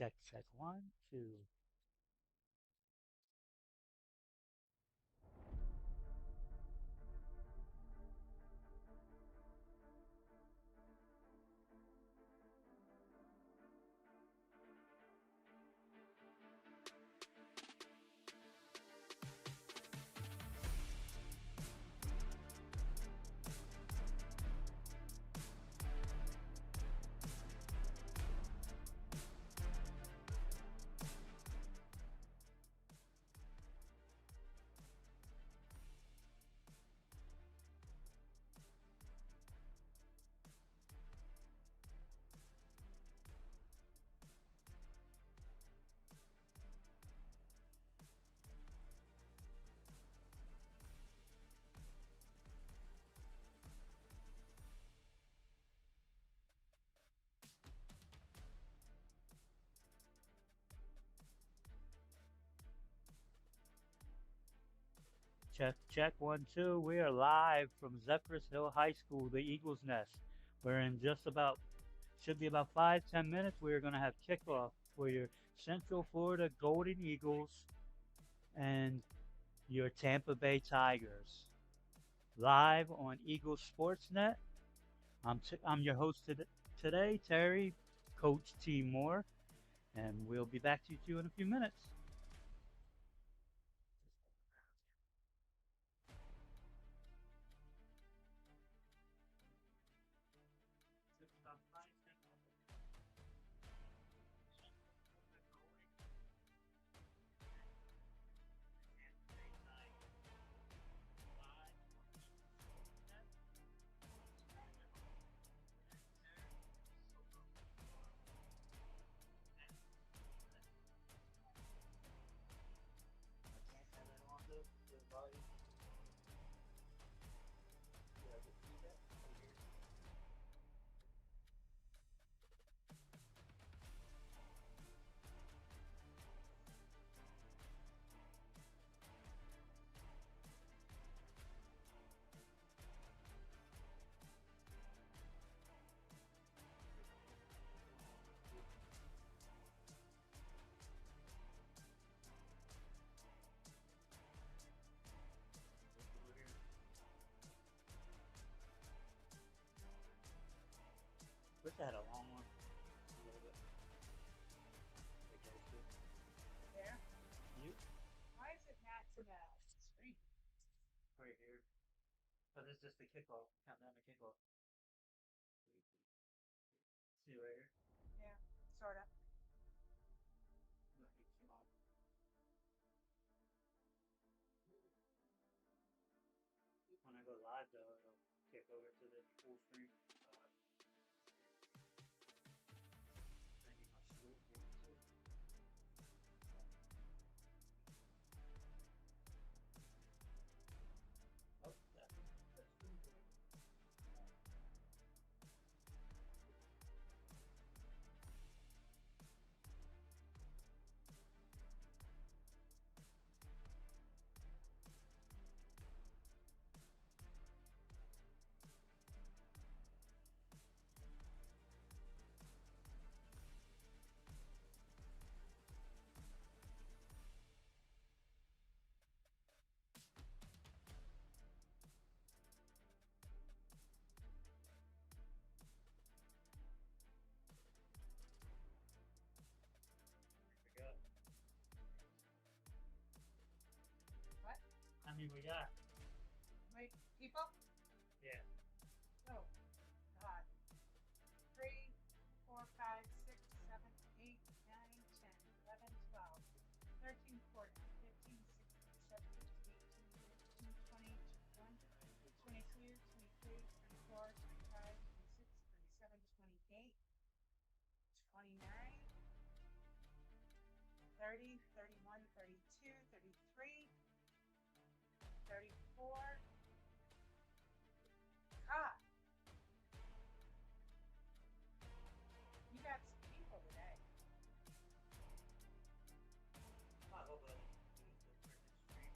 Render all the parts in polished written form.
Check, check. One, two. Check, check. One, two. We are live from Zephyrhills High School, the Eagles Nest. We're in just about, should be about 5, 10 minutes. We're going to have kickoff for your Central Florida Golden Eagles and your Tampa Bay Tigers. Live on Eagles Sportsnet. I'm your host today, Terry, Coach T. Moore, and we'll be back to you in a few minutes. Wish I had a long one. A little bit. It goes to There. you Why is it not to the screen? right here. But it's just the kickoff. Countdown to kickoff. See right here. Yeah, sort of. When I go live though, it'll kick over to the full screen. Maybe my school board too. Oh, that's pretty good. Forgot. What? How many we got? Wait, people? Yeah. Oh, God. 3, 4, 5, 6, 7, 8, 9, 10, 11, 12, 13, 14, 15, 16, 17, 18, 19, 20, 21, 22, 23, 24, 25, 26, 27, 28, 29, 30, 31, 32, 33, 34. God, you got some people today. I hope I didn't do it to the freaking screen.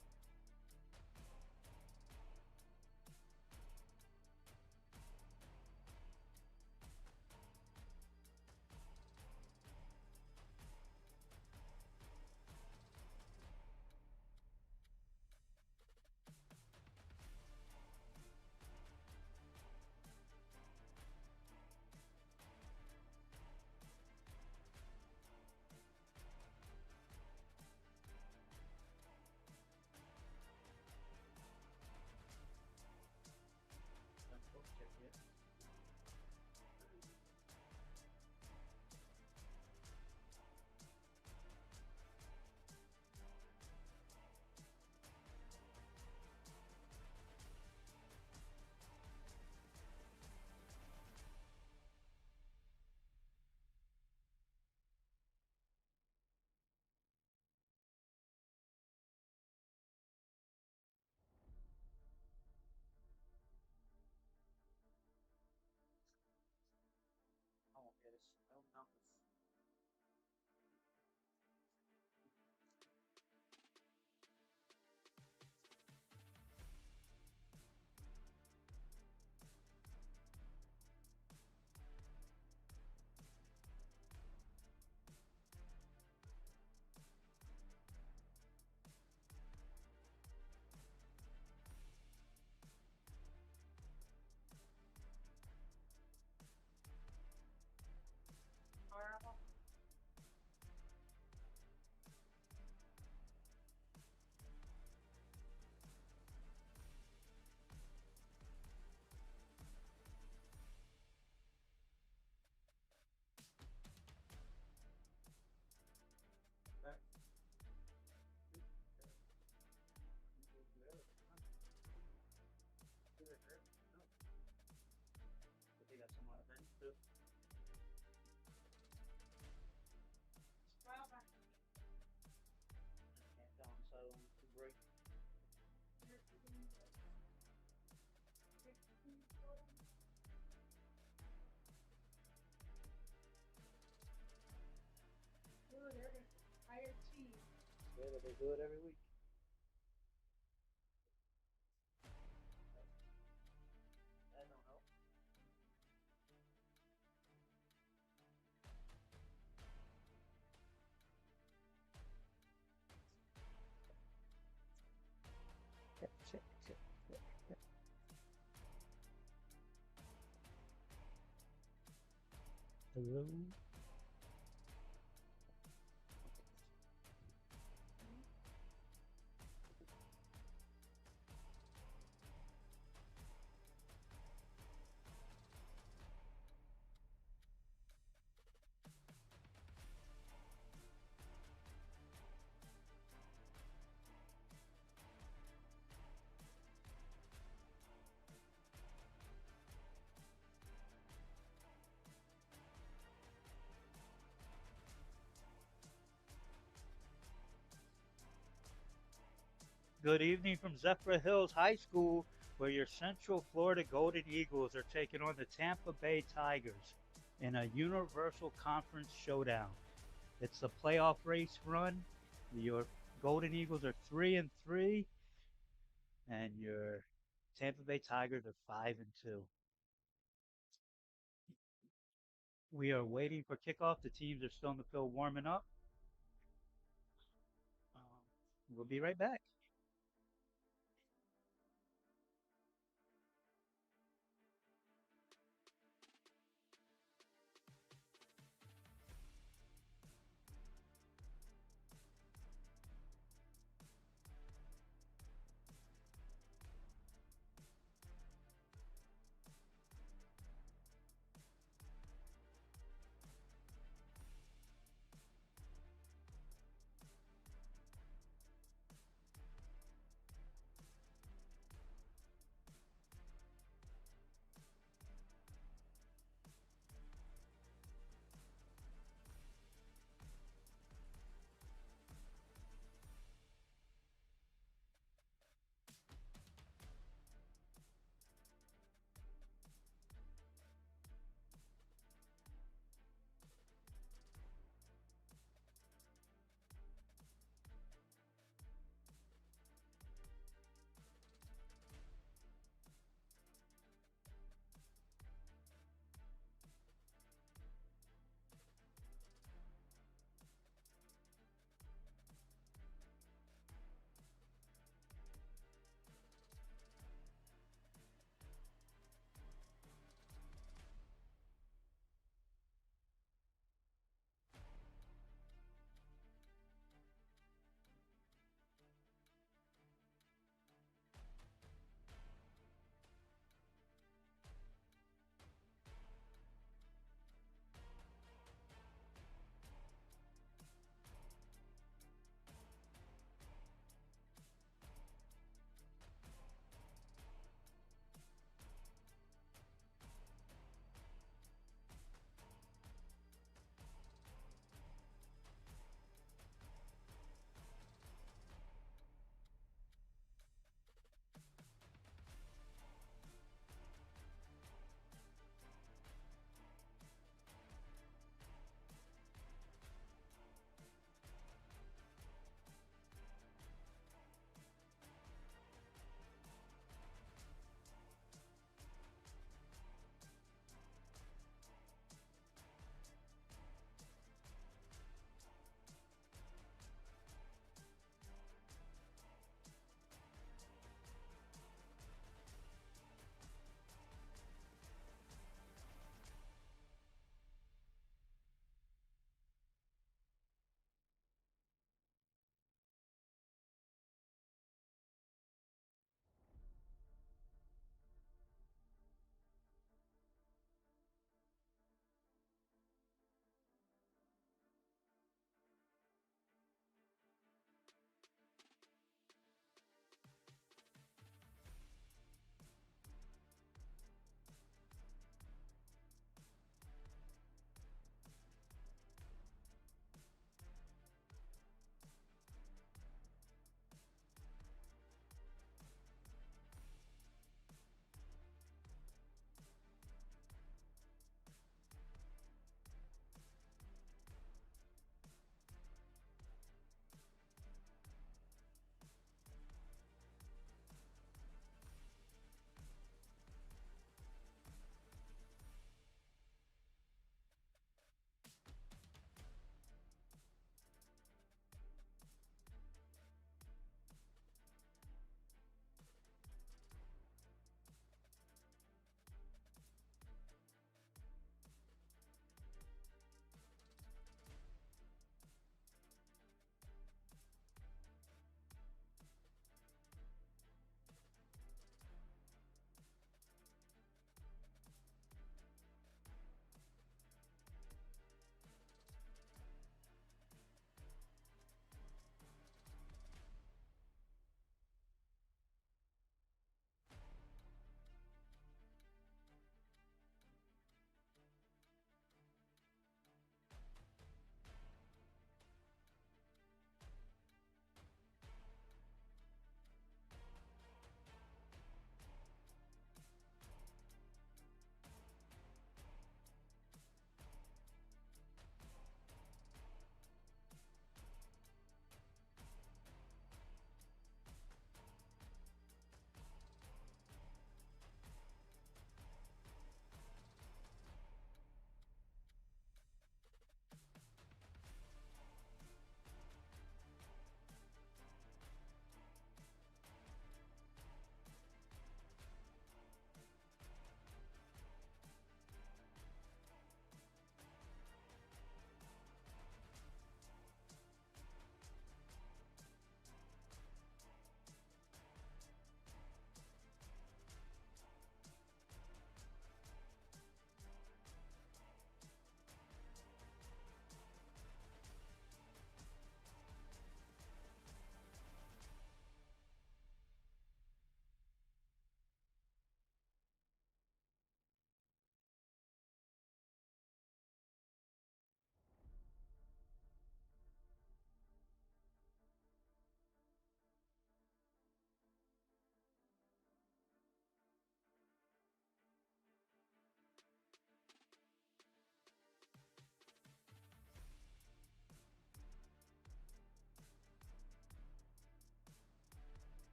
Yeah, but they do it every week. That don't help. Check, check, check, check, check. Hello. Good evening from Zephryhills High School, where your Central Florida Golden Eagles are taking on the Tampa Bay Tigers in a Universal Conference showdown. It's a playoff race run. Your Golden Eagles are 3-3, and your Tampa Bay Tigers are 5-2. We are waiting for kickoff. The teams are still in the field warming up. We'll be right back.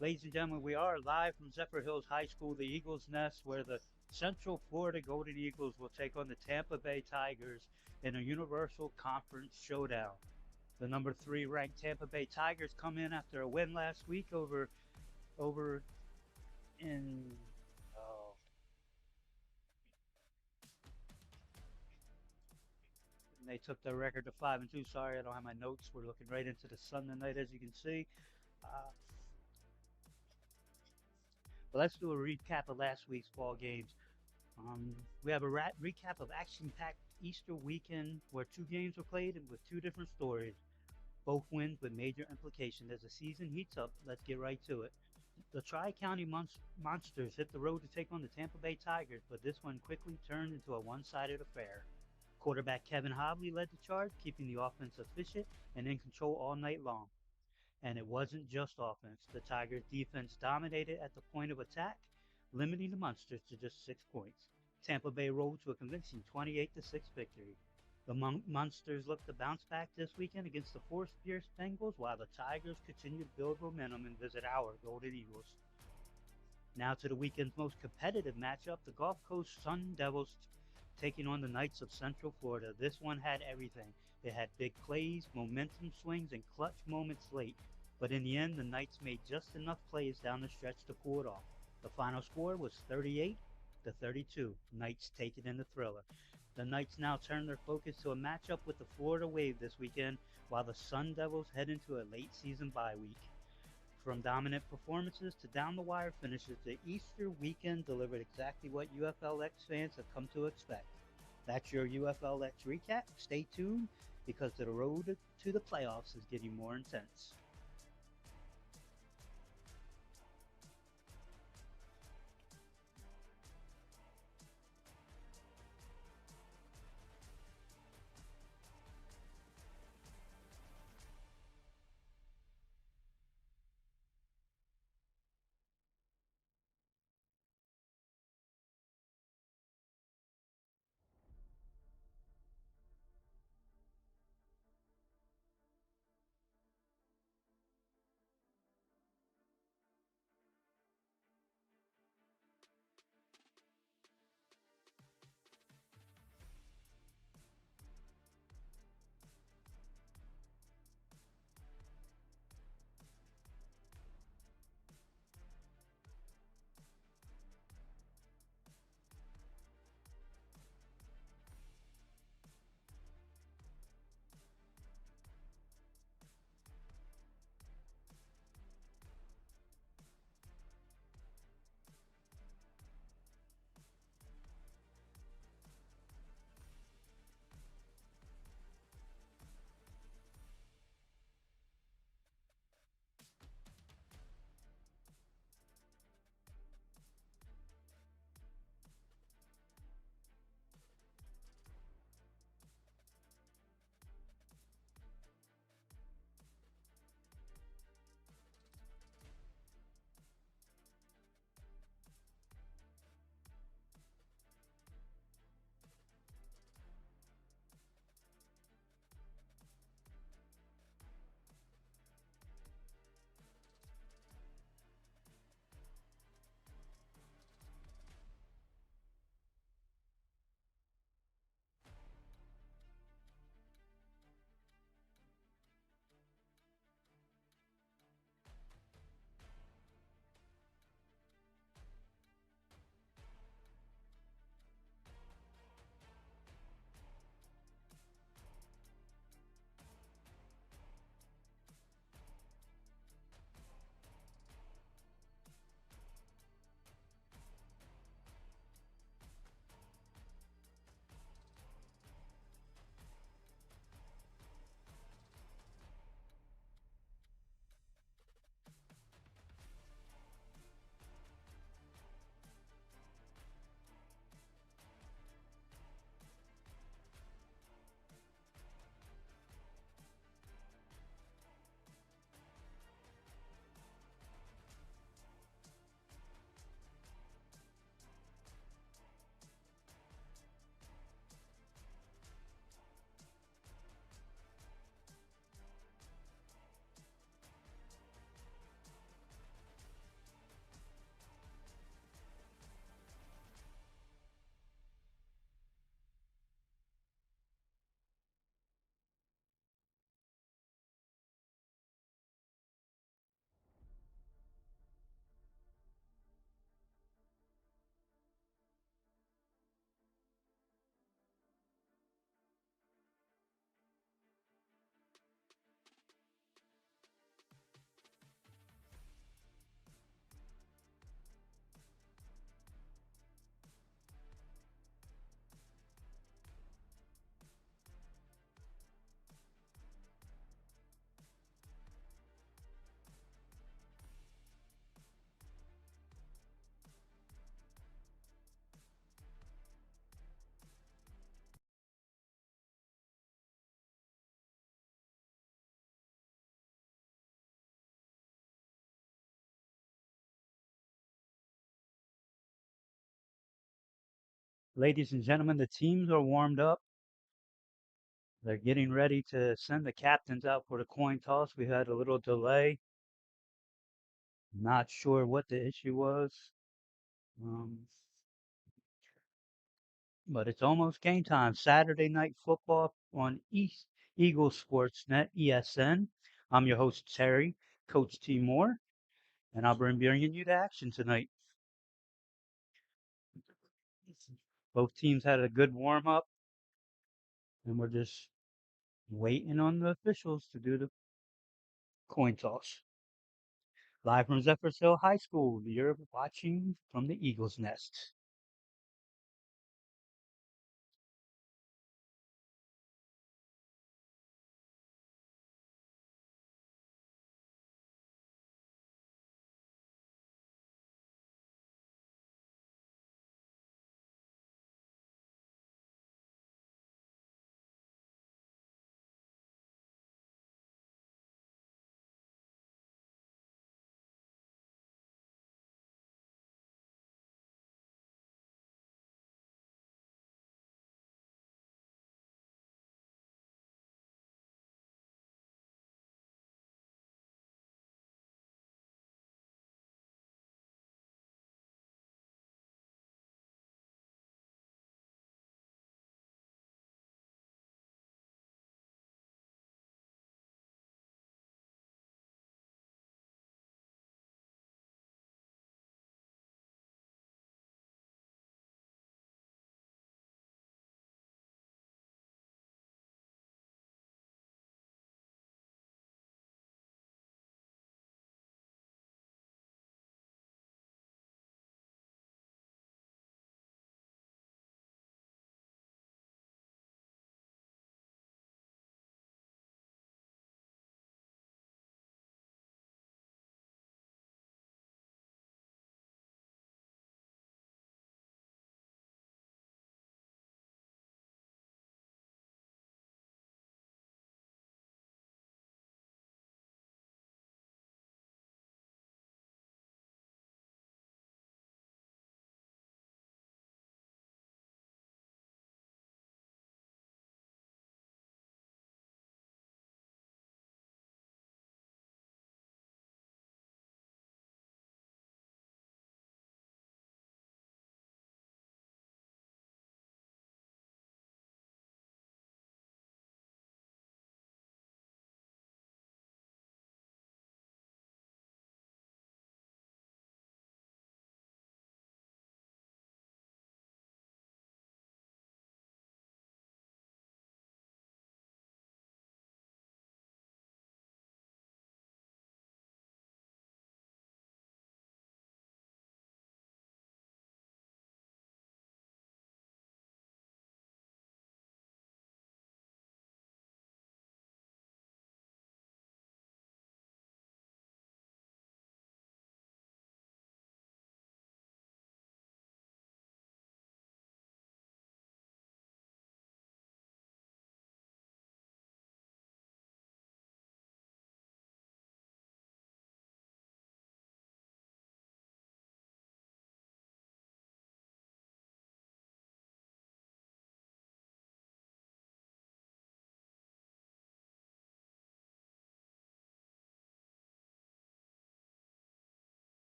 Ladies and gentlemen, we are live from Zephyrhills High School, the Eagles Nest, where the Central Florida Golden Eagles will take on the Tampa Bay Tigers in a Universal Conference showdown. The number three ranked Tampa Bay Tigers come in after a win last week over in oh, and they took their record to 5-2. Sorry, I don't have my notes. We're looking right into the sun tonight, as you can see. Uh, but let's do a recap of last week's ball games. We have a recap of action-packed Easter weekend where two games were played and with two different stories. Both wins with major implications. As the season heats up, let's get right to it. The Tri-County Monsters hit the road to take on the Tampa Bay Tigers, but this one quickly turned into a one-sided affair. Quarterback Kevin Hobley led the charge, keeping the offense efficient and in control all night long. And it wasn't just offense. The Tigers' defense dominated at the point of attack, limiting the Monsters to just 6 points. Tampa Bay rolled to a convincing 28-6 victory. The Monsters look to bounce back this weekend against the force-fierce Bengals, while the Tigers continue to build momentum and visit our Golden Eagles. Now to the weekend's most competitive matchup, the Gulf Coast Sun Devils taking on the Knights of Central Florida. This one had everything. It had big plays, momentum swings, and clutch moments late. But in the end, the Knights made just enough plays down the stretch to pull it off. The final score was 38-32. Knights take it in the thriller. The Knights now turn their focus to a matchup with the Florida Wave this weekend, while the Sun Devils head into a late season bye week. From dominant performances to down-the-wire finishes, the Easter weekend delivered exactly what UFLx fans have come to expect. That's your UFLx recap. Stay tuned because the road to the playoffs is getting more intense. Ladies and gentlemen, the teams are warmed up. They're getting ready to send the captains out for the coin toss. We had a little delay. Not sure what the issue was, um, but it's almost game time. Saturday night football on East Eagle Sportsnet, ESN. I'm your host, Terry, Coach T. Moore, and I'll be bringing you the action tonight. Both teams had a good warm up, and we're just waiting on the officials to do the coin toss. Live from Zephyrhills High School, you're watching from the Eagle's Nest.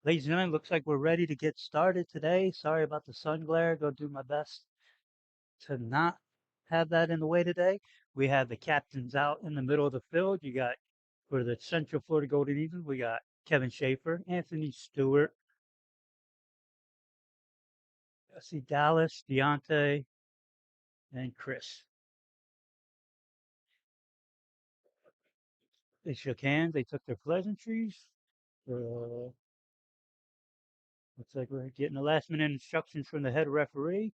Ladies and gentlemen, looks like we're ready to get started today. Sorry about the sun glare. Go do my best to not have that in the way today. We have the captains out in the middle of the field. You got for the Central Florida Golden Eagles, we got Kevin Schaefer, Anthony Stewart, I see Dallas, Deontay, and Chris. They shook hands. They took their pleasantries. Uh, Looks like we're getting the last minute instructions from the head referee.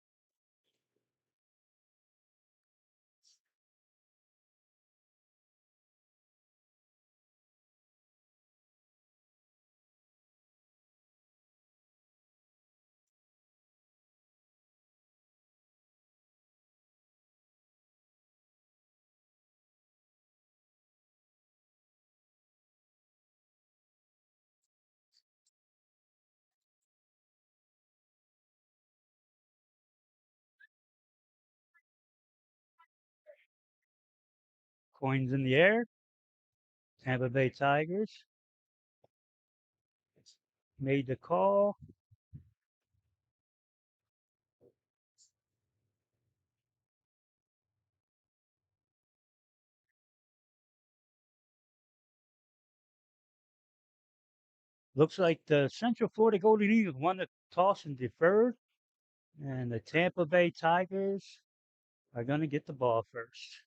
Coins in the air. Tampa Bay Tigers made the call. Looks like the Central Florida Golden Eagles won the toss and deferred, and the Tampa Bay Tigers are going to get the ball first.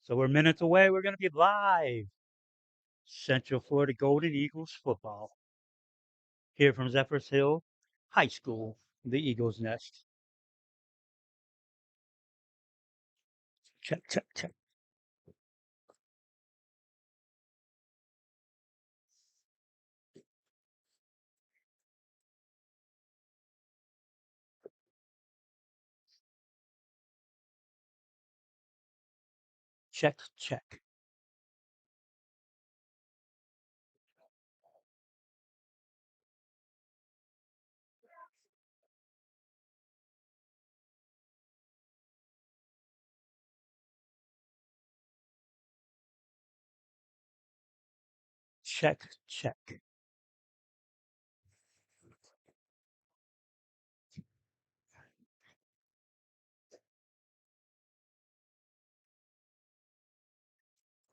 So we're minutes away. We're going to be live. Central Florida Golden Eagles football here from Zephyrhills High School, the Eagles Nest. Check, check, check. Check, check. Check, check.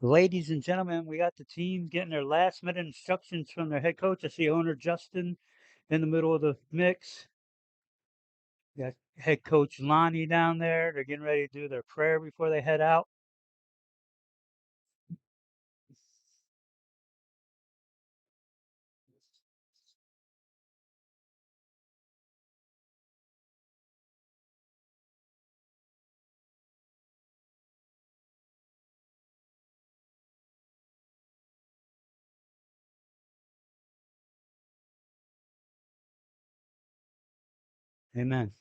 Ladies and gentlemen, we got the team getting their last minute instructions from their head coach. I see owner Justin in the middle of the mix. We got head coach Lonnie down there. They're getting ready to do their prayer before they head out. Amen.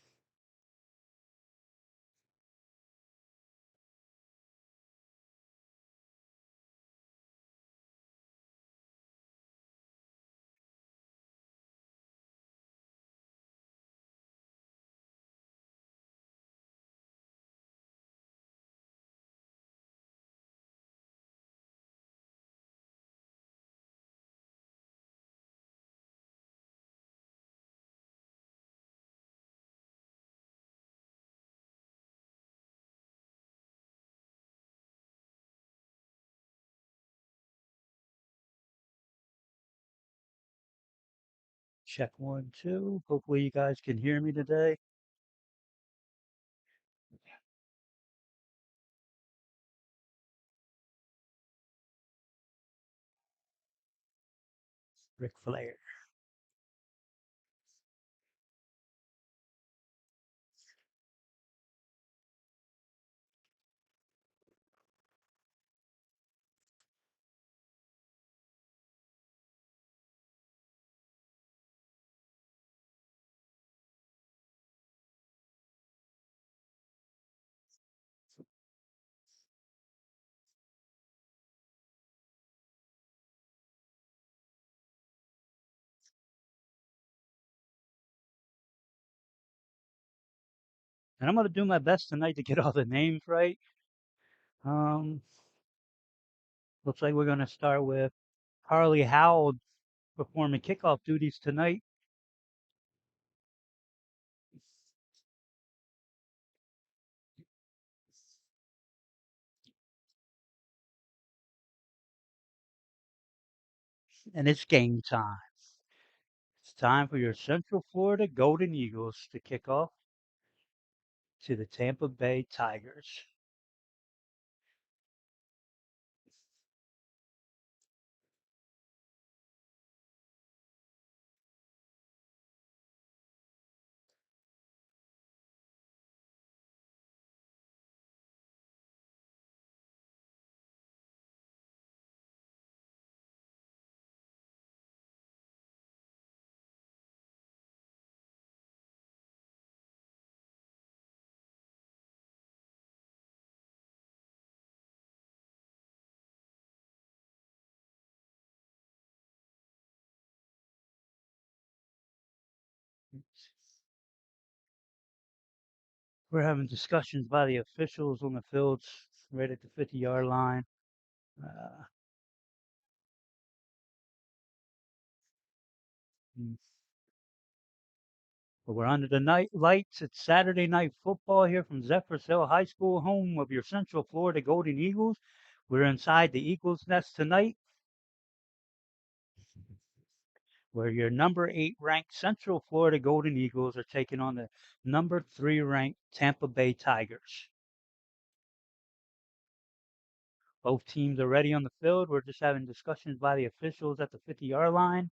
Check 1, 2. Hopefully you guys can hear me today. Ric Flair. And I'm going to do my best tonight to get all the names right. Um, Looks like we're going to start with Harley Howell performing kickoff duties tonight. And it's game time. It's time for your Central Florida Golden Eagles to kick off to the Tampa Bay Tigers. We're having discussions by the officials on the fields right at the 50-yard line. Uh, mm, but we're under the night lights. It's Saturday night football here from Zephyrhills High School, home of your Central Florida Golden Eagles. We're inside the Eagles' nest tonight, where your number 8 ranked Central Florida Golden Eagles are taking on the number 3 ranked Tampa Bay Tigers. Both teams are ready on the field. We're just having discussions by the officials at the 50-yard line.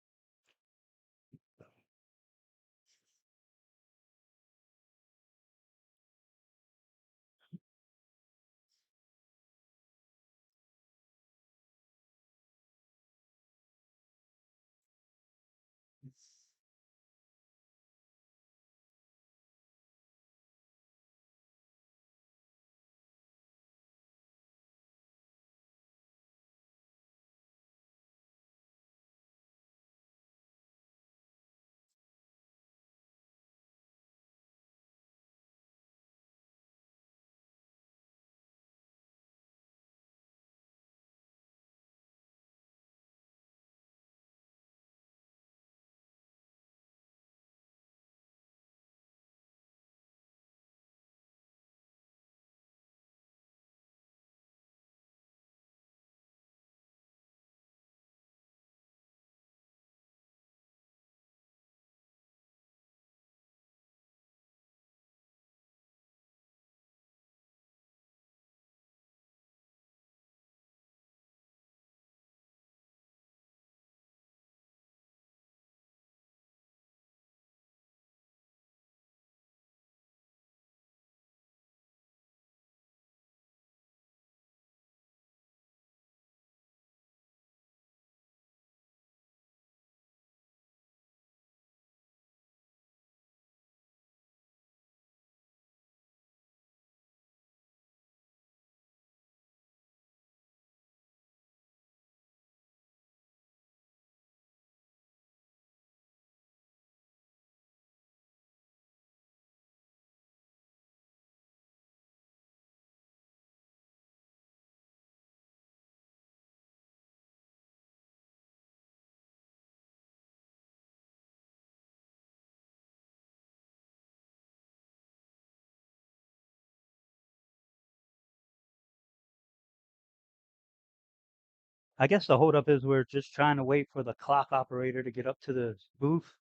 I guess the holdup is we're just trying to wait for the clock operator to get up to the booth,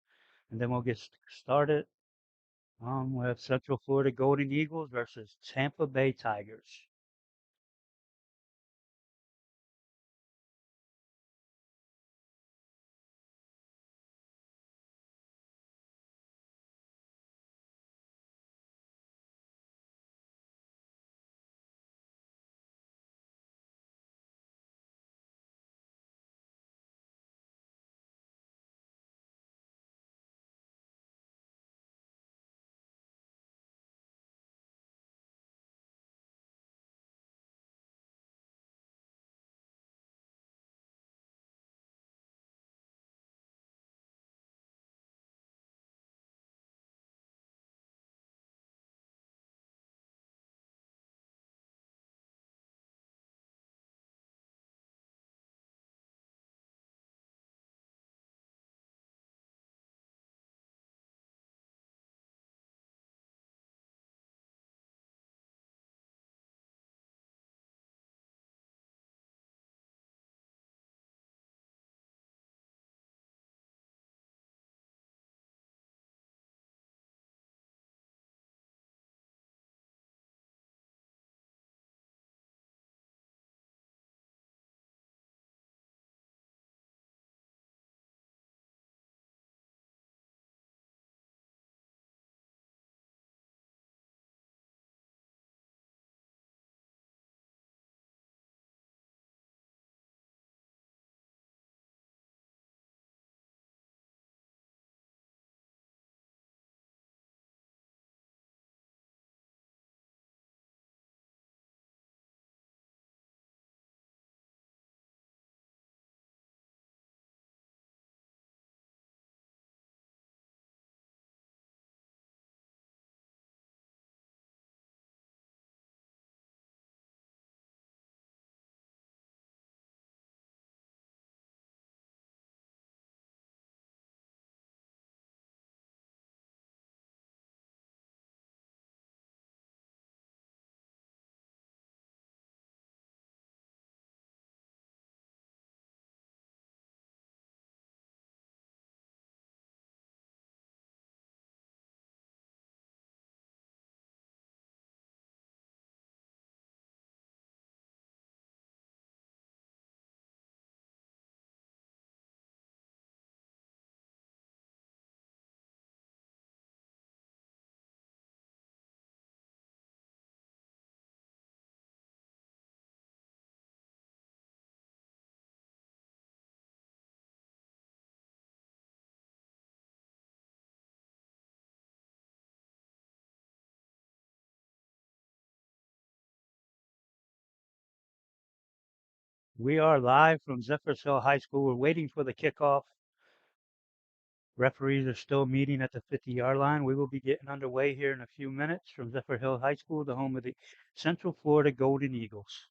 and then we'll get started. We have Central Florida Golden Eagles versus Tampa Bay Tigers. We are live from Zephyrhills High School. We're waiting for the kickoff. Referees are still meeting at the 50-yard line. We will be getting underway here in a few minutes from Zephyrhills High School, the home of the Central Florida Golden Eagles.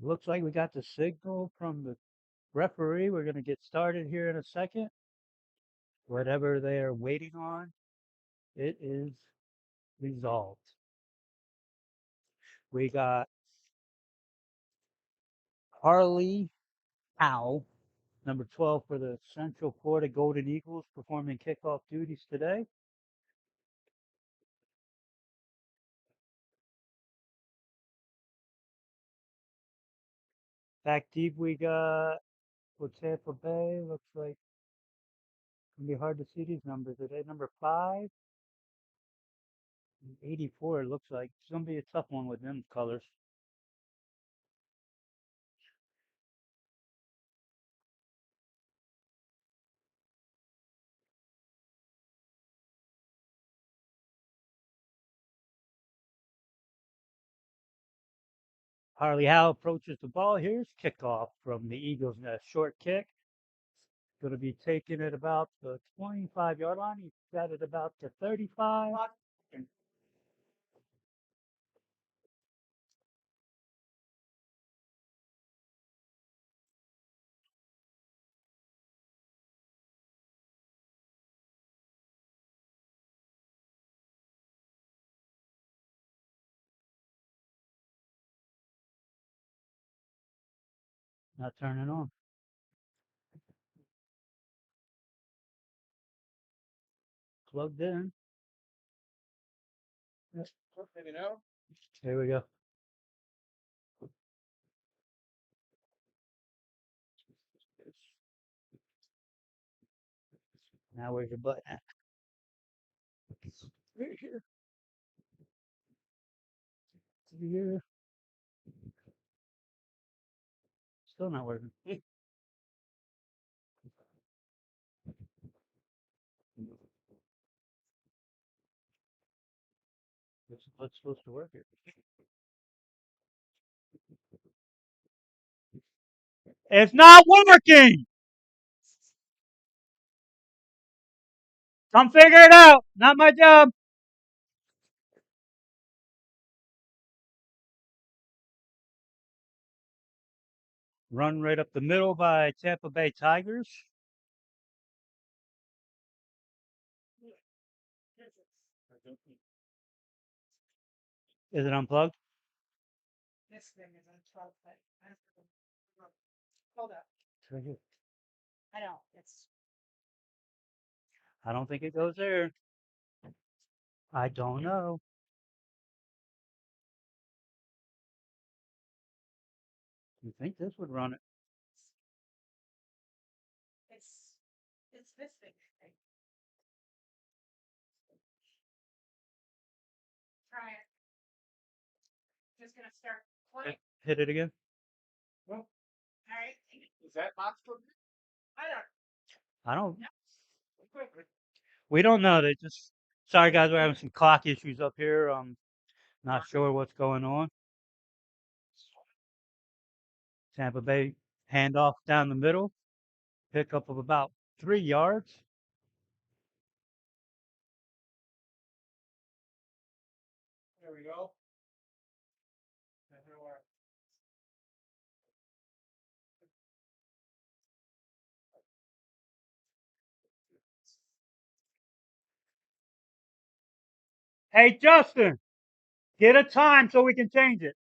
Looks like we got the signal from the referee. We're going to get started here in a second. Whatever they are waiting on, it is resolved. We got Harley Howe Number 12 for the Central Florida Golden Eagles performing kickoff duties today. Back deep we got for Tampa Bay. Looks like it's gonna be hard to see these numbers today. Number 5, 84. It looks like it's gonna be a tough one with them colors. Harley Howe approaches the ball. Here's kickoff from the Eagles' nest. Short kick. Going to be taken at about the 25-yard line. He's got it about the 35. Not turning on. Plugged in. Yep. Here we go. Now where's your button at? Right here. Over here. Still not working. What's supposed to work here? It's not working. Come figure it out. Not my job. Run right up the middle by Tampa Bay Tigers. Is it unplugged? This thing is unplugged, but I don't know. Hold up. It's right here. I know. It's I don't think it goes there. I don't know. You think this would run it? it's it's this thing, I think. Try it. Just gonna start playing. Hit it again. All right. Is that box for me? I don't. I don't. No. We don't know. They just. Sorry, guys. We're having some clock issues up here. Not sure what's going on. Tampa Bay handoff down the middle. Pickup of about 3 yards. There we go. Hey, Justin, get a time so we can change it.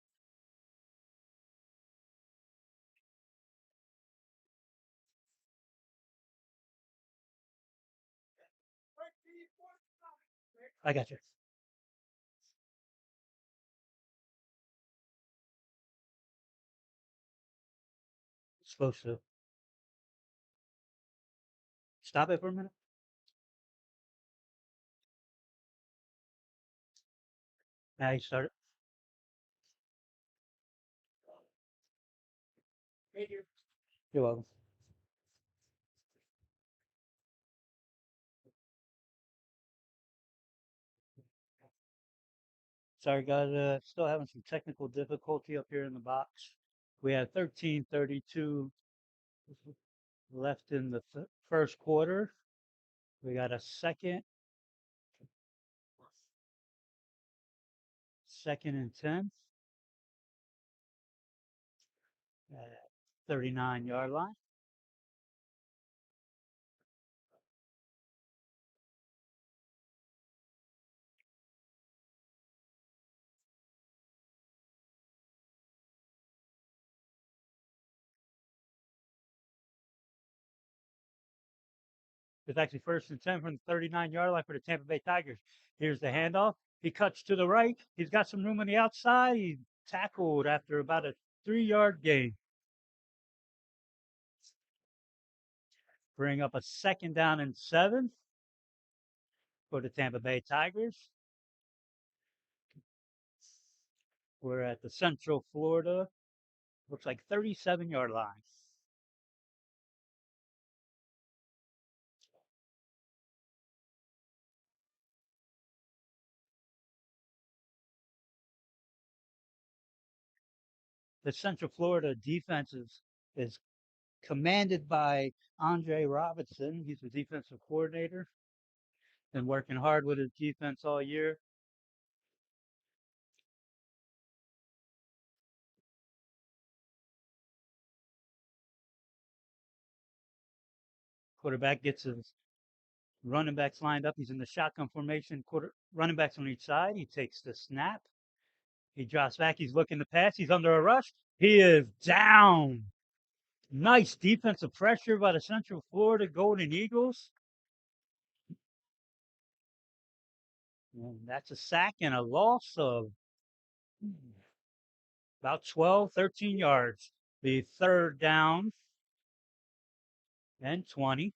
I got you. It's supposed to. Stop it for a minute. Now you start it. You're welcome. Sorry, guys. Still having some technical difficulty up here in the box. We have 13:32 left in the first quarter. We got a second and 10 at 39-yard line. It's actually 1st and 10 from the 39-yard line for the Tampa Bay Tigers. Here's the handoff. He cuts to the right. He's got some room on the outside. He's tackled after about a 3-yard gain. Bring up a 2nd down and 7 for the Tampa Bay Tigers. We're at the Central Florida, looks like 37-yard line. The Central Florida defense is commanded by Andre Robinson. He's the defensive coordinator. Been working hard with his defense all year. Quarterback gets his running backs lined up. He's in the shotgun formation. Running backs on each side. He takes the snap. He drops back. He's looking to pass. He's under a rush. He is down. Nice defensive pressure by the Central Florida Golden Eagles. And that's a sack and a loss of about 12, 13 yards. The 3rd down and 20.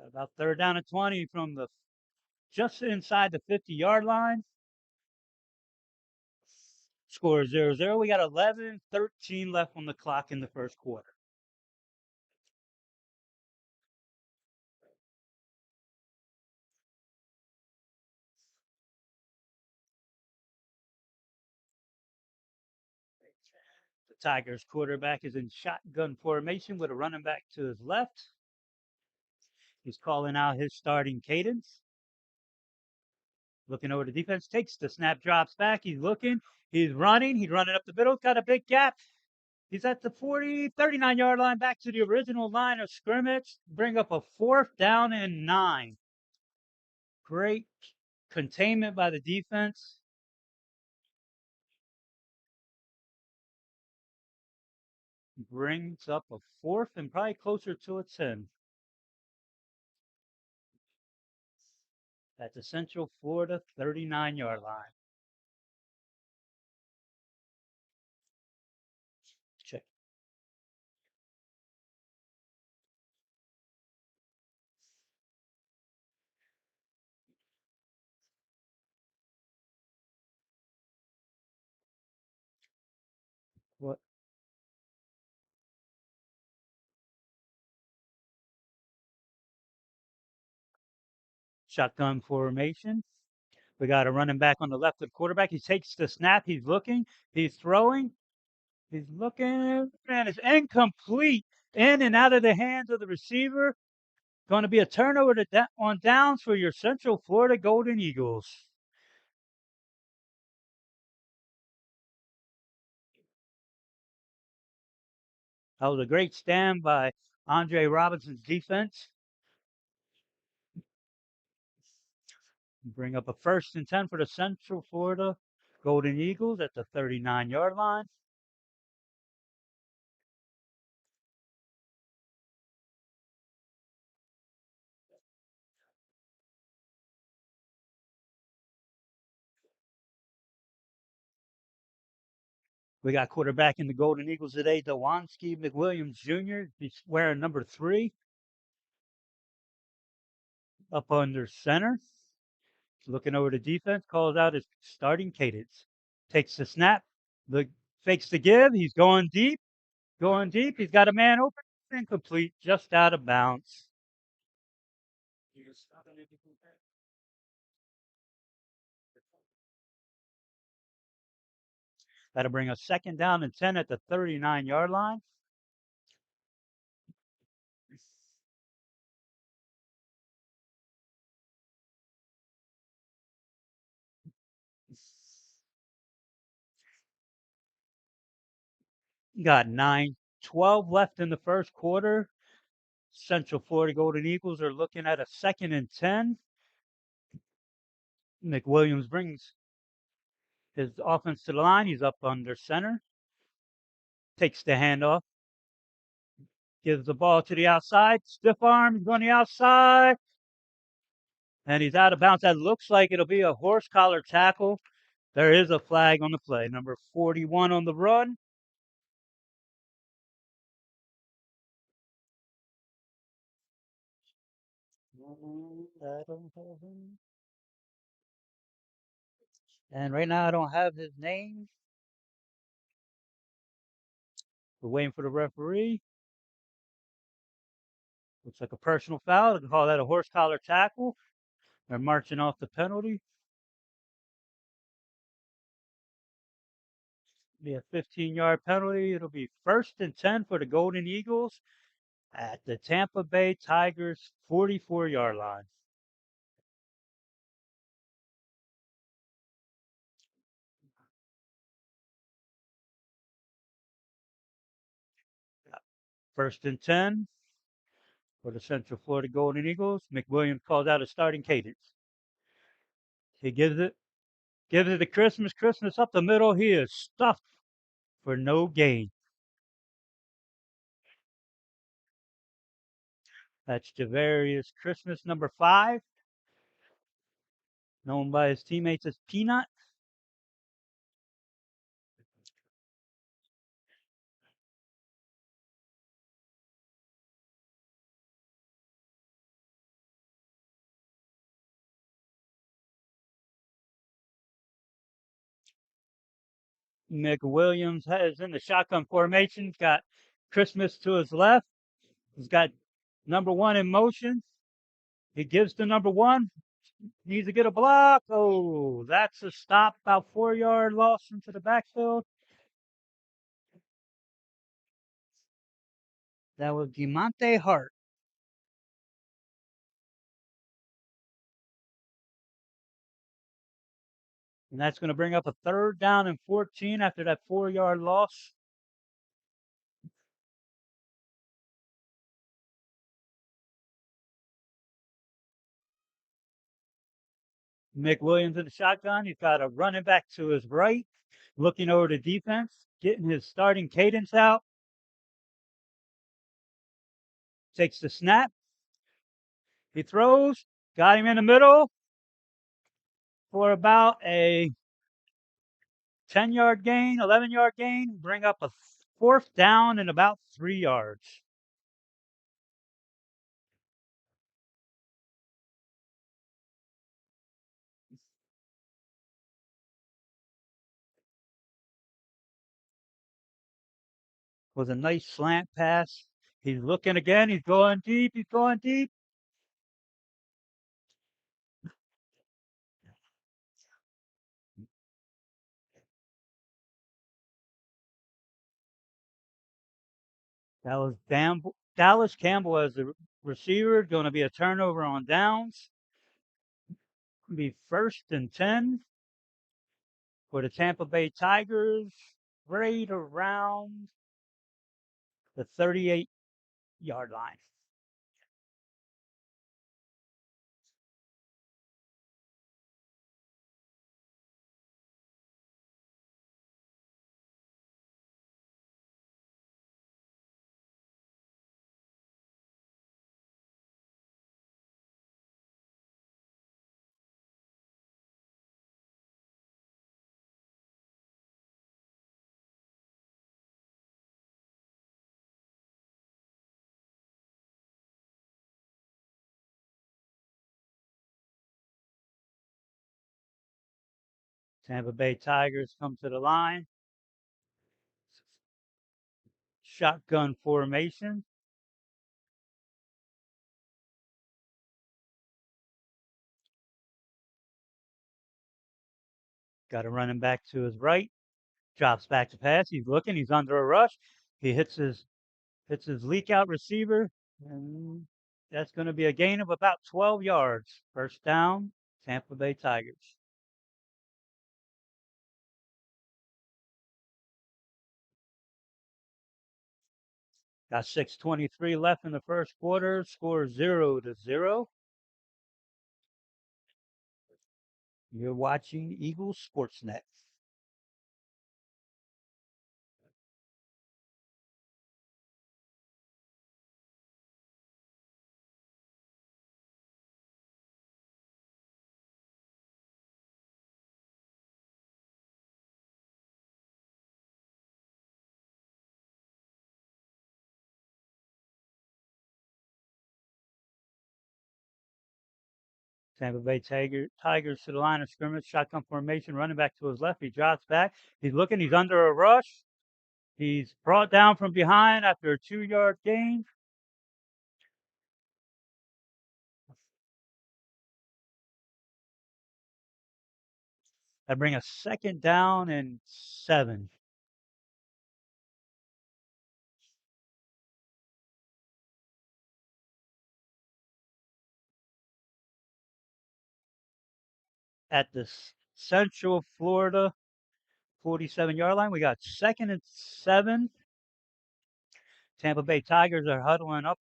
About 3rd down and 20 from the just inside the 50-yard line. Score 0-0. We got 11:13 left on the clock in the first quarter. The Tigers quarterback is in shotgun formation with a running back to his left. He's calling out his starting cadence. Looking over the defense, takes the snap, drops back. He's looking. He's running. He's running up the middle. Got a big gap. He's at the 39-yard line, back to the original line of scrimmage. Bring up a 4th down and 9. Great containment by the defense. Brings up a 4th and probably closer to a 10. At the Central Florida 39-yard line. Check. What? Shotgun formation. We got a running back on the left of the quarterback. He takes the snap. He's looking. He's throwing. He's looking. And it's incomplete. In and out of the hands of the receiver. Going to be a turnover on downs for your Central Florida Golden Eagles. That was a great stand by Andre Robinson's defense. Bring up a 1st and 10 for the Central Florida Golden Eagles at the 39-yard line. We got quarterback in the Golden Eagles today, Dewanski McWilliams Jr. He's wearing number 3 up under center. Looking over the defense, calls out his starting cadence. Takes the snap, fakes the give. He's going deep. He's got a man open. Incomplete, just out of bounds. That'll bring us 2nd down and 10 at the 39-yard line. Got 9:12 left in the first quarter. Central Florida Golden Eagles are looking at a 2nd and 10. McWilliams brings his offense to the line. He's up under center. Takes the handoff. Gives the ball to the outside. Stiff arm. He's on the outside. And he's out of bounds. That looks like it'll be a horse collar tackle. There is a flag on the play. Number 41 on the run. And right now I don't have his name. We're waiting for the referee. Looks like a personal foul. They call that a horse collar tackle. They're marching off the penalty. Be a 15-yard penalty. It'll be 1st and 10 for the Golden Eagles at the Tampa Bay Tigers 44-yard line. First and 10 for the Central Florida Golden Eagles. McWilliams calls out a starting cadence. He gives it to Christmas. Christmas up the middle. He is stuffed for no gain. That's Javarius Christmas, number 5, known by his teammates as Peanut. McWilliams is in the shotgun formation. He's got Christmas to his left. He's got number 1 in motion. He gives to number 1. Needs to get a block. Oh, that's a stop. About 4-yard loss into the backfield. That was Demonte Hart. And that's going to bring up a 3rd down and 14 after that 4-yard loss. McWilliams in the shotgun. He's got a running back to his right, looking over the defense, getting his starting cadence out. Takes the snap. He throws. Got him in the middle for about a 10-yard gain, 11-yard gain. Bring up a 4th down and about 3 yards. Was a nice slant pass. He's looking again. He's going deep. He's going deep. That was Dallas Campbell as the receiver. Going to be a turnover on downs. Be 1st and 10 for the Tampa Bay Tigers, right around the 38-yard line. Tampa Bay Tigers come to the line. Shotgun formation. Got a running back to his right. Drops back to pass. He's looking. He's under a rush. He hits his leak out receiver. And that's going to be a gain of about 12 yards. 1st down, Tampa Bay Tigers. Got 6:23 left in the 1st quarter. Score 0-0. You're watching Eagles Sportsnet. Tampa Bay Tigers to the line of scrimmage, shotgun formation, running back to his left. He drops back. He's looking. He's under a rush. He's brought down from behind after a 2-yard gain. That bring a second down and 7 at the Central Florida 47-yard line. We got 2nd and 7. Tampa Bay Tigers are huddling up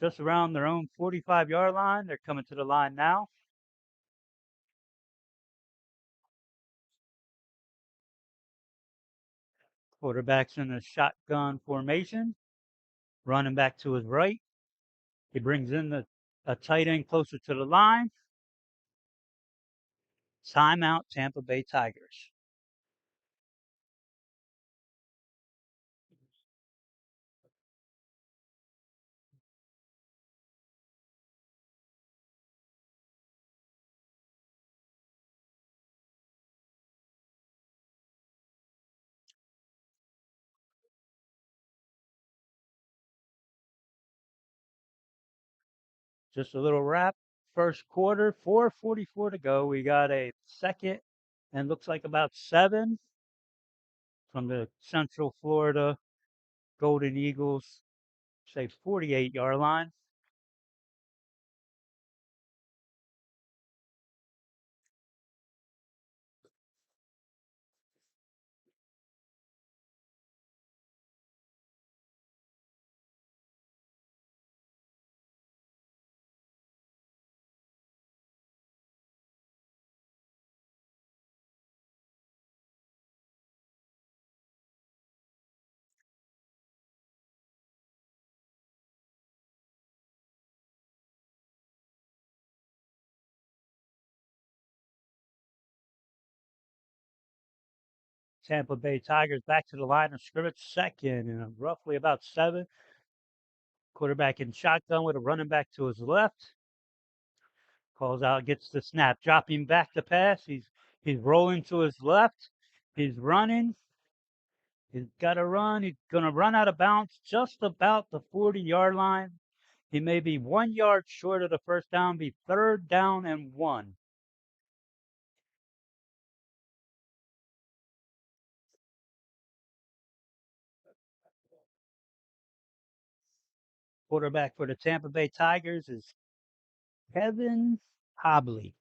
just around their own 45-yard line. They're coming to the line now. Quarterback's in a shotgun formation, running back to his right. He brings in a tight end closer to the line. Timeout, Tampa Bay Tigers. Just a little wrap. First quarter, 4:44 to go. We got a second and looks like about 7 from the Central Florida Golden Eagles, say 48-yard line. Tampa Bay Tigers back to the line of scrimmage, second and roughly about 7. Quarterback in shotgun with a running back to his left. Calls out, gets the snap, dropping back to pass. He's rolling to his left. He's running. He's got to run. He's going to run out of bounds just about the 40-yard line. He may be 1 yard short of the first down, be 3rd down and 1. Quarterback for the Tampa Bay Tigers is Kevin Hobley.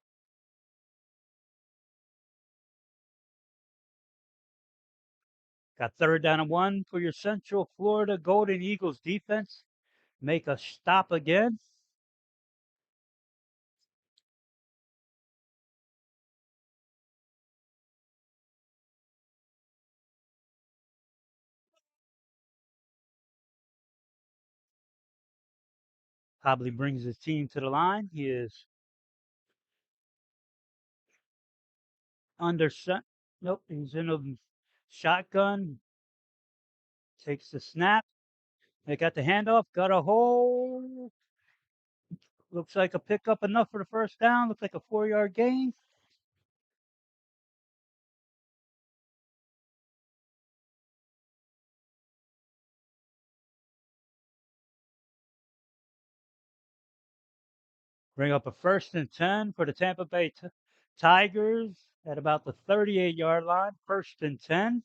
Got 3rd down and 1 for your Central Florida Golden Eagles defense. Make a stop again. Hobley brings his team to the line. He is under nope, he's in a shotgun. Takes the snap. They got the handoff. Got a hole. Looks like a pickup enough for the first down. Looks like a 4-yard gain. Bring up a 1st and 10 for the Tampa Bay Tigers at about the 38-yard line. 1st and 10.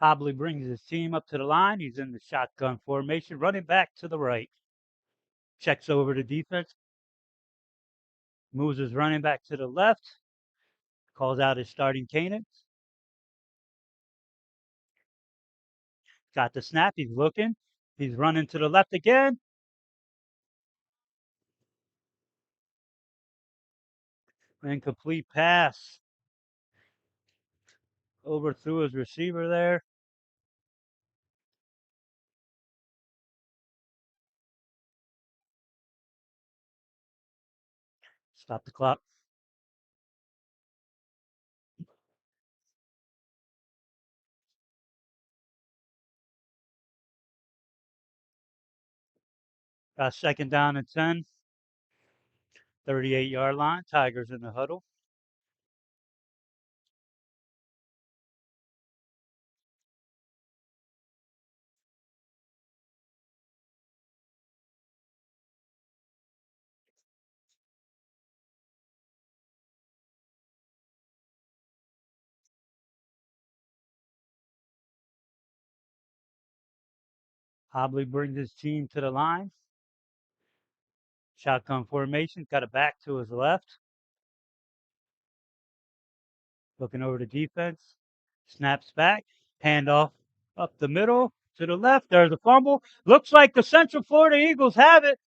Hobley brings his team up to the line. He's in the shotgun formation, running back to the right. Checks over the defense. Moves his running back to the left. Calls out his starting cadence. Got the snap. He's looking. He's running to the left again. Incomplete pass. Overthrew his receiver there. Stop the clock. Got second down and 10, 38-yard line. Tigers in the huddle. Hobley brings his team to the line. Shotgun formation. Got it back to his left. Looking over the defense. Snaps back. Handoff up the middle to the left. There's a fumble. Looks like the Central Florida Eagles have it.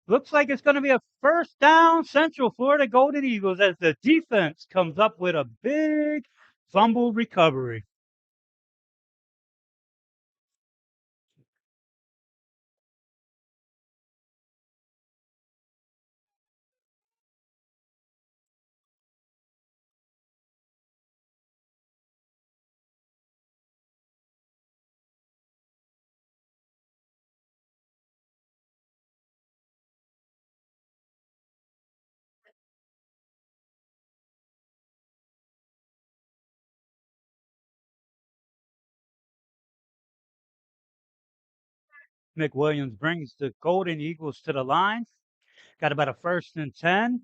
Looks like it's going to be a first down Central Florida Golden Eagles as the defense comes up with a big fumble recovery. McWilliams brings the Golden Eagles to the line. Got about a first and 10,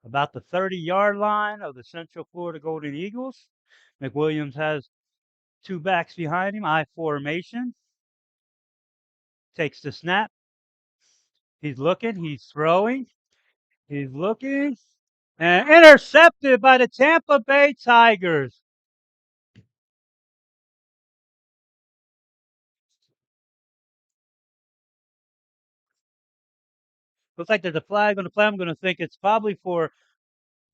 about the 30-yard line of the Central Florida Golden Eagles. McWilliams has two backs behind him, I formation. Takes the snap. He's looking, he's throwing, he's looking, and intercepted by the Tampa Bay Tigers. Looks like there's a flag on the play. I'm going to think it's probably for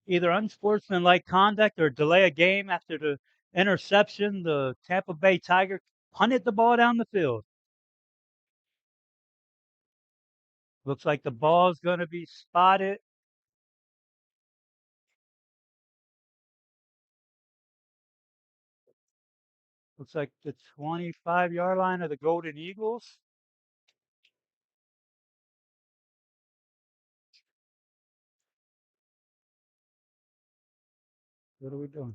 either unsportsmanlike conduct or delay a game after the interception. The Tampa Bay Tiger punted the ball down the field. Looks like the ball's going to be spotted. Looks like the 25-yard line of the Golden Eagles. What are we doing?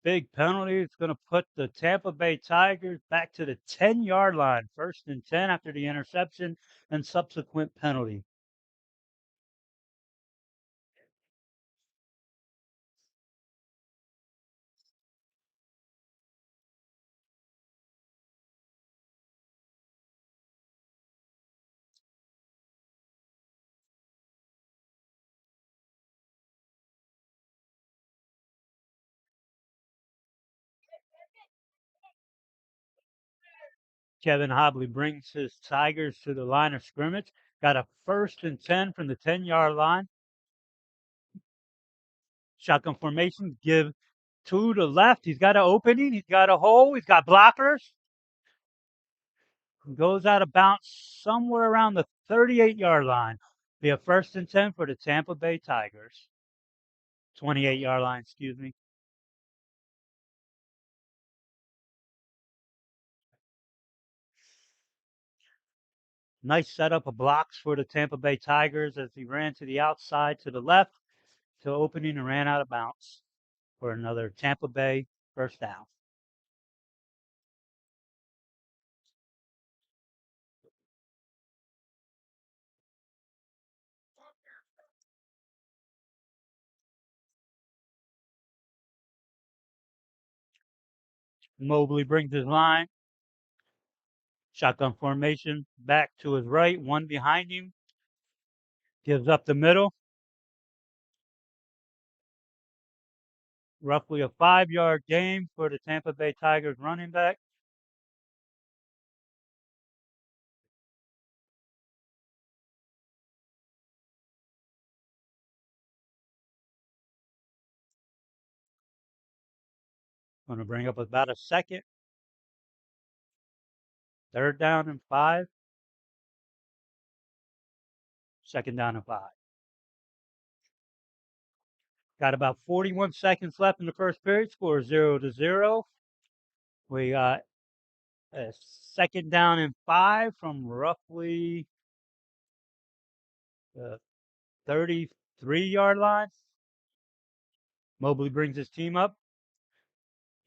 Big penalty. It's going to put the Tampa Bay Tigers back to the 10-yard line. First and 10 after the interception and subsequent penalty. Kevin Hobley brings his Tigers to the line of scrimmage. Got a first and 10 from the 10-yard line. Shotgun formation. Give to the left. He's got an opening. He's got a hole. He's got blockers. Goes out of bounds somewhere around the 38-yard line. Be a first and 10 for the Tampa Bay Tigers. 28-yard line, excuse me. Nice setup of blocks for the Tampa Bay Tigers as he ran to the outside to the left to opening and ran out of bounds for another Tampa Bay first down. Mobley brings his line. Shotgun formation back to his right, one behind him. Gives up the middle. Roughly a 5-yard gain for the Tampa Bay Tigers running back. Going to bring up about a second. Third down and 5. Second down and 5. Got about 41 seconds left in the first period. Score 0-0. We got a second down and 5 from roughly the 33-yard line. Mobley brings his team up,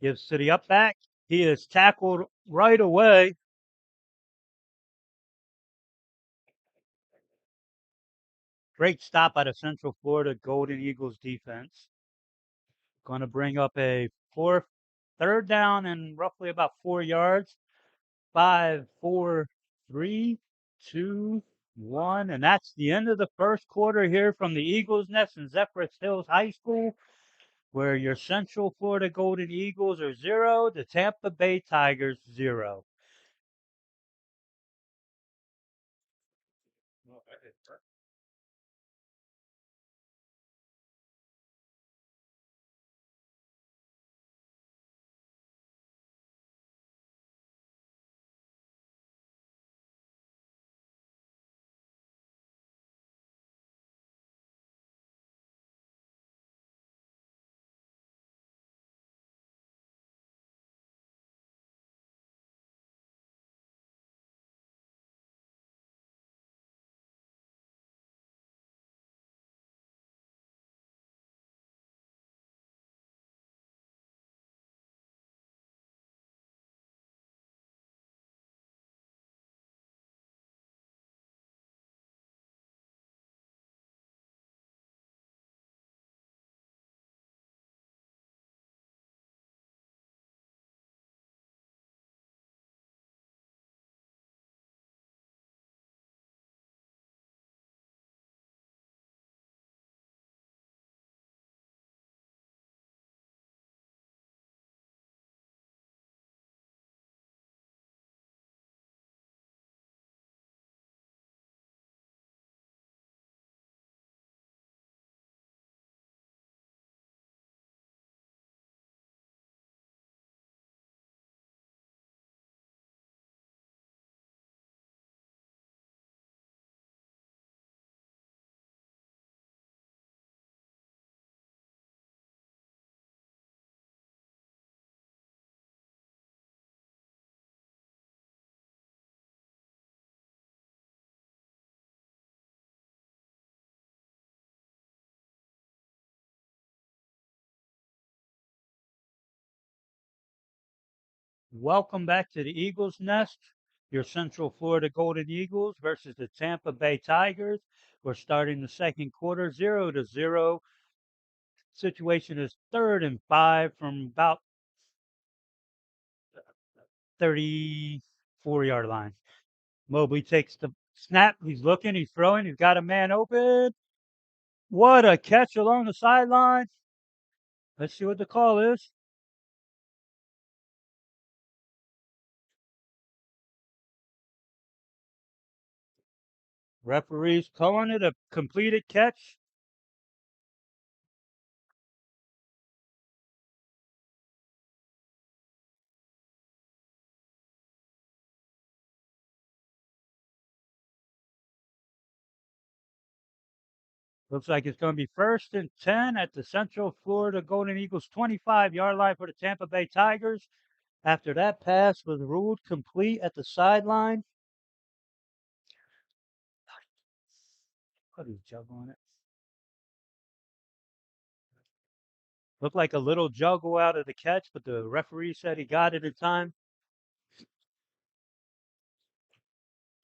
gives to the up back. He is tackled right away. Great stop by the Central Florida Golden Eagles defense. Going to bring up a third down and roughly about 4 yards. 5, 4, 3, 2, 1. And that's the end of the first quarter here from the Eagles Nest in Zephryhills High School, where your Central Florida Golden Eagles are 0, the Tampa Bay Tigers 0. Welcome back to the Eagles Nest, your Central Florida Golden Eagles versus the Tampa Bay Tigers. We're starting the second quarter 0-0. Situation is third and 5 from about 34-yard line. Mobley takes the snap. He's looking. He's throwing. He's got a man open. What a catch along the sideline. Let's see what the call is. Referee's calling it a completed catch. Looks like it's going to be first and 10 at the Central Florida Golden Eagles 25-yard line for the Tampa Bay Tigers. After that pass was ruled complete at the sideline. Put his jug on it. Looked like a little juggle out of the catch, but the referee said he got it in time.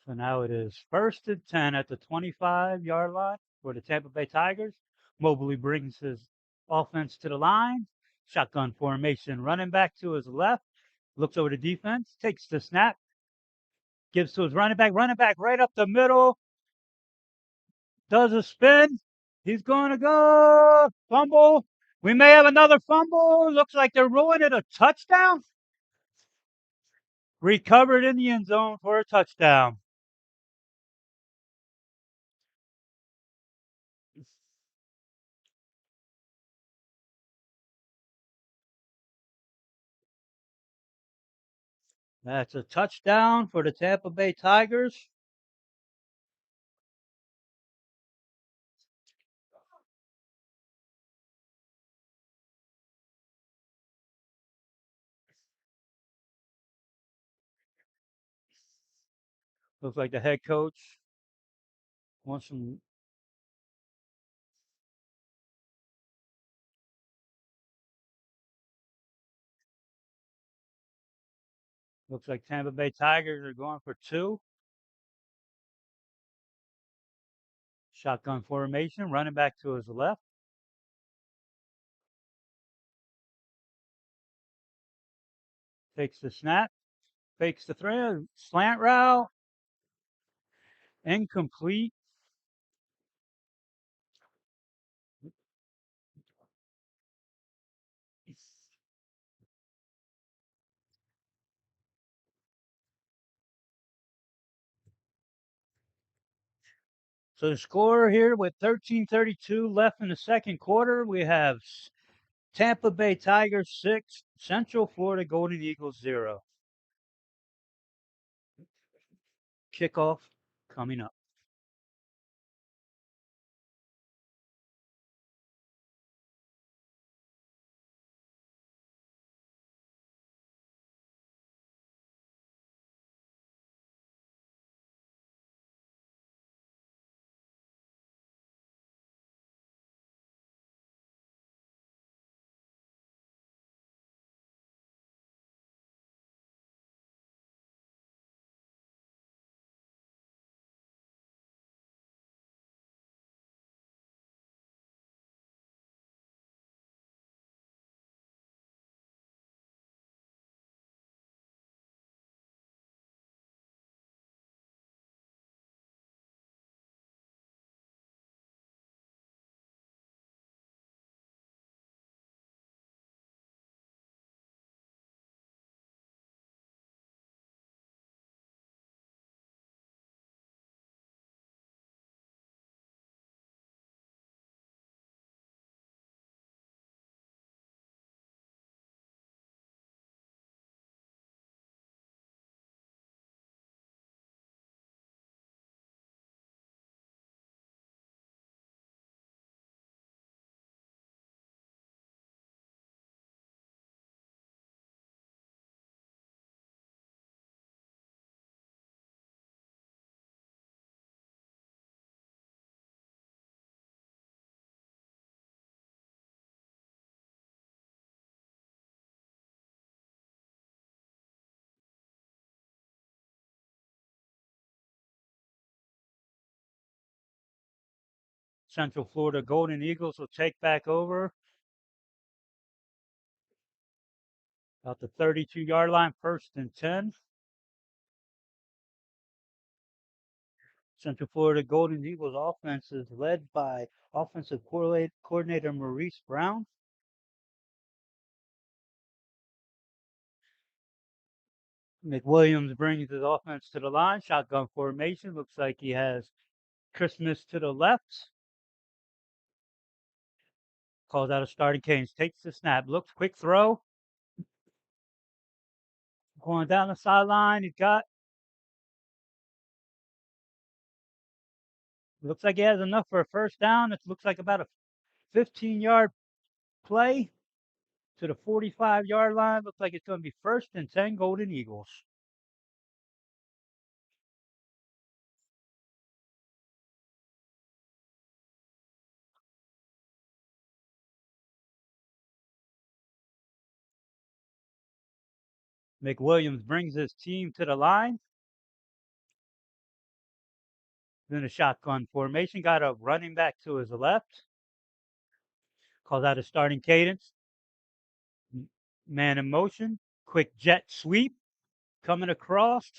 So now it is first and 10 at the 25-yard line for the Tampa Bay Tigers. Mobley brings his offense to the line. Shotgun formation, running back to his left. Looks over the defense, takes the snap, gives to his running back right up the middle, does a spin. He's going to go. Fumble. We may have another fumble. Looks like they're ruling it a touchdown. Recovered in the end zone for a touchdown. That's a touchdown for the Tampa Bay Tigers. Looks like the head coach wants some. Looks like Tampa Bay Tigers are going for two. Shotgun formation, running back to his left. Takes the snap, fakes the throw, slant route, incomplete. So the score here with 13:32 left in the second quarter, we have Tampa Bay Tigers 6, Central Florida Golden Eagles 0. Kickoff coming up. Central Florida Golden Eagles will take back over about the 32-yard line, first and 10. Central Florida Golden Eagles offense is led by offensive coordinator Maurice Brown. McWilliams brings his offense to the line. Shotgun formation. Looks like he has Christmas to the left. Calls out a starting cadence. Takes the snap. Looks quick throw. Going down the sideline. He's got. Looks like he has enough for a first down. It looks like about a 15-yard play to the 45-yard line. Looks like it's going to be first and 10 Golden Eagles. McWilliams brings his team to the line. Then a shotgun formation. Got a running back to his left. Calls out a starting cadence. Man in motion. Quick jet sweep coming across.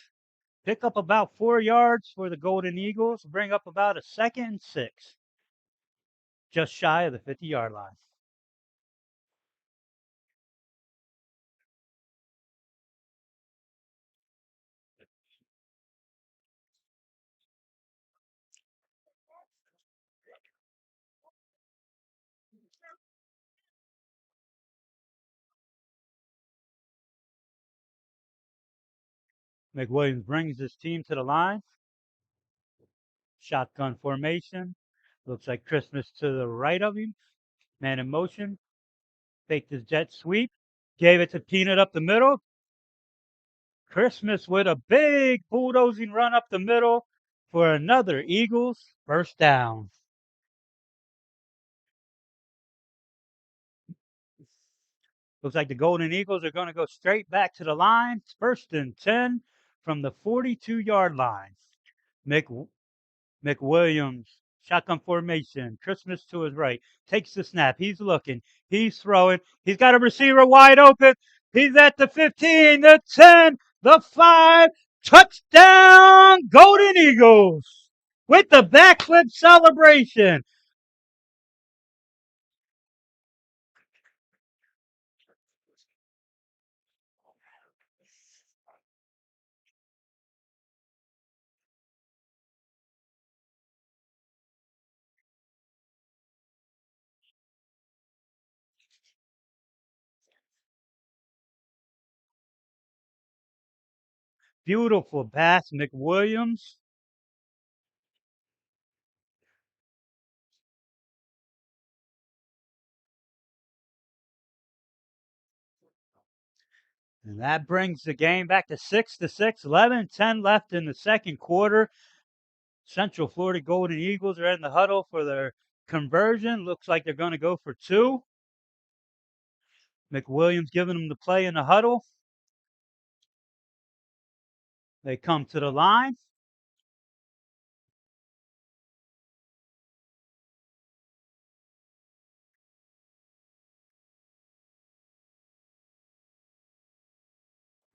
Pick up about 4 yards for the Golden Eagles. Bring up about a second and 6. Just shy of the 50-yard line. McWilliams brings his team to the line. Shotgun formation. Looks like Christmas to the right of him. Man in motion. Faked his jet sweep. Gave it to Peanut up the middle. Christmas with a big bulldozing run up the middle for another Eagles first down. Looks like the Golden Eagles are going to go straight back to the line. First and 10 from the 42-yard line. Mc, McWilliams, shotgun formation. Christmas to his right. Takes the snap. He's looking. He's throwing. He's got a receiver wide open. He's at the 15, the 10, the 5. Touchdown, Golden Eagles with the backflip celebration. Beautiful pass, McWilliams. And that brings the game back to 6-6. 11-10 left in the second quarter. Central Florida Golden Eagles are in the huddle for their conversion. Looks like they're going to go for two. McWilliams giving them the play in the huddle. They come to the line.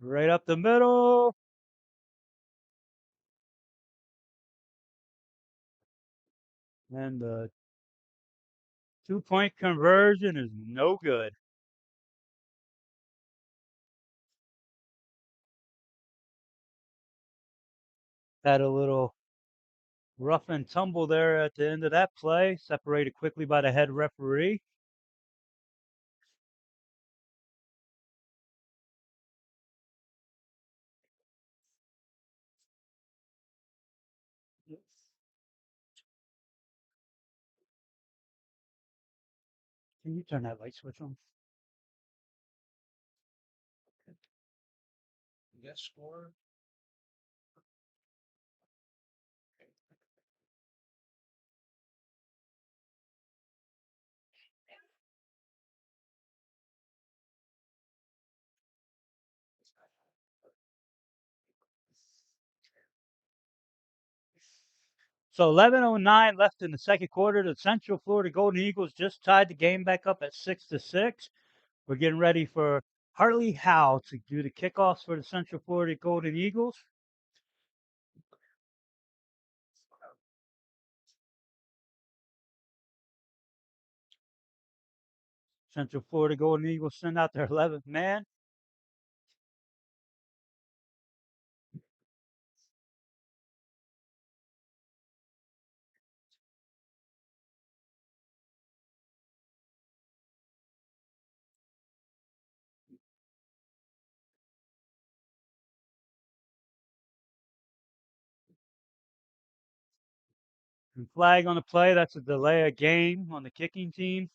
Right up the middle. And the 2-point conversion is no good. Had a little rough and tumble there at the end of that play. Separated quickly by the head referee. Can you turn that light switch on? Yes, score. So 11:09 left in the second quarter. The Central Florida Golden Eagles just tied the game back up at 6-6. We're getting ready for Hartley Howe to do the kickoffs for the Central Florida Golden Eagles. Central Florida Golden Eagles send out their 11th man. And flag on the play. That's a delay of game on the kicking team.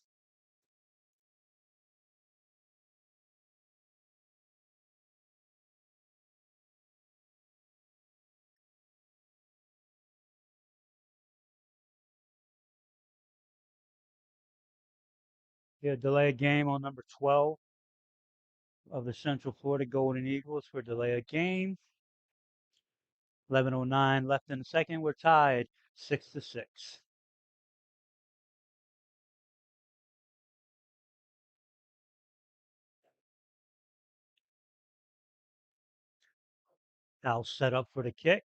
Yeah, delay of game on number 12 of the Central Florida Golden Eagles for delay of game. 11:09 left in the second. We're tied 6-6. Howe set up for the kick.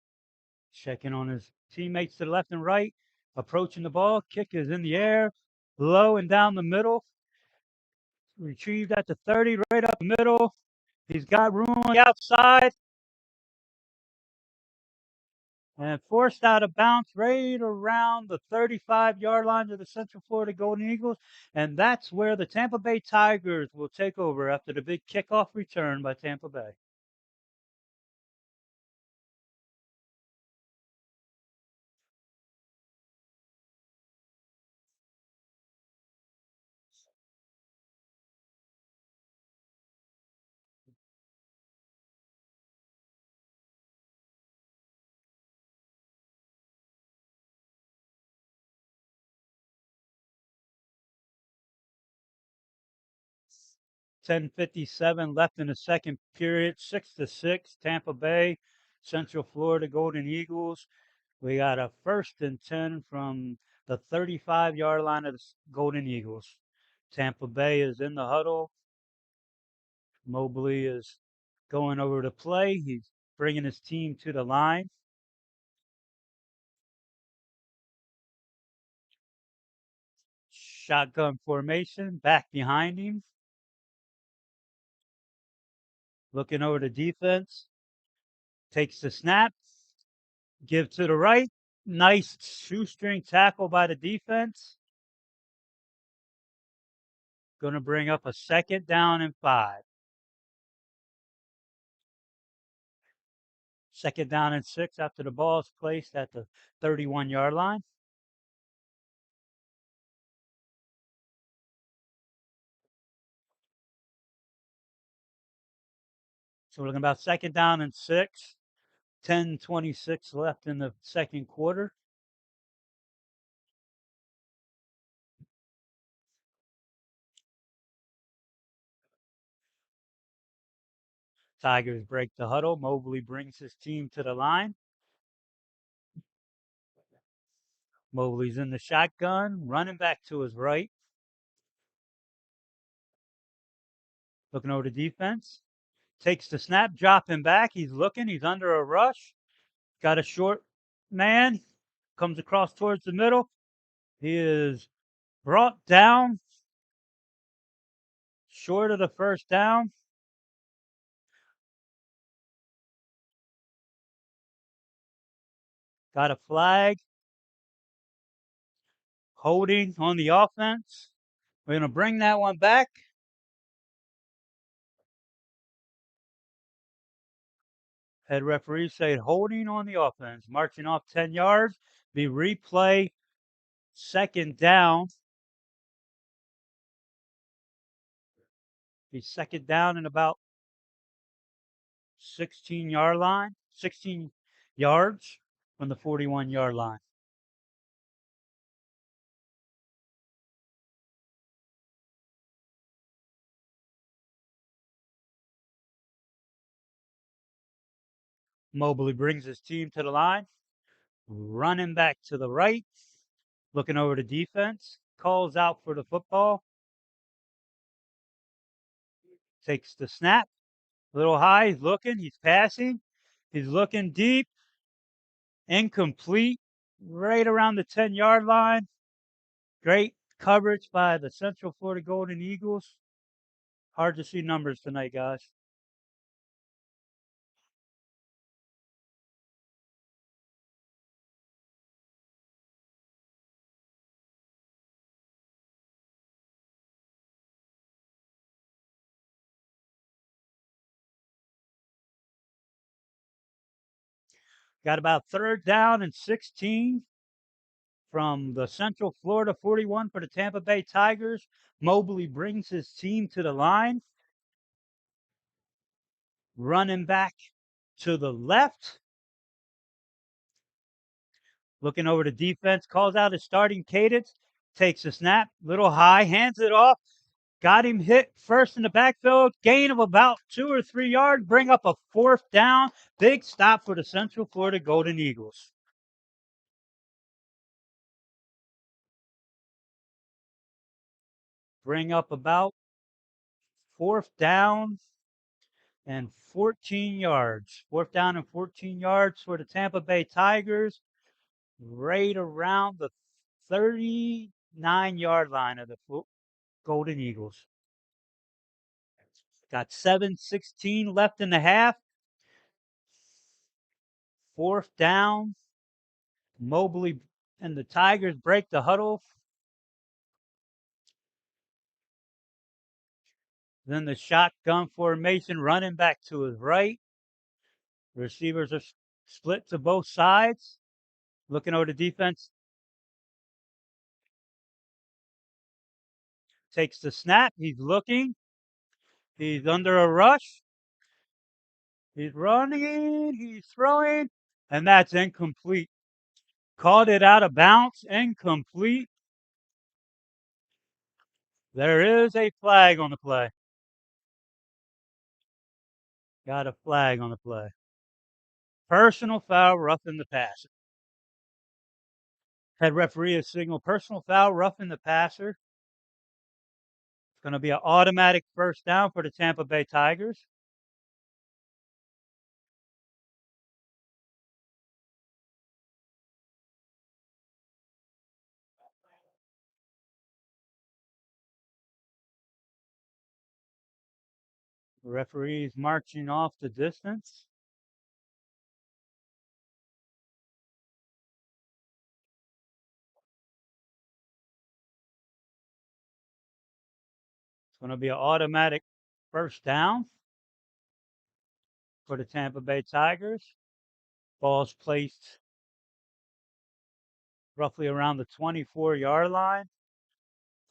Checking on his teammates to the left and right. Approaching the ball. Kick is in the air. Low and down the middle. Retrieved at the 30, right up the middle. He's got room on the outside. And forced out of bounds right around the 35-yard line of the Central Florida Golden Eagles. And that's where the Tampa Bay Tigers will take over after the big kickoff return by Tampa Bay. 10:57 left in the second period. 6-6, Tampa Bay, Central Florida Golden Eagles. We got a 1st and 10 from the 35-yard line of the Golden Eagles. Tampa Bay is in the huddle. Mobley is going over to play. He's bringing his team to the line. Shotgun formation, back behind him. Looking over the defense. Takes the snap. Give to the right. Nice shoestring tackle by the defense. Going to bring up a 2nd down and 5. 2nd down and 6 after the ball is placed at the 31-yard line. So we're looking about 2nd down and 6. 10:26 left in the second quarter. Tigers break the huddle. Mobley brings his team to the line. Mobley's in the shotgun, running back to his right. Looking over the defense. Takes the snap, dropping back. He's looking. He's under a rush. Got a short man. Comes across towards the middle. He is brought down short of the 1st down. Got a flag. Holding on the offense. We're going to bring that one back. Head referee said holding on the offense. Marching off 10 yards. Be replay. 2nd down. Be 2nd down and about 16-yard line. 16 yards from the 41-yard line. Mobley brings his team to the line. Running back to the right. Looking over the defense. Calls out for the football. Takes the snap. A little high. He's looking. He's passing. He's looking deep. Incomplete. Right around the 10-yard line. Great coverage by the Central Florida Golden Eagles. Hard to see numbers tonight, guys. Got about 3rd down and 16 from the Central Florida 41 for the Tampa Bay Tigers. Mobley brings his team to the line. Running back to the left. Looking over the defense. Calls out his starting cadence. Takes a snap. Little high. Hands it off. Got him hit first in the backfield. Gain of about 2 or 3 yards. Bring up a 4th down. Big stop for the Central Florida Golden Eagles. Bring up about 4th down and 14 yards. 4th down and 14 yards for the Tampa Bay Tigers. Right around the 39-yard line of the Golden Eagles. Got 7:16 left in the half. 4th down. Mobley and the Tigers break the huddle. Then the shotgun formation, running back to his right. Receivers are split to both sides. Looking over the defense. Takes the snap. He's looking. He's under a rush. He's running. He's throwing. And that's incomplete. Called it out of bounds. Incomplete. There is a flag on the play. Got a flag on the play. Personal foul, roughing the passer. Head referee has signaled personal foul, roughing the passer. It's going to be an automatic first down for the Tampa Bay Tigers. The referee is marching off the distance. It's going to be an automatic first down for the Tampa Bay Tigers. Ball's placed roughly around the 24-yard line.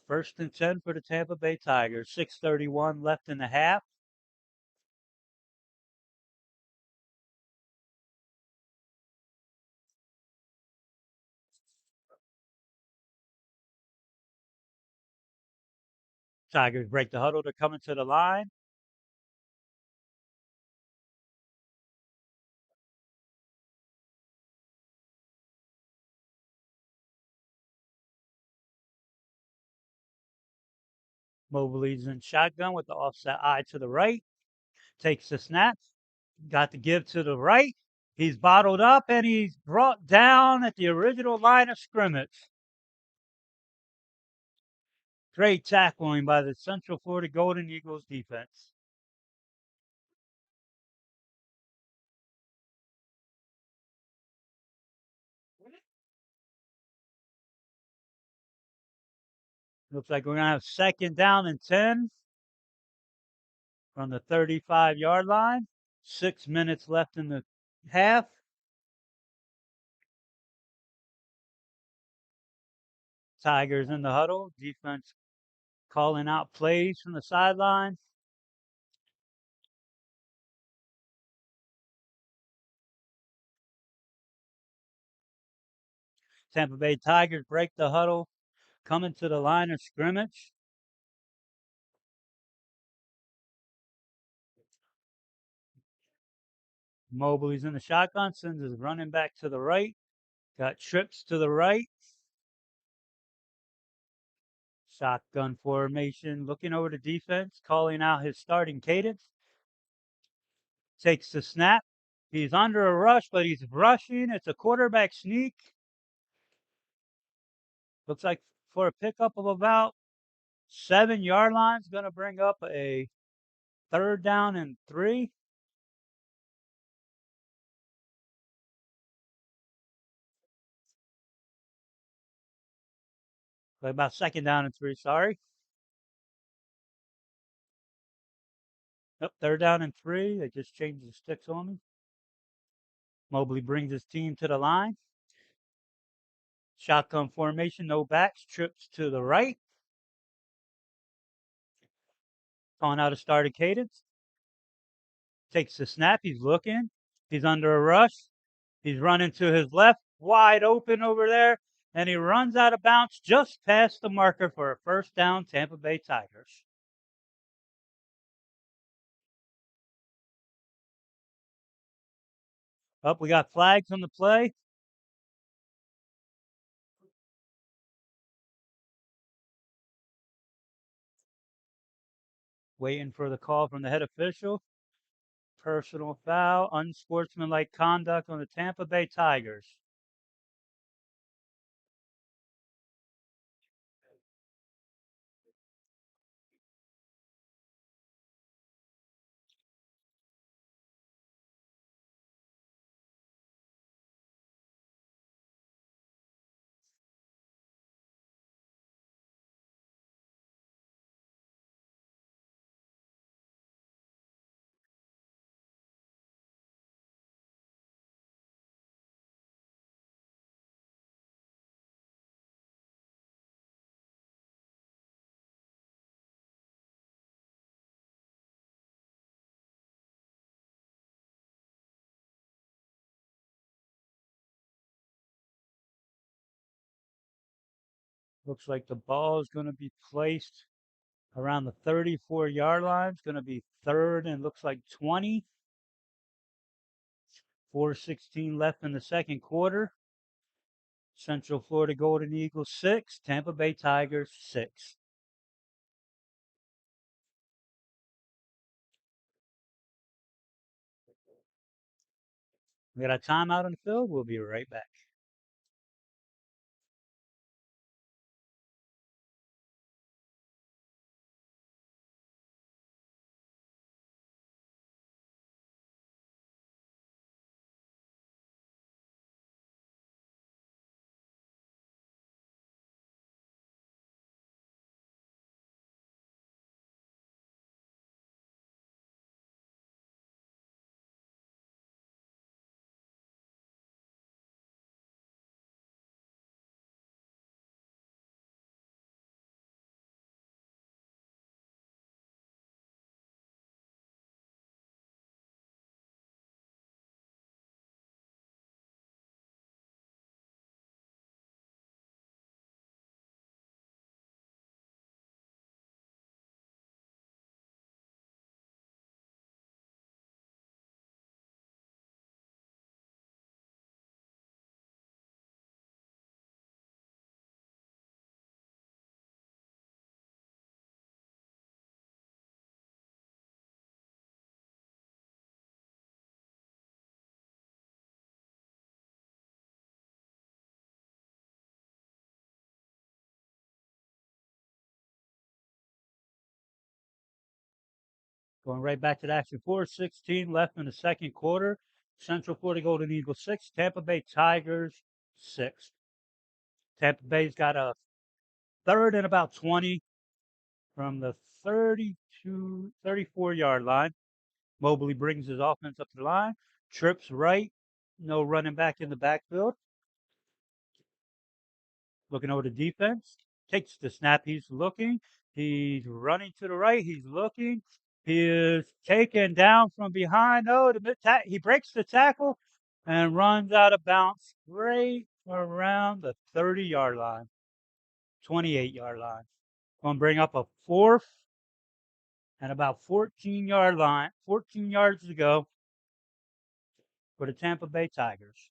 First and 10 for the Tampa Bay Tigers. 6:31 left in the half. Tigers break the huddle. They're coming to the line. Mobley's in shotgun with the offset eye to the right. Takes the snap. Got the give to the right. He's bottled up and he's brought down at the original line of scrimmage. Great tackling by the Central Florida Golden Eagles defense. Looks like we're going to have second down and 10 from the 35-yard line. 6 minutes left in the half. Tigers in the huddle. Defense calling out plays from the sideline. Tampa Bay Tigers break the huddle, coming to the line of scrimmage. Mobley's in the shotgun, sends his running back to the right. Got trips to the right. Shotgun formation, looking over the defense, calling out his starting cadence. Takes the snap. He's under a rush, but he's rushing. It's a quarterback sneak. Looks like for a pickup of about 7-yard line, going to bring up a third down and 3. About second down and 3, sorry. Yep, third down and 3. They just changed the sticks on me. Mobley brings his team to the line. Shotgun formation, no backs, trips to the right. Calling out a starting cadence. Takes the snap. He's looking. He's under a rush. He's running to his left, wide open over there, and he runs out of bounds just past the marker for a first down, Tampa Bay Tigers. Up, we got flags on the play. Waiting for the call from the head official. Personal foul, unsportsmanlike conduct on the Tampa Bay Tigers. Looks like the ball is going to be placed around the 34-yard line. It's going to be third and looks like 20. 4:16 left in the second quarter. Central Florida Golden Eagles 6, Tampa Bay Tigers 6. We got a timeout on the field. We'll be right back. Going right back to the action. 4:16 left in the second quarter. Central Florida Golden Eagles 6, Tampa Bay Tigers 6. Tampa Bay's got a third and about 20 from the 32, 34-yard line. Mobley brings his offense up to the line, trips right, no running back in the backfield. Looking over the defense, takes the snap. He's looking. He's running to the right. He's looking. He is taken down from behind. No, he breaks the tackle and runs out of bounds right around the 30-yard line, 28-yard line. Going to bring up a fourth and about 14-yard line, 14 yards to go for the Tampa Bay Tigers.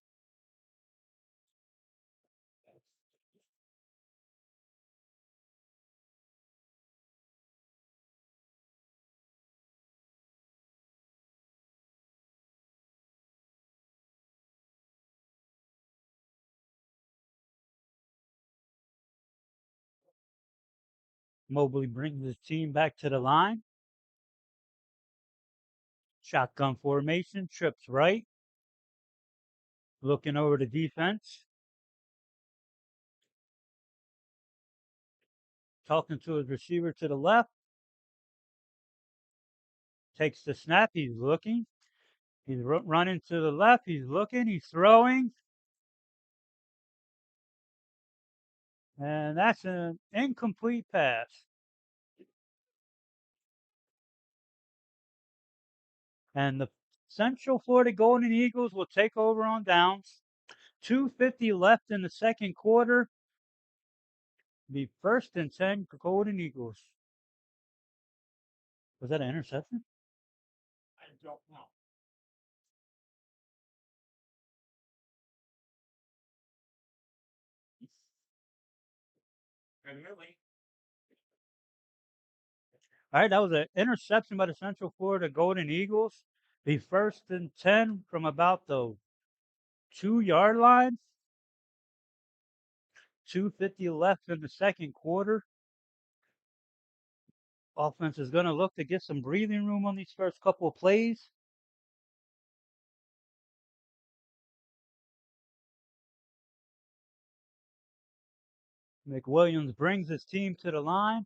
Mobley brings his team back to the line. Shotgun formation, trips right, looking over the defense, talking to his receiver to the left, takes the snap, he's looking, he's running to the left, he's looking, he's throwing, and that's an incomplete pass. And the Central Florida Golden Eagles will take over on downs. 2:50 left in the second quarter. Be first and 10 Golden Eagles. Was that an interception? I don't know. And really, All right, that was an interception by the Central Florida Golden Eagles. Be first and 10 from about the 2-yard line. 2:50 left in the second quarter. Offense is going to look to get some breathing room on these first couple of plays. McWilliams brings his team to the line.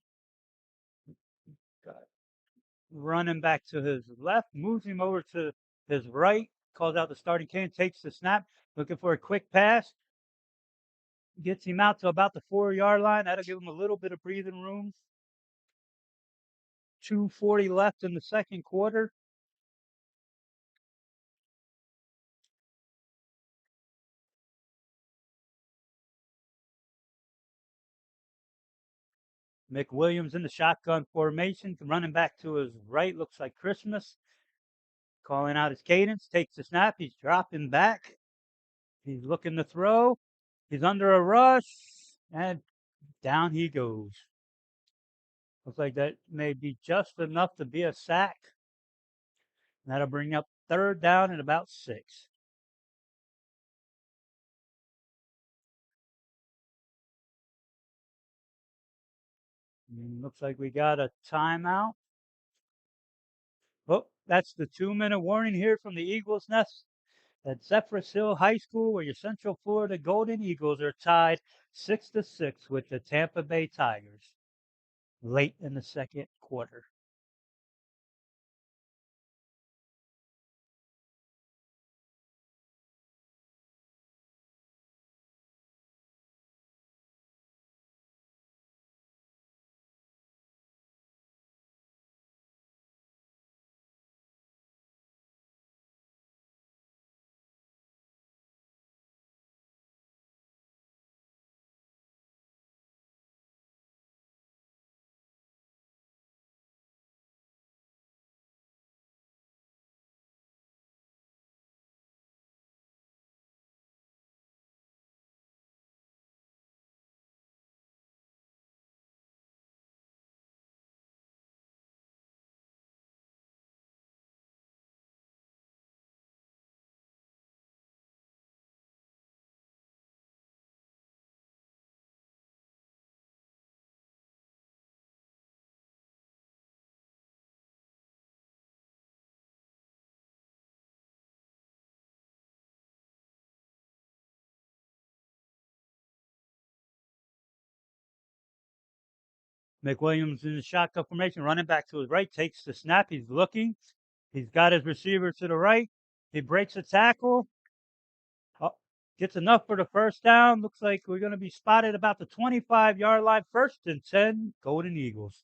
Running back to his left, moves him over to his right, calls out the starting can, takes the snap, looking for a quick pass, gets him out to about the 4-yard line. That'll give him a little bit of breathing room. 2:40 left in the second quarter. McWilliams in the shotgun formation, running back to his right, looks like Christmas. calling out his cadence, takes the snap. He's dropping back. He's looking to throw. He's under a rush, and down he goes. Looks like that may be just enough to be a sack. That'll bring up third down and about 6. Looks like we got a timeout. Oh, that's the 2-minute warning here from the Eagles Nest at Zephyrhills High School, where your Central Florida Golden Eagles are tied 6-6 with the Tampa Bay Tigers late in the second quarter. McWilliams in the shotgun formation, running back to his right, takes the snap. He's looking. He's got his receiver to the right. He breaks a tackle. Oh, gets enough for the first down. Looks like we're going to be spotted about the 25-yard line. 1st and 10, Golden Eagles.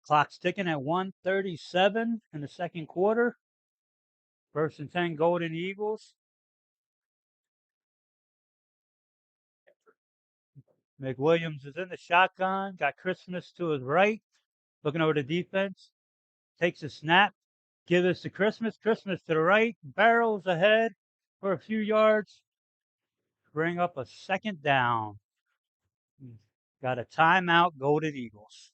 Clock's ticking at 1:37 in the second quarter. 1st and 10, Golden Eagles. McWilliams is in the shotgun. Got Christmas to his right. Looking over the defense. Takes a snap. Give this to Christmas. Christmas to the right. Barrels ahead for a few yards. Bring up a second down. Got a timeout, Golden Eagles.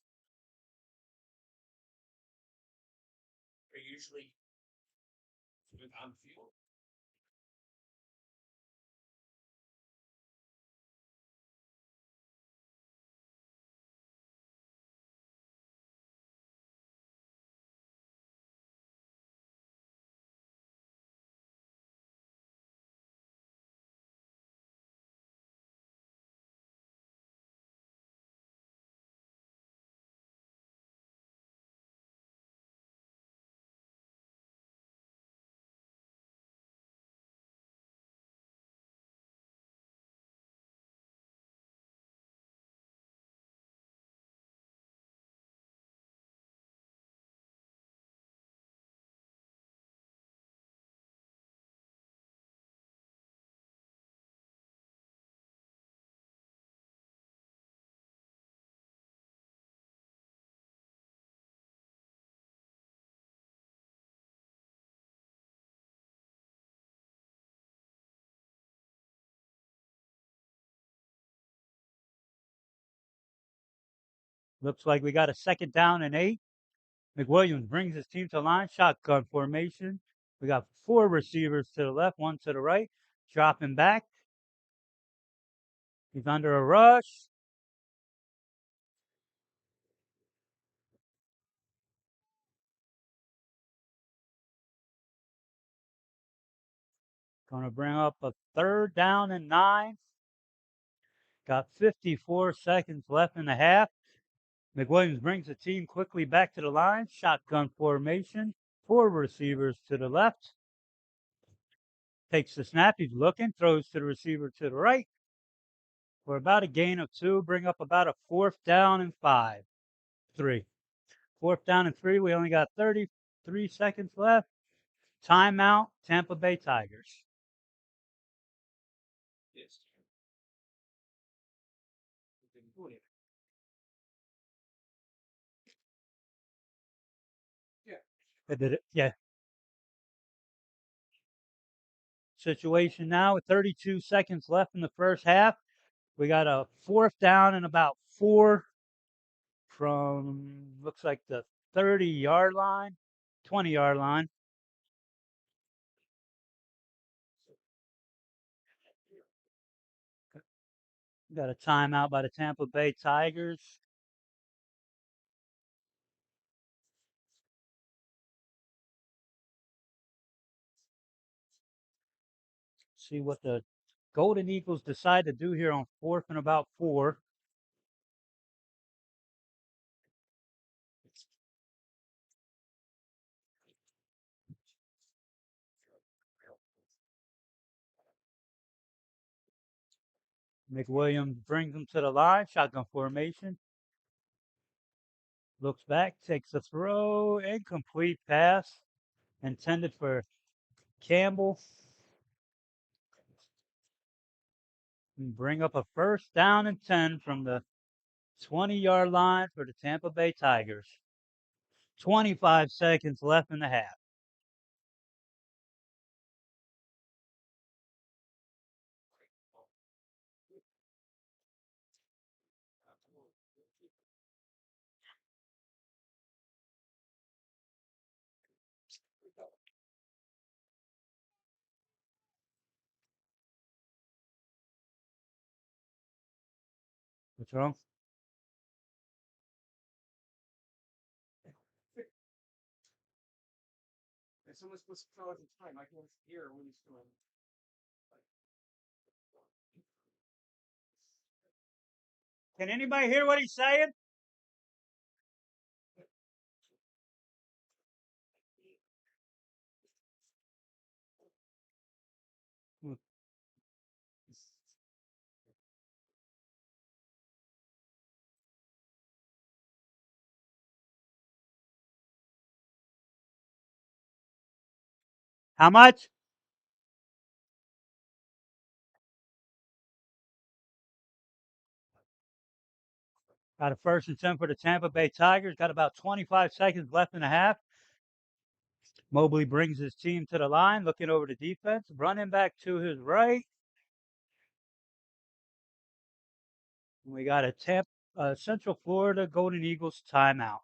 Looks like we got a second down and 8. McWilliams brings his team to line, shotgun formation. We got 4 receivers to the left, 1 to the right. Dropping back. He's under a rush. Going to bring up a 3rd down and 9. Got 54 seconds left in the half. McWilliams brings the team quickly back to the line. Shotgun formation. 4 receivers to the left. Takes the snap. He's looking. Throws to the receiver to the right. For about a gain of 2. Bring up about a 4th down and 5. 3. 4th down and 3. We only got 33 seconds left. Timeout, Tampa Bay Tigers. Yeah. Situation now with 32 seconds left in the first half. We got a fourth down and about four from looks like the 30-yard line, 20-yard line. Got a timeout by the Tampa Bay Tigers. See what the Golden Eagles decide to do here on fourth and about four. McWilliams brings them to the line, shotgun formation. Looks back, takes a throw, incomplete pass intended for Campbell. And bring up a first down and 10 from the 20-yard line for the Tampa Bay Tigers. 25 seconds left in the half. What's wrong? And someone's supposed to tell us the time. I can't hear when he's doing. Can anybody hear what he's saying? How much? Got a first and 10 for the Tampa Bay Tigers. Got about 25 seconds left in the half. Mobley brings his team to the line, looking over the defense. Running back to his right. We got a Central Florida Golden Eagles timeout.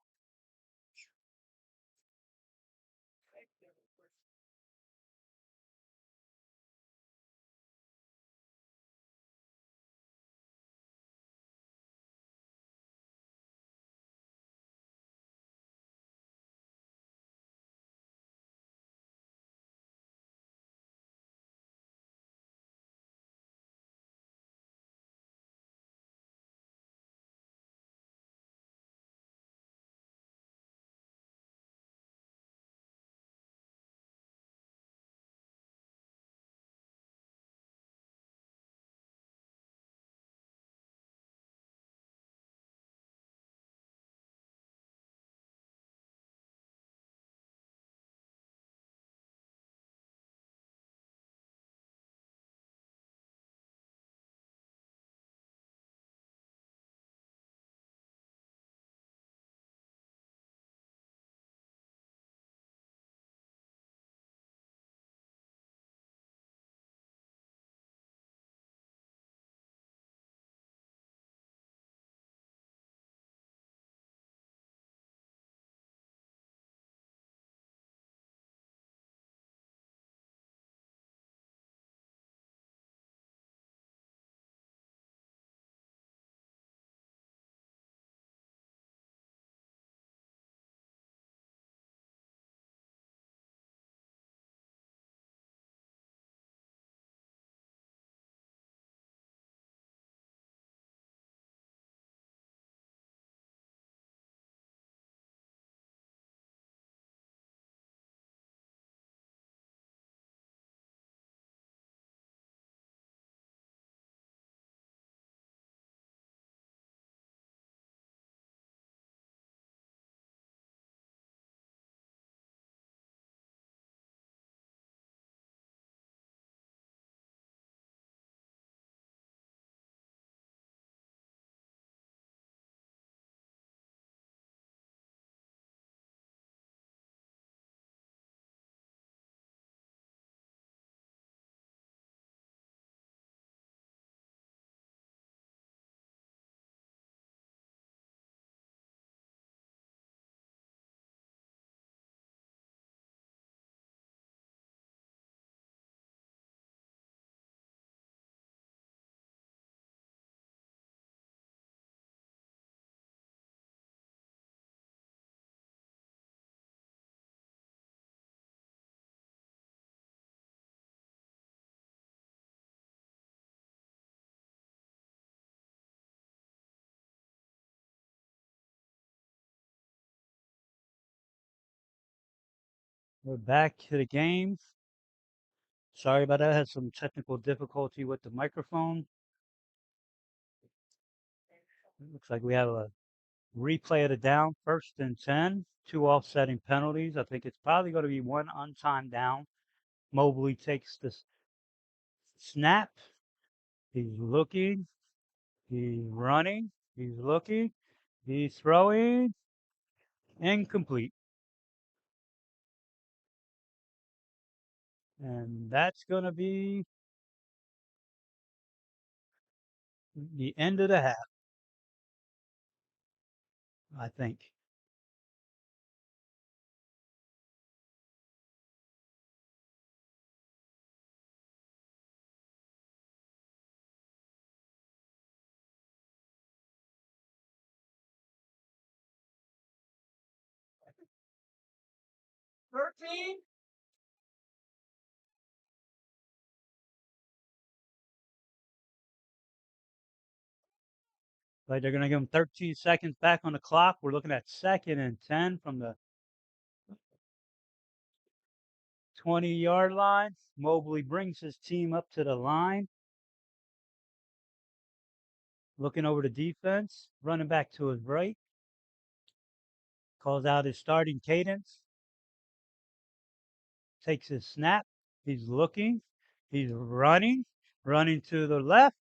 We're back to the game. Sorry about that. I had some technical difficulty with the microphone. It looks like we have a replay of the down, 1st and 10, two offsetting penalties. I think it's probably going to be one untimed down. Mobley takes the snap. He's looking. He's running. He's looking. He's throwing. Incomplete. And that's going to be the end of the half, I think. Like they're going to give him 13 seconds back on the clock. We're looking at 2nd and 10 from the 20-yard line. Mobley brings his team up to the line. Looking over the defense, running back to his right. Calls out his starting cadence. Takes his snap. He's looking. He's running to the left.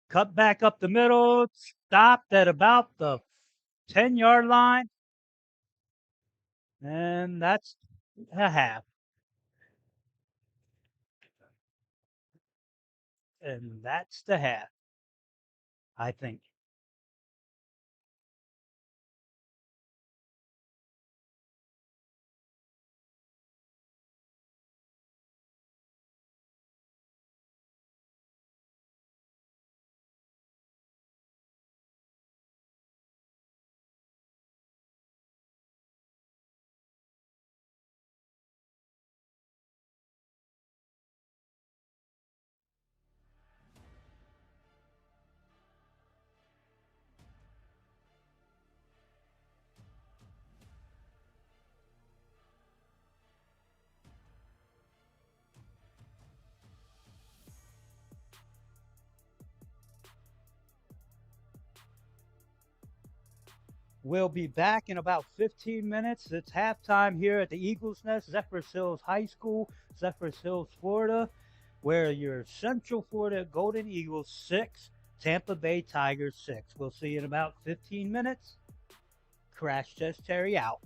Cut back up the middle. Stopped at about the 10-yard line. And that's a half. And that's the half, I think. We'll be back in about 15 minutes. It's halftime here at the Eagles Nest, Zephyrhills High School, Zephyrhills, Florida, where your Central Florida Golden Eagles 6, Tampa Bay Tigers 6. We'll see you in about 15 minutes. Crash Test Terry out.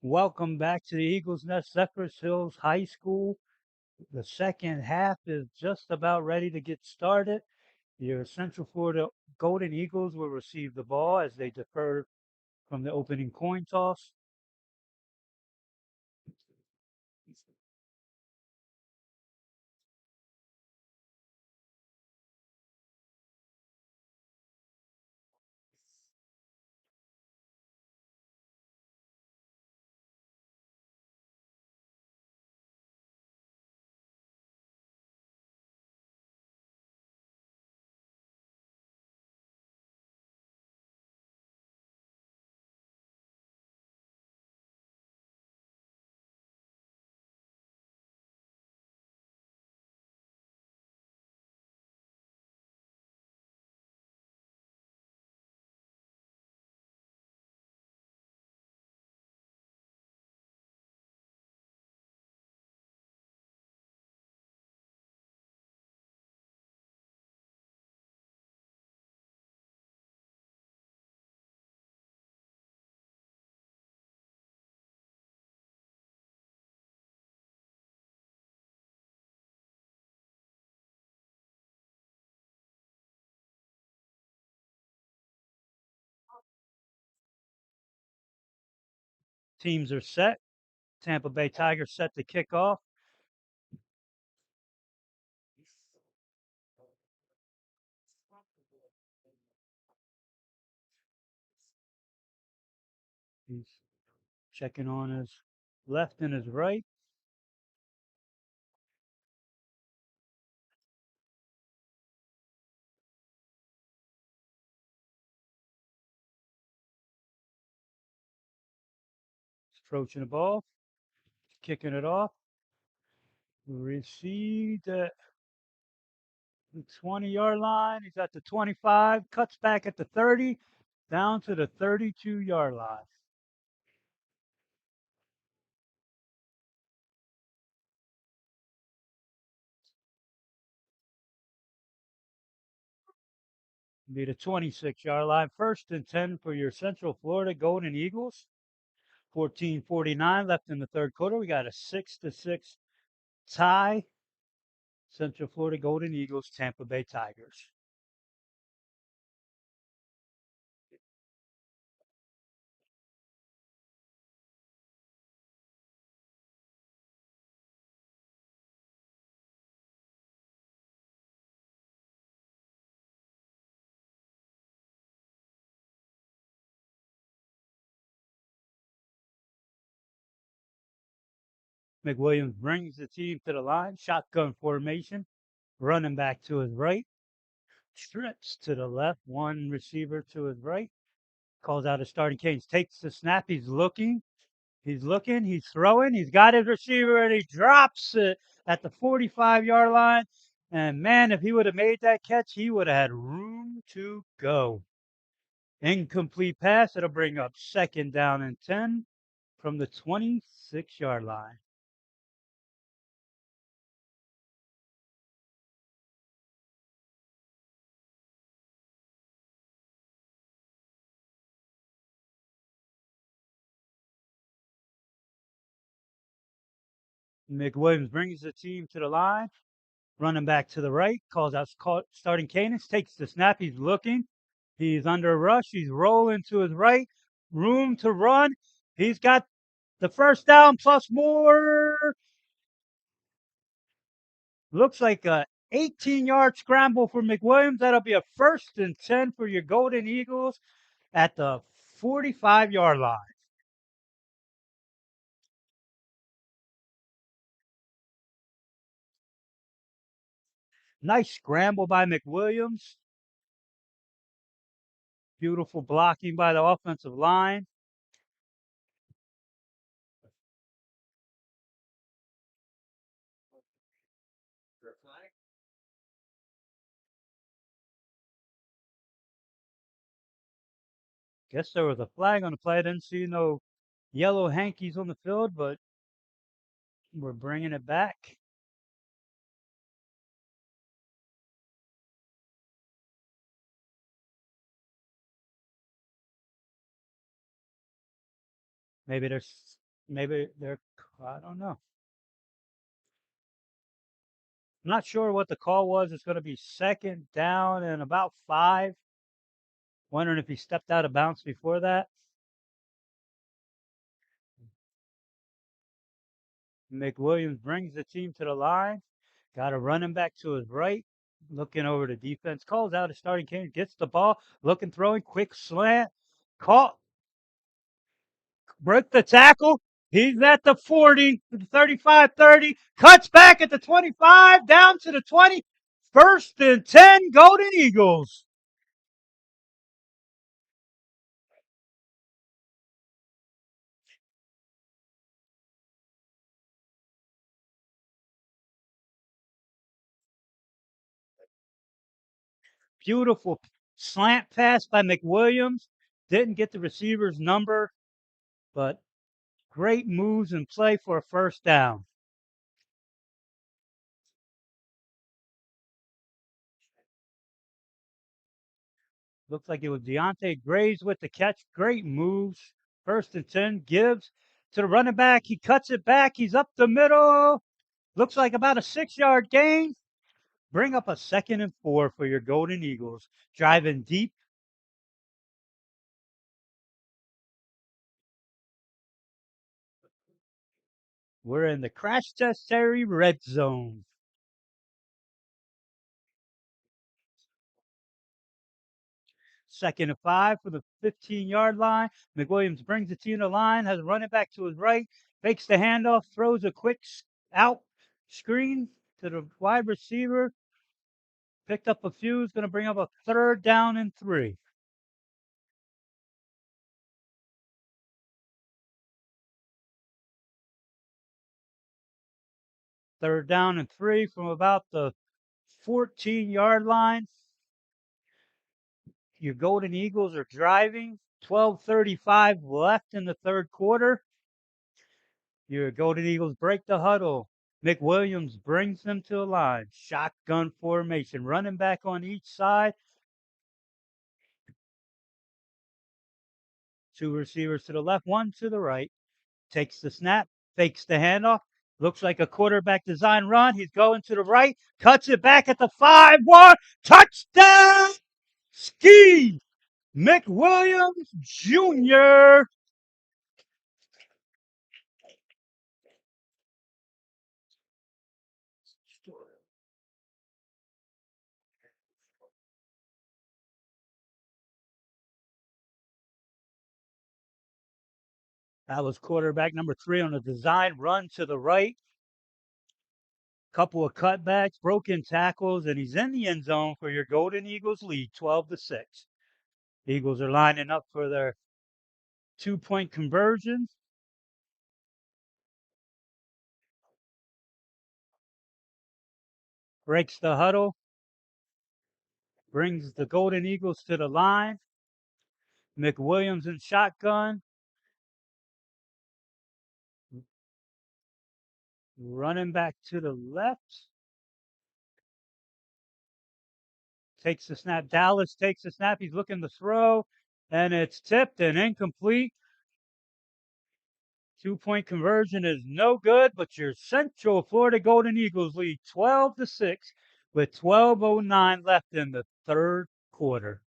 Welcome back to the Eagles Nest Zephyrhills High School. The second half is just about ready to get started. Your Central Florida Golden Eagles will receive the ball as they defer from the opening coin toss. Teams are set. Tampa Bay Tigers set to kick off. He's checking on his left and his right. He's approaching the ball, kicking it off. Received at the 20-yard line. He's at the 25, cuts back at the 30, down to the 32-yard line. Be the 26-yard line. First and 10 for your Central Florida Golden Eagles. 14:49 left in the third quarter. We got a 6-6 tie. Central Florida Golden Eagles, Tampa Bay Tigers. McWilliams brings the team to the line. Shotgun formation. Running back to his right. Strips to the left. One receiver to his right. Calls out his starting cadence. Takes the snap. He's looking. He's looking, he's throwing, he's got his receiver, and he drops it at the 45-yard line. And man, if he would have made that catch, he would have had room to go. Incomplete pass. It'll bring up second down and 10 from the 26-yard line. McWilliams brings the team to the line. Running back to the right, calls out starting cadence, takes the snap. He's looking. He's under rush. He's rolling to his right. Room to run. He's got the first down plus more. Looks like a 18-yard scramble for McWilliams. That'll be a first and 10 for your Golden Eagles at the 45-yard line. Nice scramble by McWilliams. Beautiful blocking by the offensive line. Guess there was a flag on the play. I didn't see no yellow hankies on the field, but we're bringing it back. Maybe there's Maybe they're, I don't know. I'm not sure what the call was. It's going to be second down and about 5. Wondering if he stepped out of bounds before that. McWilliams brings the team to the line. Got a running back to his right. Looking over the defense. Calls out a starting cage. Gets the ball. Looking, throwing. Quick slant. Caught. Broke the tackle. He's at the 40, the 35, 30. Cuts back at the 25. Down to the 20. First and 10. Golden Eagles. Beautiful slant pass by McWilliams. Didn't get the receiver's number, but great moves and play for a first down. Looks like it was Deontay Graves with the catch. Great moves. First and 10. Gibbs to the running back. He cuts it back. He's up the middle. Looks like about a 6-yard gain. Bring up a 2nd and 4 for your Golden Eagles. Driving deep. We're in the crash test Terry red zone. 2nd and 5 for the 15-yard line. McWilliams brings the team to the line, has a running back to his right, fakes the handoff, throws a quick out screen to the wide receiver. Picked up a few. Is going to bring up a 3rd down and 3. 3rd down and 3 from about the 14-yard line. Your Golden Eagles are driving. 12:35 left in the 3rd quarter. Your Golden Eagles break the huddle. McWilliams brings them to the line. Shotgun formation. Running back on each side. 2 receivers to the left, 1 to the right. Takes the snap, fakes the handoff. Looks like a quarterback design run. He's going to the right, cuts it back at the 5-1. Touchdown! Ski! McWilliams Jr. That was quarterback number 3 on a design run to the right. Couple of cutbacks, broken tackles, and he's in the end zone for your Golden Eagles lead, 12-6. Eagles are lining up for their 2-point conversion. Breaks the huddle, brings the Golden Eagles to the line. McWilliams in shotgun, running back to the left. Takes the snap. Dallas takes the snap. He's looking to throw, and it's tipped and incomplete. 2-point conversion is no good, but your Central Florida Golden Eagles lead 12-6 with 12:09 left in the 3rd quarter.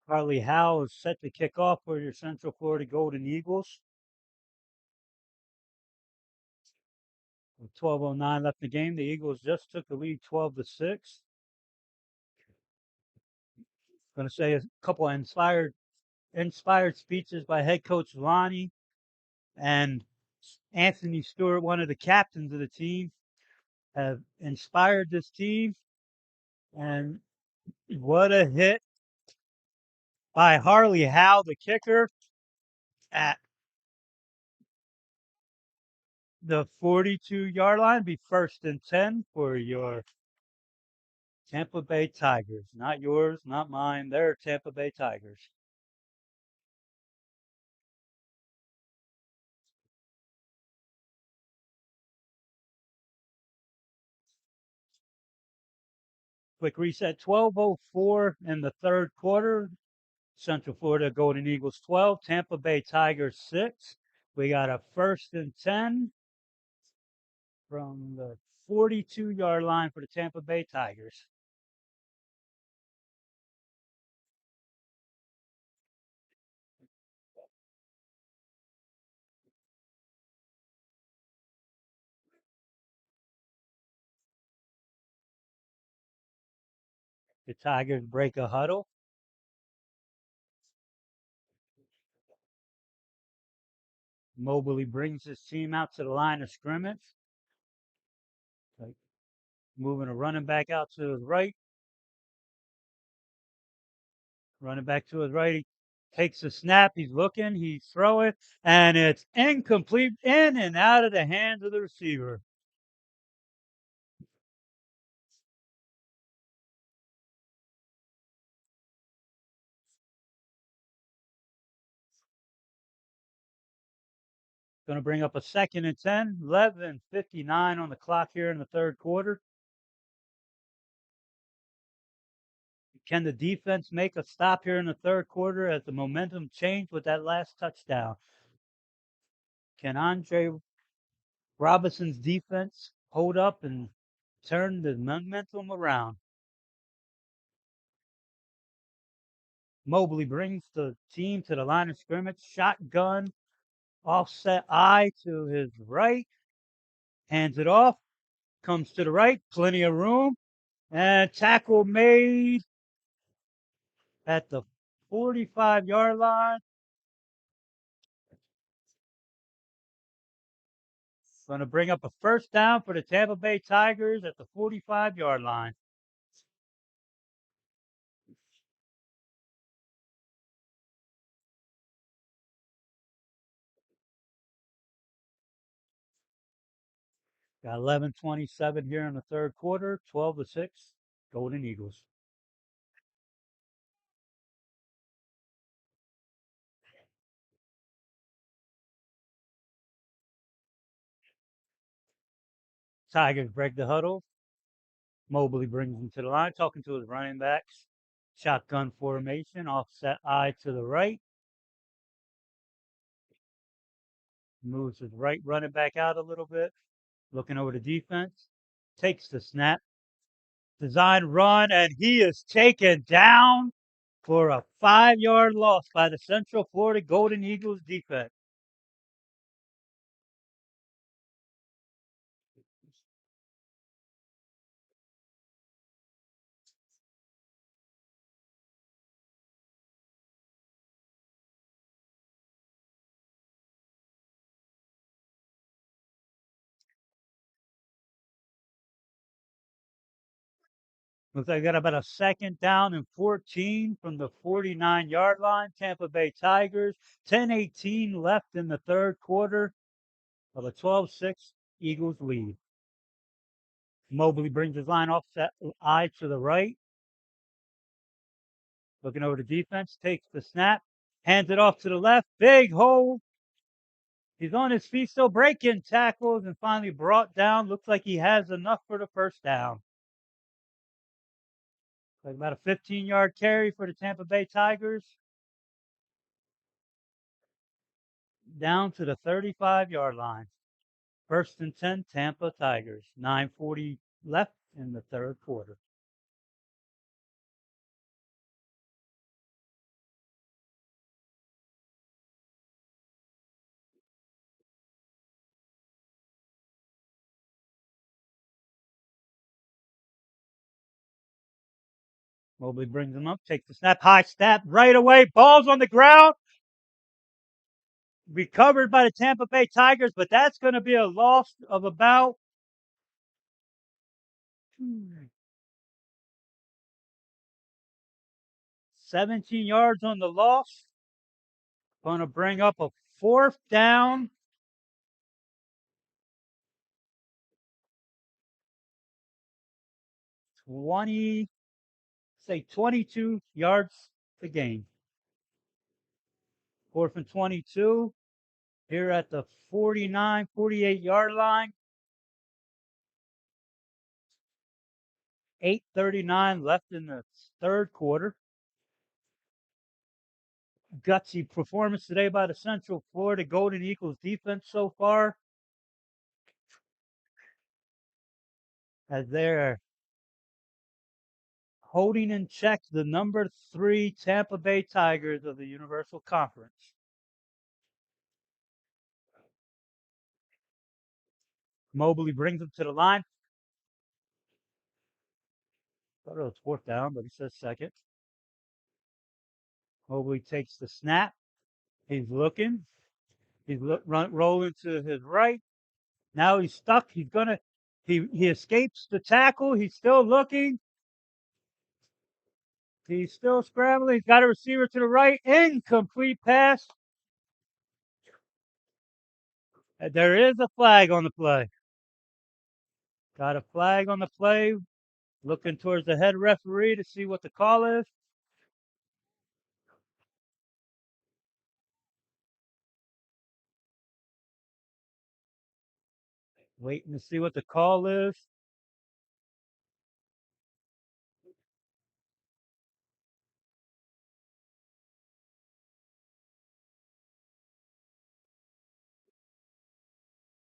Harley Howe is set to kick off for your Central Florida Golden Eagles. With 12:09 left in the game, the Eagles just took the lead 12-6. Going to say a couple of inspired speeches by head coach Lonnie and Anthony Stewart, one of the captains of the team, have inspired this team. And what a hit by Harley Howe, the kicker, at the 42-yard line. Be 1st and 10 for your Tampa Bay Tigers. Not yours, not mine. They're Tampa Bay Tigers. Quick reset, 12:04 in the third quarter. Central Florida Golden Eagles 12, Tampa Bay Tigers 6. We got a 1st and 10 from the 42-yard line for the Tampa Bay Tigers. The Tigers break a huddle. Mobley brings his team out to the line of scrimmage. Like moving a running back out to his right. Running back to his right. He takes the snap. He's looking. He's throwing. And it's incomplete, in and out of the hands of the receiver. Going to bring up a 2nd and 10. 11:59 on the clock here in the third quarter. Can the defense make a stop here in the third quarter as the momentum changed with that last touchdown? Can Andre Robinson's defense hold up and turn the momentum around? Mobley brings the team to the line of scrimmage. Shotgun, offset eye to his right. Hands it off. Comes to the right. Plenty of room. And tackle made at the 45-yard line. Going to bring up a 1st down for the Tampa Bay Tigers at the 45-yard line. Got 11:27 here in the third quarter, 12-6, Golden Eagles. Tigers break the huddle. Mobley brings him to the line, talking to his running backs. Shotgun formation, offset eye to the right. Moves his right running back out a little bit, looking over the defense. Takes the snap. Design run, and he is taken down for a 5-yard loss by the Central Florida Golden Eagles defense. Looks like I got about a 2nd down and 14 from the 49-yard line. Tampa Bay Tigers. 10:18 left in the third quarter of a 12-6 Eagles lead. Mobley brings his line offset eye to the right. Looking over the defense, takes the snap, hands it off to the left. Big hole. He's on his feet, still breaking tackles, and finally brought down. Looks like he has enough for the 1st down. Like about a 15-yard carry for the Tampa Bay Tigers. Down to the 35-yard line. 1st and 10, Tampa Tigers. 9:40 left in the third quarter. Mobley brings him up, takes the snap, high snap right away. Ball's on the ground, recovered by the Tampa Bay Tigers, but that's going to be a loss of about 17 yards on the loss. Going to bring up a fourth down. 20, say 22 yards to gain. Fourth and 22 here at the 49, 48-yard line. 8:39 left in the third quarter. Gutsy performance today by the Central Florida Golden Eagles defense so far, as they're holding in check the number 3 Tampa Bay Tigers of the Universal Conference. Mobley brings them to the line. Thought it was fourth down, but he says second. Mobley takes the snap. He's looking. He's rolling to his right. Now he's stuck. He escapes the tackle. He's still looking. He's still scrambling. He's got a receiver to the right. Incomplete pass. There is a flag on the play. Got a flag on the play. Looking towards the head referee to see what the call is. Waiting to see what the call is.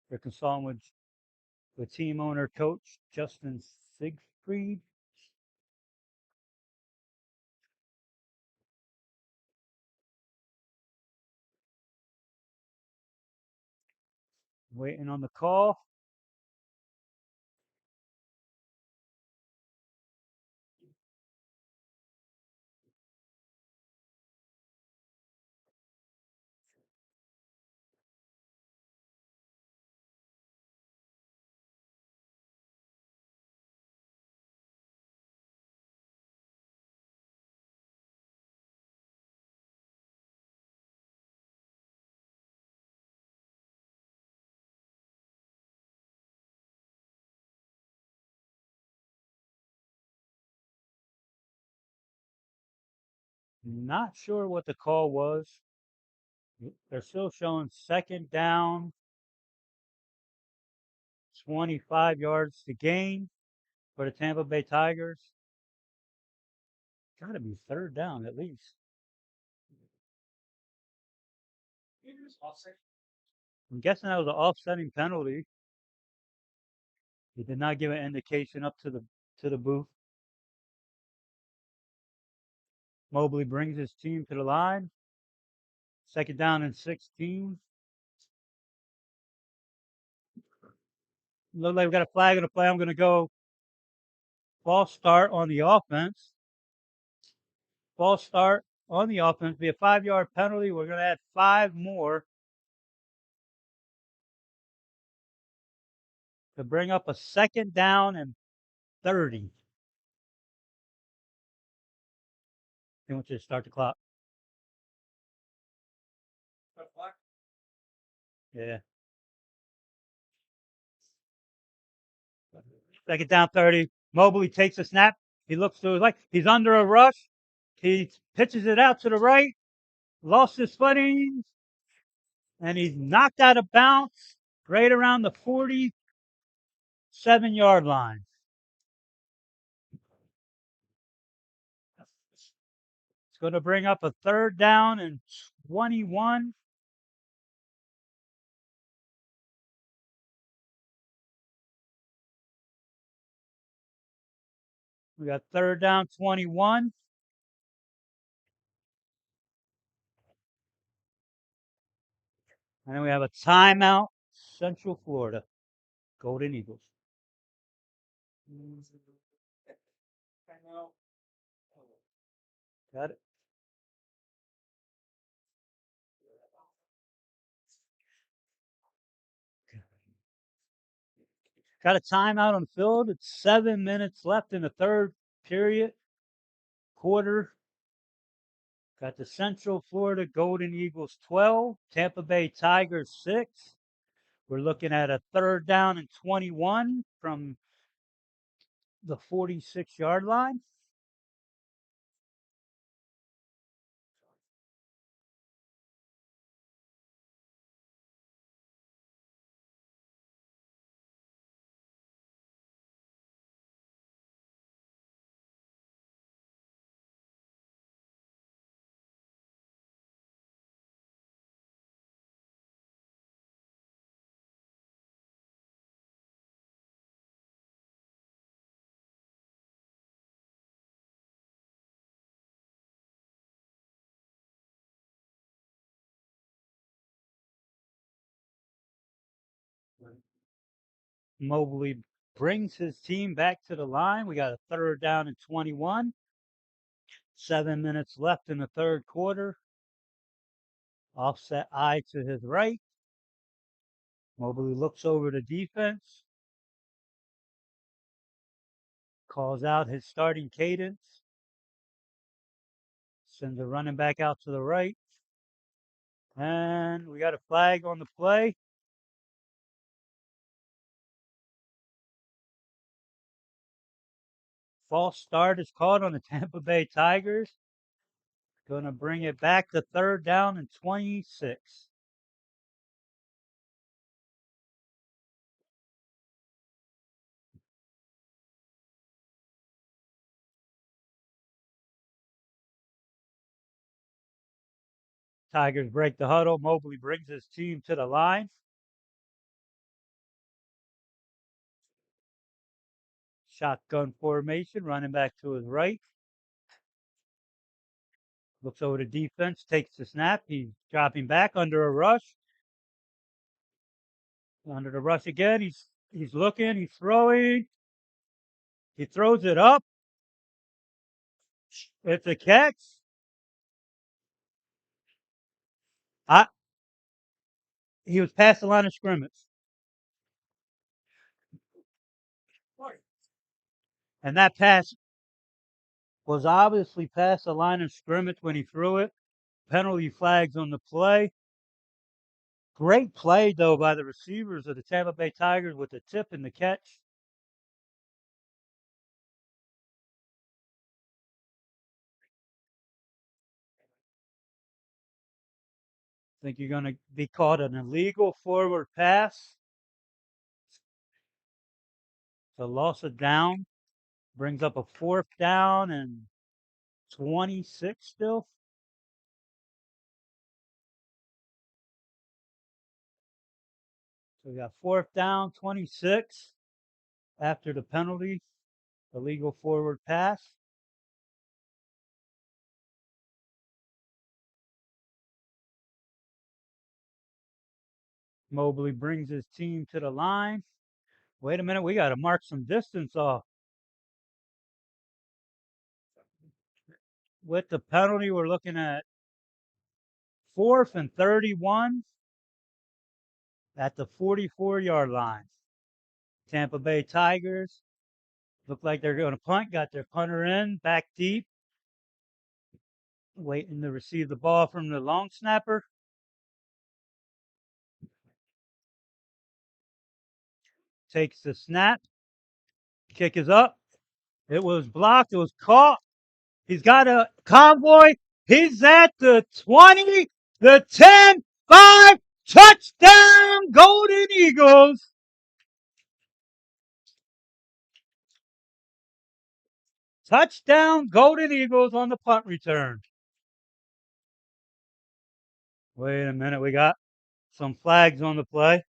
They're consulting with team owner coach Justin Siegfried. Waiting on the call. Not sure what the call was. They're still showing second down, 25 yards to gain for the Tampa Bay Tigers. Got to be third down at least. I'm guessing that was an offsetting penalty. He did not give an indication up to the booth. Mobley brings his team to the line. Second down and 16. Look like we got a flag on the play. I'm going to go false start on the offense. False start on the offense. Be a 5-yard penalty. We're going to add 5 more to bring up a second down and 30. They want you to start the clock. Yeah. Second down 30. Mobley takes a snap. He looks to his right. He's under a rush. He pitches it out to the right. Lost his footing. And he's knocked out of bounds right around the 47-yard line. It's going to bring up a third down and 21. We got third down 21. And then we have a timeout, Central Florida, Golden Eagles. Got it. Got a timeout on the field. It's 7 minutes left in the third period, quarter. Got the Central Florida Golden Eagles 12, Tampa Bay Tigers 6. We're looking at a third down and 21 from the 46-yard line. Mobley brings his team back to the line. We got a third down and 21. 7 minutes left in the third quarter. Offset eye to his right. Mobley looks over the defense, calls out his starting cadence, sends a running back out to the right. And we got a flag on the play. False start is called on the Tampa Bay Tigers. Going to bring it back to third down and 26. Tigers break the huddle. Mobley brings his team to the line. Shotgun formation, running back to his right. Looks over the defense, takes the snap. He's dropping back under a rush. Under the rush again. He's looking. He's throwing. He throws it up. It's a catch. I, he was past the line of scrimmage, and that pass was obviously past the line of scrimmage when he threw it. Penalty flags on the play. Great play though by the receivers of the Tampa Bay Tigers with the tip and the catch. Think you're going to be called an illegal forward pass. So loss of down brings up a fourth down and 26 still. So we got fourth down, 26 after the penalty, illegal forward pass. Mobley brings his team to the line. Wait a minute, we got to mark some distance off. With the penalty, we're looking at fourth and 31 at the 44-yard line. Tampa Bay Tigers look like they're going to punt. Got their punter in, back deep, waiting to receive the ball from the long snapper. Takes the snap. Kick is up. It was blocked. It was caught. He's got a convoy. He's at the 20, the 10, 5, touchdown, Golden Eagles. Touchdown, Golden Eagles on the punt return. Wait a minute. We got some flags on the play.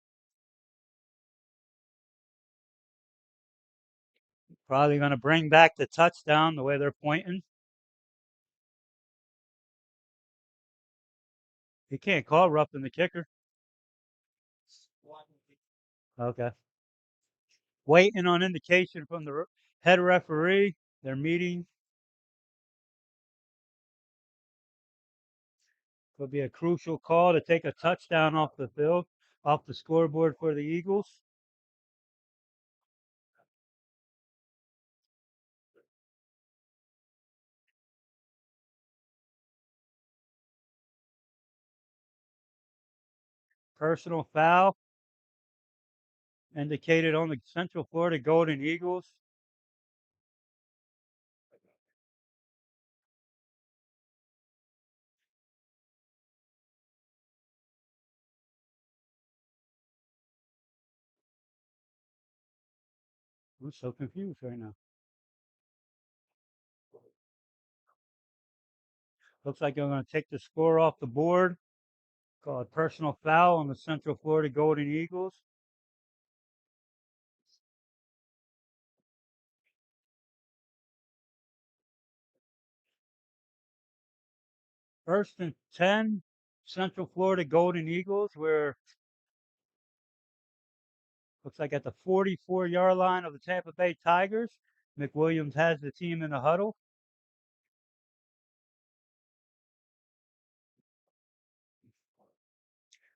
Probably going to bring back the touchdown the way they're pointing. You can't call roughing the kicker. Okay. Waiting on indication from the head referee. They're meeting. Would be a crucial call to take a touchdown off the field, off the scoreboard for the Eagles. Personal foul indicated on the Central Florida Golden Eagles. I'm so confused right now. Looks like they're going to take the score off the board. Call it personal foul on the Central Florida Golden Eagles. First and 10, Central Florida Golden Eagles. We're looks like at the 44-yard line of the Tampa Bay Tigers. McWilliams has the team in the huddle.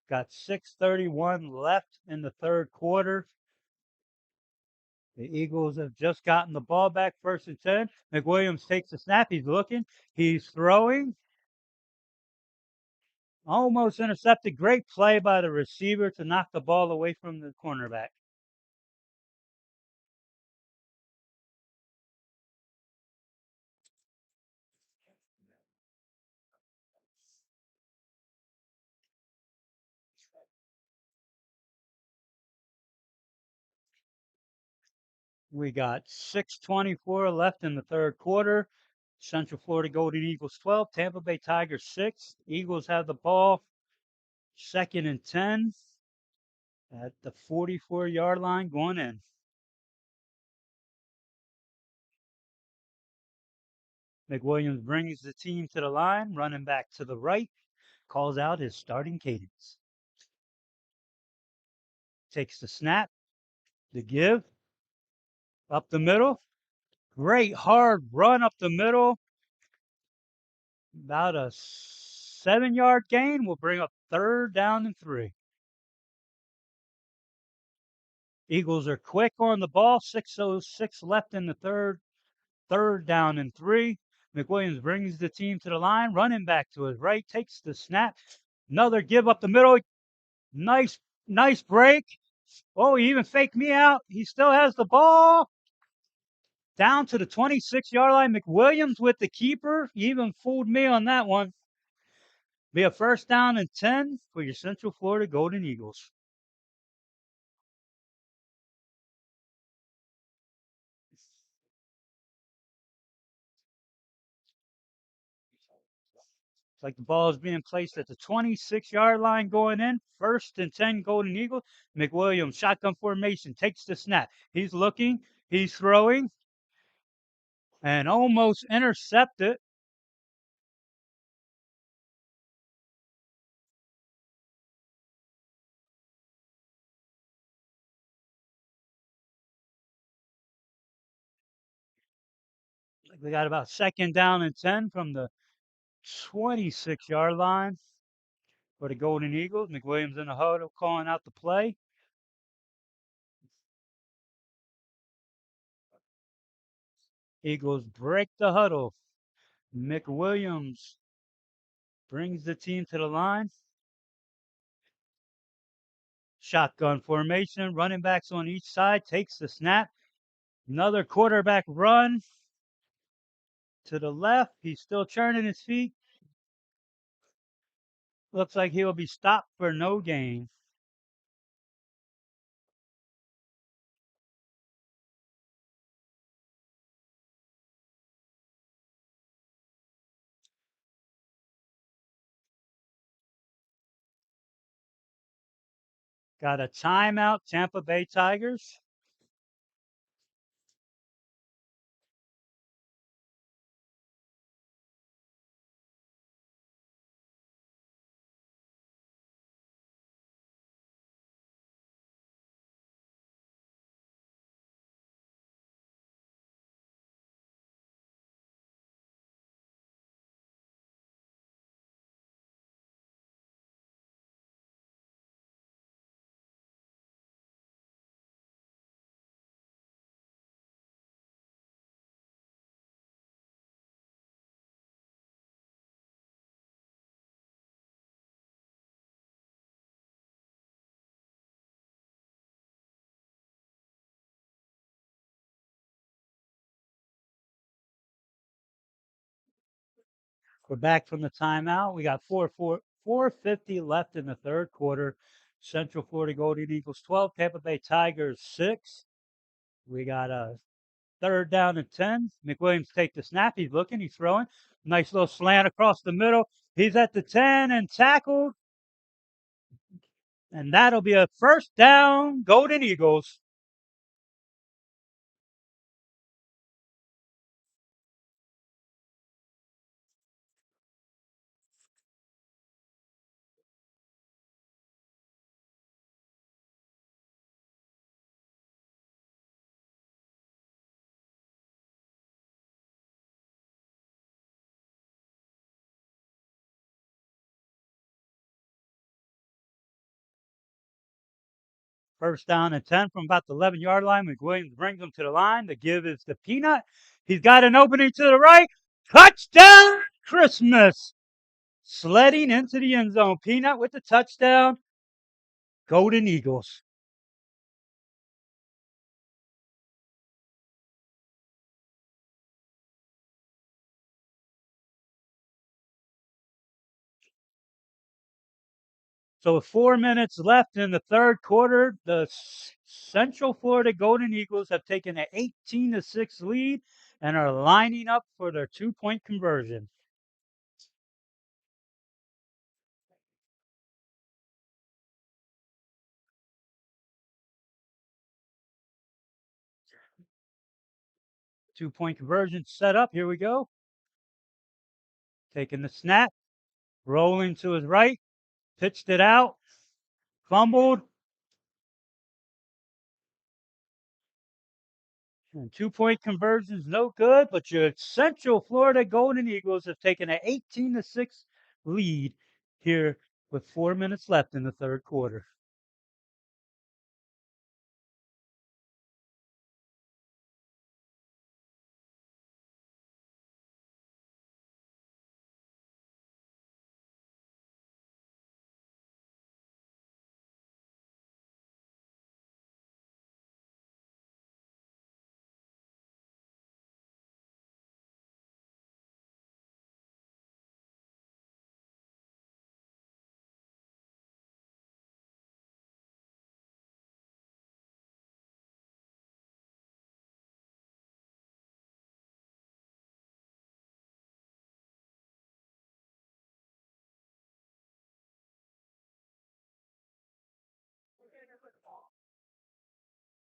Got 6:31 left in the third quarter. The Eagles have just gotten the ball back, first and 10. McWilliams takes the snap. He's looking. He's throwing. Almost intercepted. Great play by the receiver to knock the ball away from the cornerback. We got 6:24 left in the third quarter. Central Florida Golden Eagles 12, Tampa Bay Tigers 6. Eagles have the ball, second and 10 at the 44-yard line going in. McWilliams brings the team to the line, running back to the right, calls out his starting cadence. Takes the snap, the give, up the middle. Great hard run up the middle. About a 7-yard gain will bring up third down and 3. Eagles are quick on the ball. 6:06 left in the third. Third down and 3. McWilliams brings the team to the line. Running back to his right. Takes the snap. Another give up the middle. Nice break. Oh, he even faked me out. He still has the ball. Down to the 26-yard line. McWilliams with the keeper. He even fooled me on that one. Be a first down and 10 for your Central Florida Golden Eagles. It's like the ball is being placed at the 26-yard line going in. First and 10 Golden Eagles. McWilliams, shotgun formation, takes the snap. He's looking. He's throwing. And almost intercepted. We got about second down and 10 from the 26-yard line for the Golden Eagles. McWilliams in the huddle calling out the play. Eagles break the huddle. McWilliams brings the team to the line. Shotgun formation, running backs on each side, takes the snap. Another quarterback run to the left. He's still churning his feet. Looks like he'll be stopped for no gain. Got a timeout, Tampa Bay Tigers. We're back from the timeout. We got 450 left in the third quarter. Central Florida Golden Eagles 12, Tampa Bay Tigers 6. We got a third down and 10. McWilliams take the snap. He's looking. He's throwing. Nice little slant across the middle. He's at the 10 and tackled. And that'll be a first down, Golden Eagles. First down and 10 from about the 11-yard line. McWilliams brings him to the line. The give is to Peanut. He's got an opening to the right. Touchdown, Christmas. Sledding into the end zone. Peanut with the touchdown. Golden Eagles. So with 4 minutes left in the third quarter, the Central Florida Golden Eagles have taken an 18-6 lead and are lining up for their 2-point conversion. Two-point conversion set up. Here we go. Taking the snap, rolling to his right, pitched it out, fumbled. And 2-point conversion's no good, but your Central Florida Golden Eagles have taken an 18-6 lead here with 4 minutes left in the third quarter.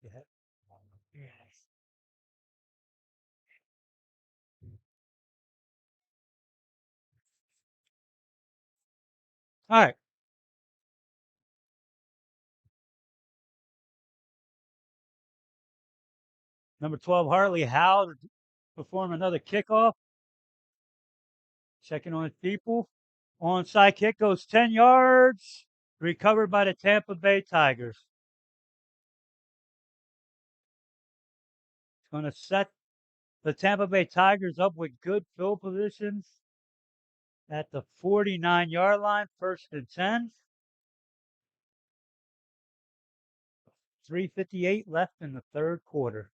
Yeah. Yes. All right. Number 12, Harley Howe, to perform another kickoff. Checking on his people. Onside kick goes 10 yards. Recovered by the Tampa Bay Tigers. It's going to set the Tampa Bay Tigers up with good field positions at the 49-yard line, first and 10. 3:58 left in the third quarter.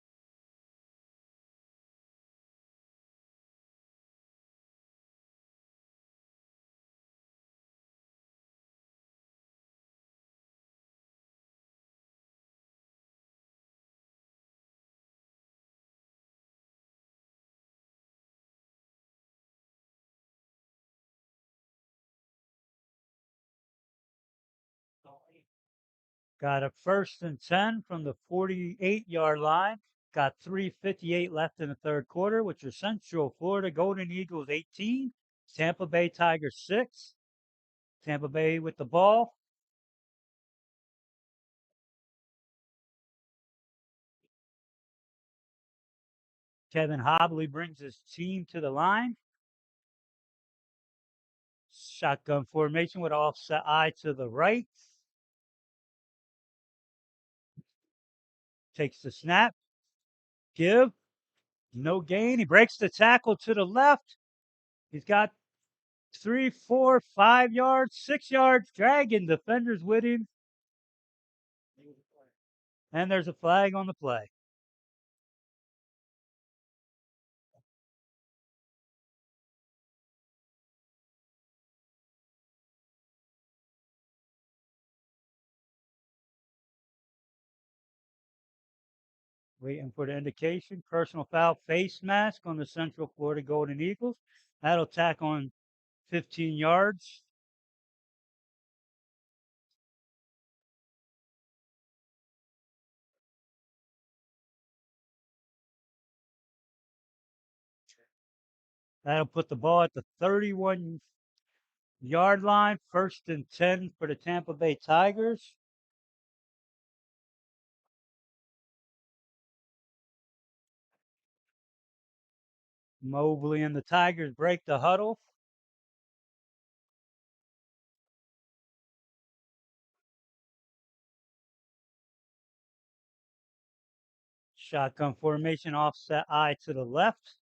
Got a first and 10 from the 48-yard line. Got 3:58 left in the third quarter, which is Central Florida Golden Eagles 18, Tampa Bay Tigers 6. Tampa Bay with the ball. Kevin Hobley brings his team to the line. Shotgun formation with offset eye to the right. Takes the snap. Give. No gain. He breaks the tackle to the left. He's got 3, 4, 5 yards, 6 yards, dragging defenders with him. And there's a flag on the play. Waiting for the indication. Personal foul face mask on the Central Florida Golden Eagles. That'll tack on 15 yards. That'll put the ball at the 31-yard line. 1st and 10 for the Tampa Bay Tigers. Mobley and the Tigers break the huddle. Shotgun formation, offset eye to the left.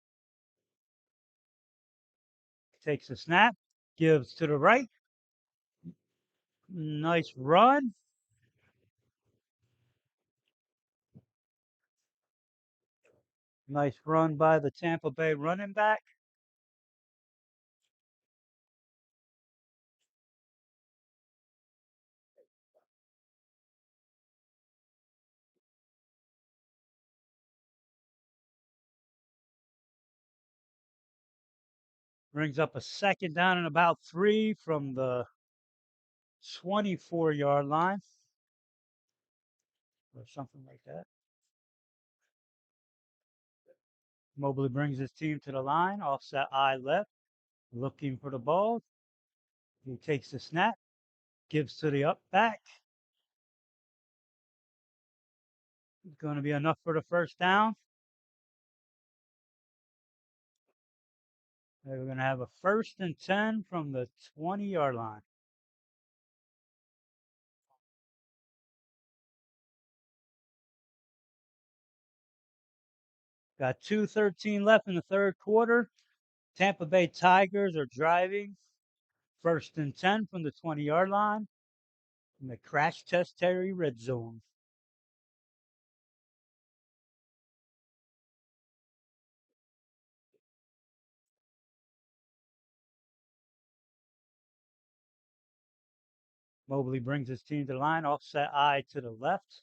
Takes a snap, gives to the right. Nice run. Nice run by the Tampa Bay running back. Brings up a 2nd down and about 3 from the 24-yard line or something like that. Mobley brings his team to the line, offset eye left, looking for the ball. He takes the snap, gives to the up back. It's going to be enough for the 1st down. We're going to have a 1st and 10 from the 20-yard line. Got 2:13 left in the 3rd quarter. Tampa Bay Tigers are driving. 1st and 10 from the 20-yard line in the Crash Test Terry red zone. Mobley brings his team to the line, offset eye to the left,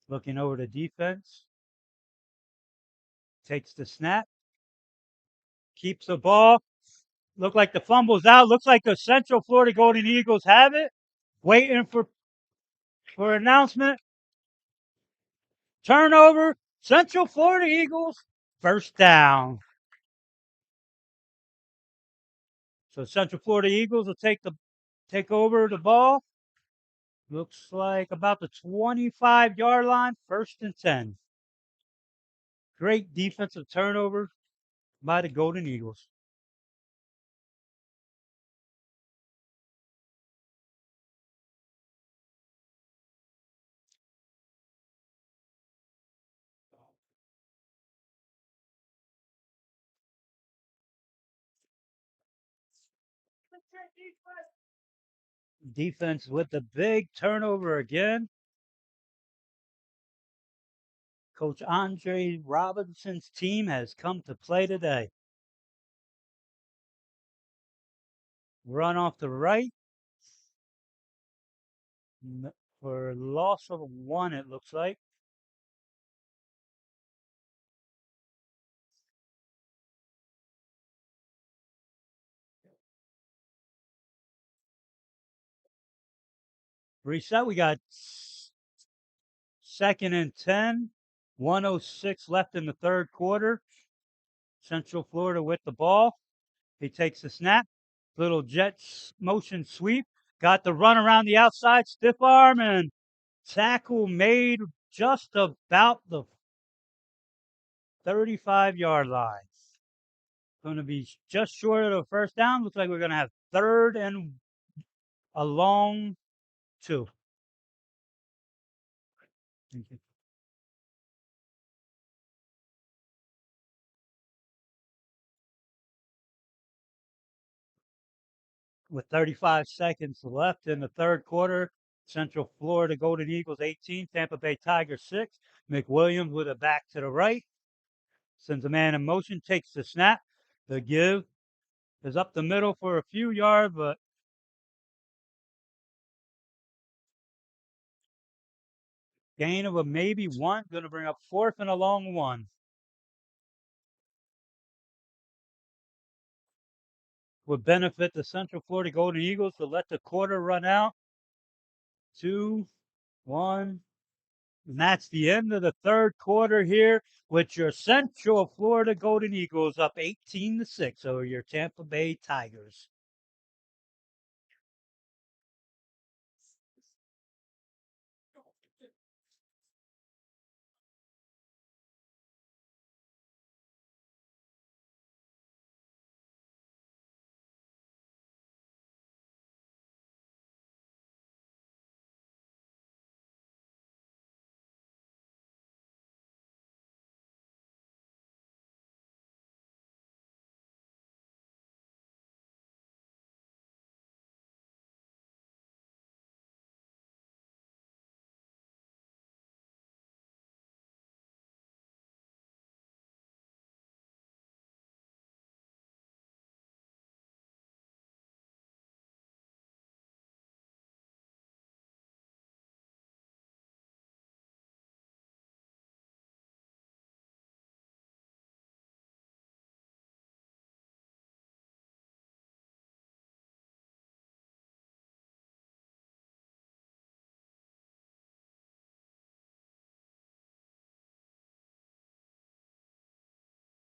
looking over the defense. Takes the snap, keeps the ball. Look like the fumble's out. Looks like the Central Florida Golden Eagles have it. Waiting for announcement. Turnover. Central Florida Eagles. 1st down. So Central Florida Eagles will take over the ball. Looks like about the 25-yard line. 1st and 10. Great defensive turnover by the Golden Eagles. Defense with the big turnover again. Coach Andre Robinson's team has come to play today. Run off the right for loss of 1, it looks like. Reset. We got 2nd and 10. 1:06 left in the 3rd quarter. Central Florida with the ball. He takes the snap. Little jet motion sweep. Got the run around the outside. Stiff arm and tackle made just about the 35-yard line. Going to be just short of the 1st down. Looks like we're going to have 3rd and a long 2. Thank you. With 35 seconds left in the 3rd quarter, Central Florida Golden Eagles 18, Tampa Bay Tigers 6. McWilliams with a back to the right. Sends a man in motion, takes the snap. The give is up the middle for a few yards, but Gain of a maybe one. Going to bring up fourth and a long one. Would benefit the Central Florida Golden Eagles to let the quarter run out. 2-1. And that's the end of the third quarter here with your Central Florida Golden Eagles up 18-6 over your Tampa Bay Tigers.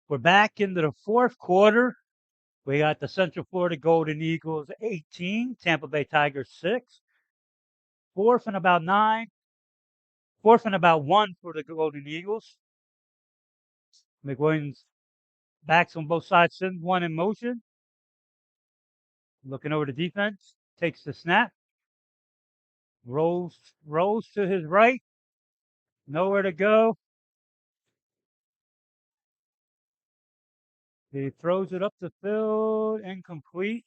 We're back into the fourth quarter. We got the Central Florida Golden Eagles 18, Tampa Bay Tigers 6. Fourth and about 9. Fourth and about 1 for the Golden Eagles. McWilliams backs on both sides, sends one in motion. Looking over the defense, takes the snap, rolls to his right, nowhere to go. He throws it up the field, incomplete.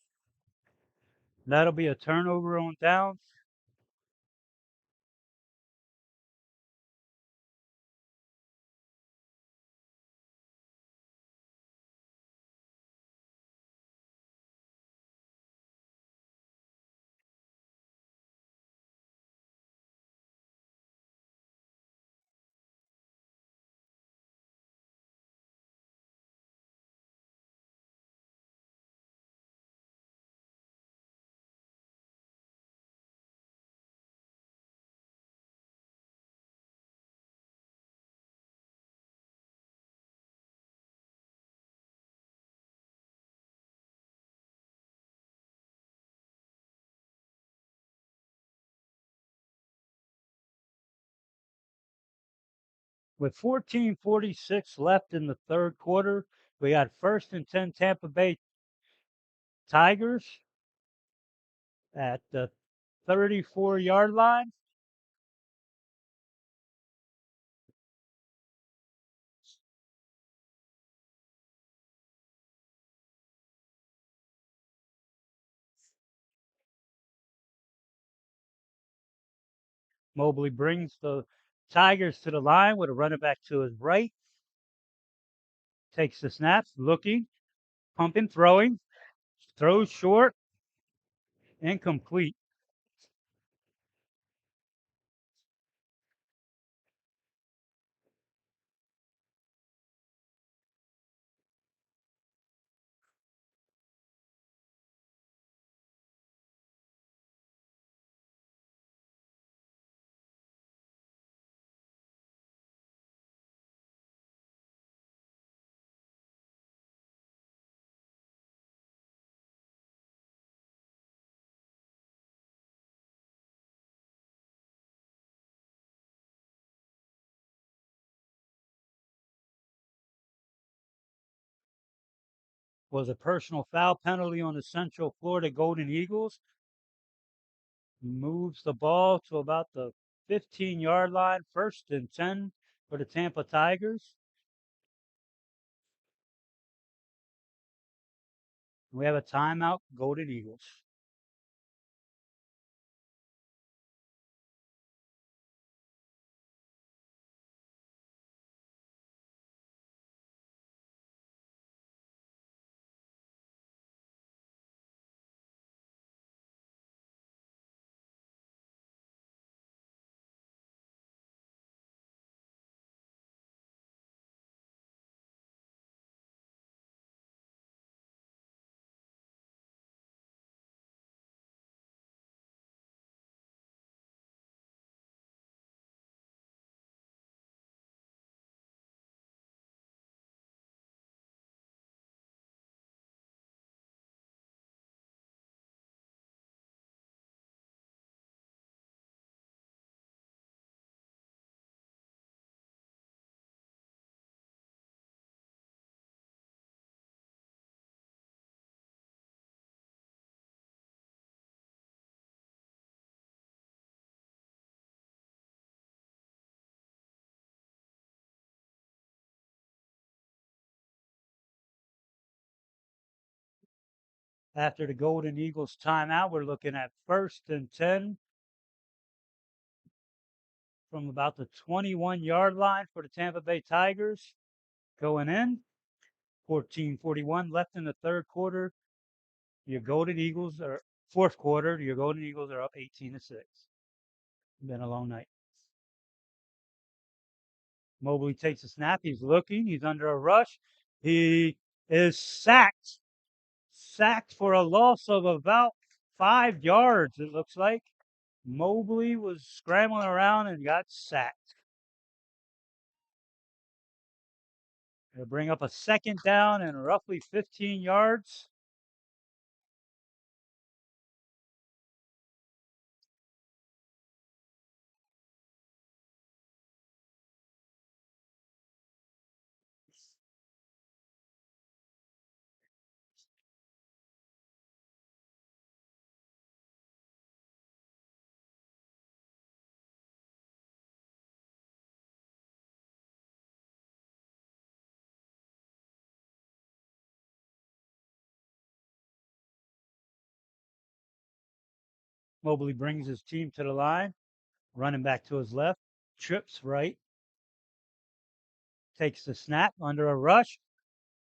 That'll be a turnover on downs. With 14:46 left in the third quarter, we got first and 10 Tampa Bay Tigers at the 34-yard line. Mobley brings the Tigers to the line with a running back to his right. Takes the snap, looking, pumping, throwing, throws short, incomplete. Was a personal foul penalty on the Central Florida Golden Eagles. Moves the ball to about the 15-yard line, first and 10 for the Tampa Tigers. We have a timeout, Golden Eagles. After the Golden Eagles timeout, we're looking at 1st and 10 from about the 21-yard line for the Tampa Bay Tigers. Going in, 14:41 left in the third quarter. Your Golden Eagles are fourth quarter. Your Golden Eagles are up 18-6. Been a long night. Mobley takes a snap. He's looking. He's under a rush. He is sacked. Sacked for a loss of about 5 yards, it looks like. Mobley was scrambling around and got sacked. They'll bring up a second down and roughly 15 yards. Mobley brings his team to the line, running back to his left, trips right, takes the snap under a rush,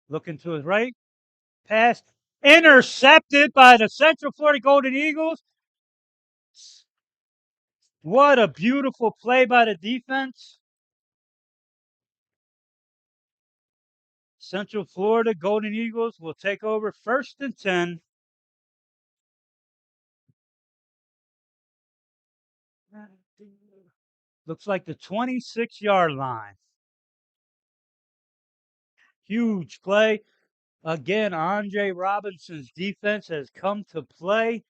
looking to his right, pass intercepted by the Central Florida Golden Eagles. What a beautiful play by the defense. Central Florida Golden Eagles will take over 1st and 10. Looks like the 26-yard line. Huge play. Again, Andre Robinson's defense has come to play.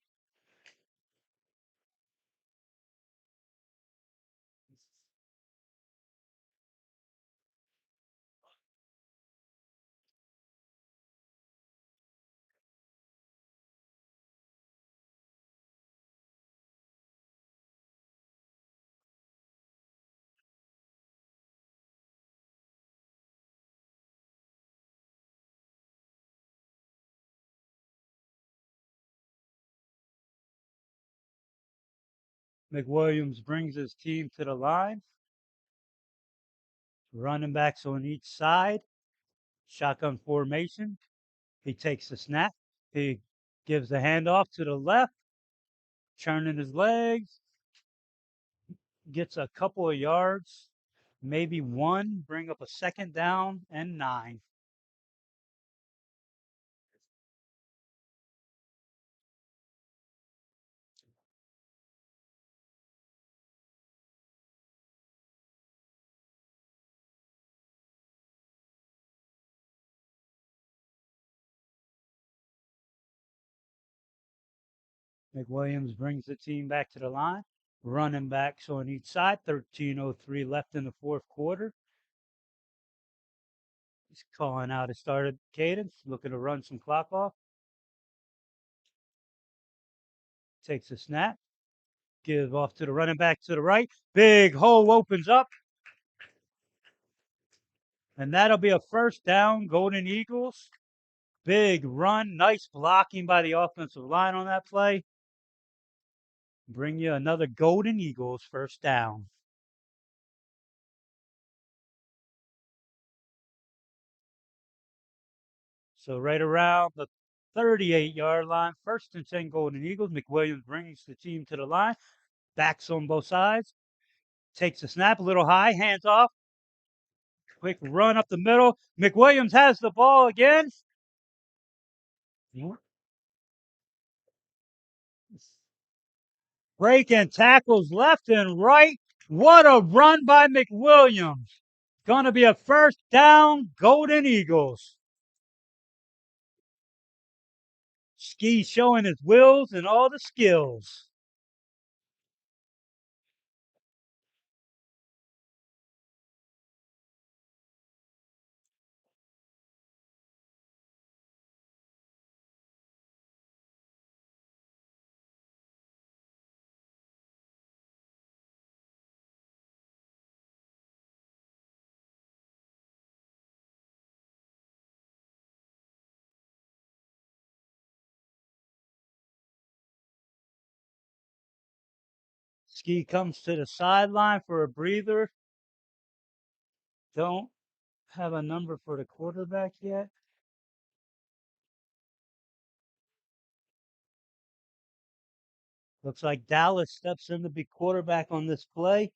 McWilliams brings his team to the line. Running backs on each side. Shotgun formation. He takes the snap. He gives the handoff to the left, turning his legs, gets a couple of yards, maybe one, bring up a second down and 9. McWilliams brings the team back to the line. Running backs on each side. 13:03 left in the fourth quarter. He's calling out a started cadence, looking to run some clock off. Takes a snap. Give off to the running back to the right. Big hole opens up. And that'll be a first down, Golden Eagles. Big run. Nice blocking by the offensive line on that play. Bring you another Golden Eagles first down. So right around the 38-yard line, 1st and 10 Golden Eagles. McWilliams brings the team to the line. Backs on both sides. Takes a snap a little high. Hands off. Quick run up the middle. McWilliams has the ball again. Breaking tackles left and right. What a run by McWilliams. Going to be a first down, Golden Eagles. Ski showing his wills and all the skills. Ski comes to the sideline for a breather. Don't have a number for the quarterback yet. Looks like Dallas steps in to be quarterback on this play.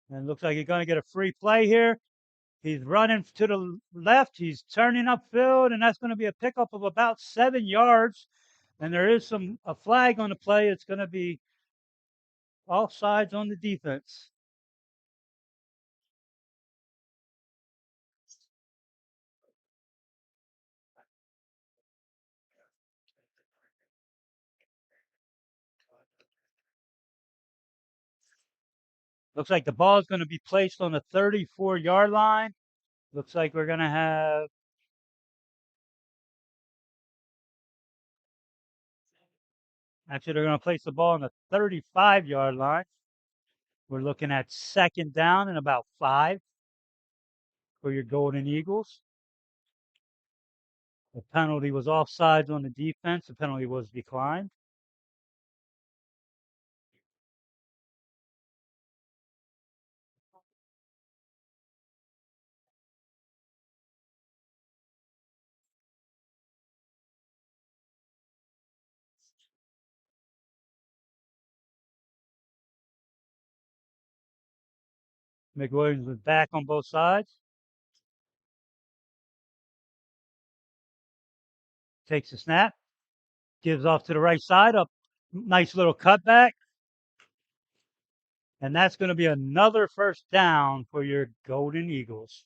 And looks like he's going to get a free play here. He's running to the left. He's turning upfield, and that's going to be a pickup of about 7 yards. And there is a flag on the play. It's going to be offsides on the defense. Looks like the ball is going to be placed on the 34-yard line. Looks like we're going to have actually they're going to place the ball on the 35-yard line. We're looking at second down and about 5 for your Golden Eagles. The penalty was offsides on the defense. The penalty was declined. McWilliams was back on both sides. Takes the snap. Gives off to the right side. Up, nice little cutback. And that's going to be another first down for your Golden Eagles.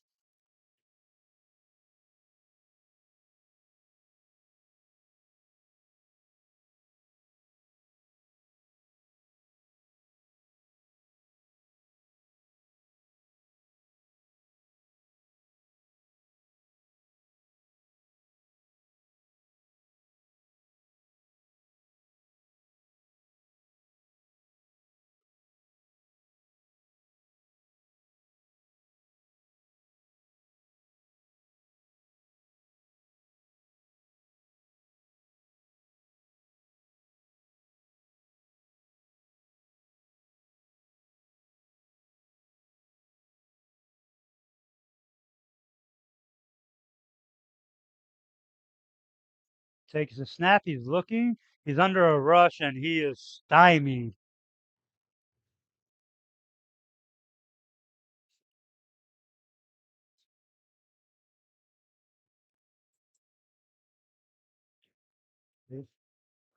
Takes the snap. He's looking. He's under a rush and he is stymied.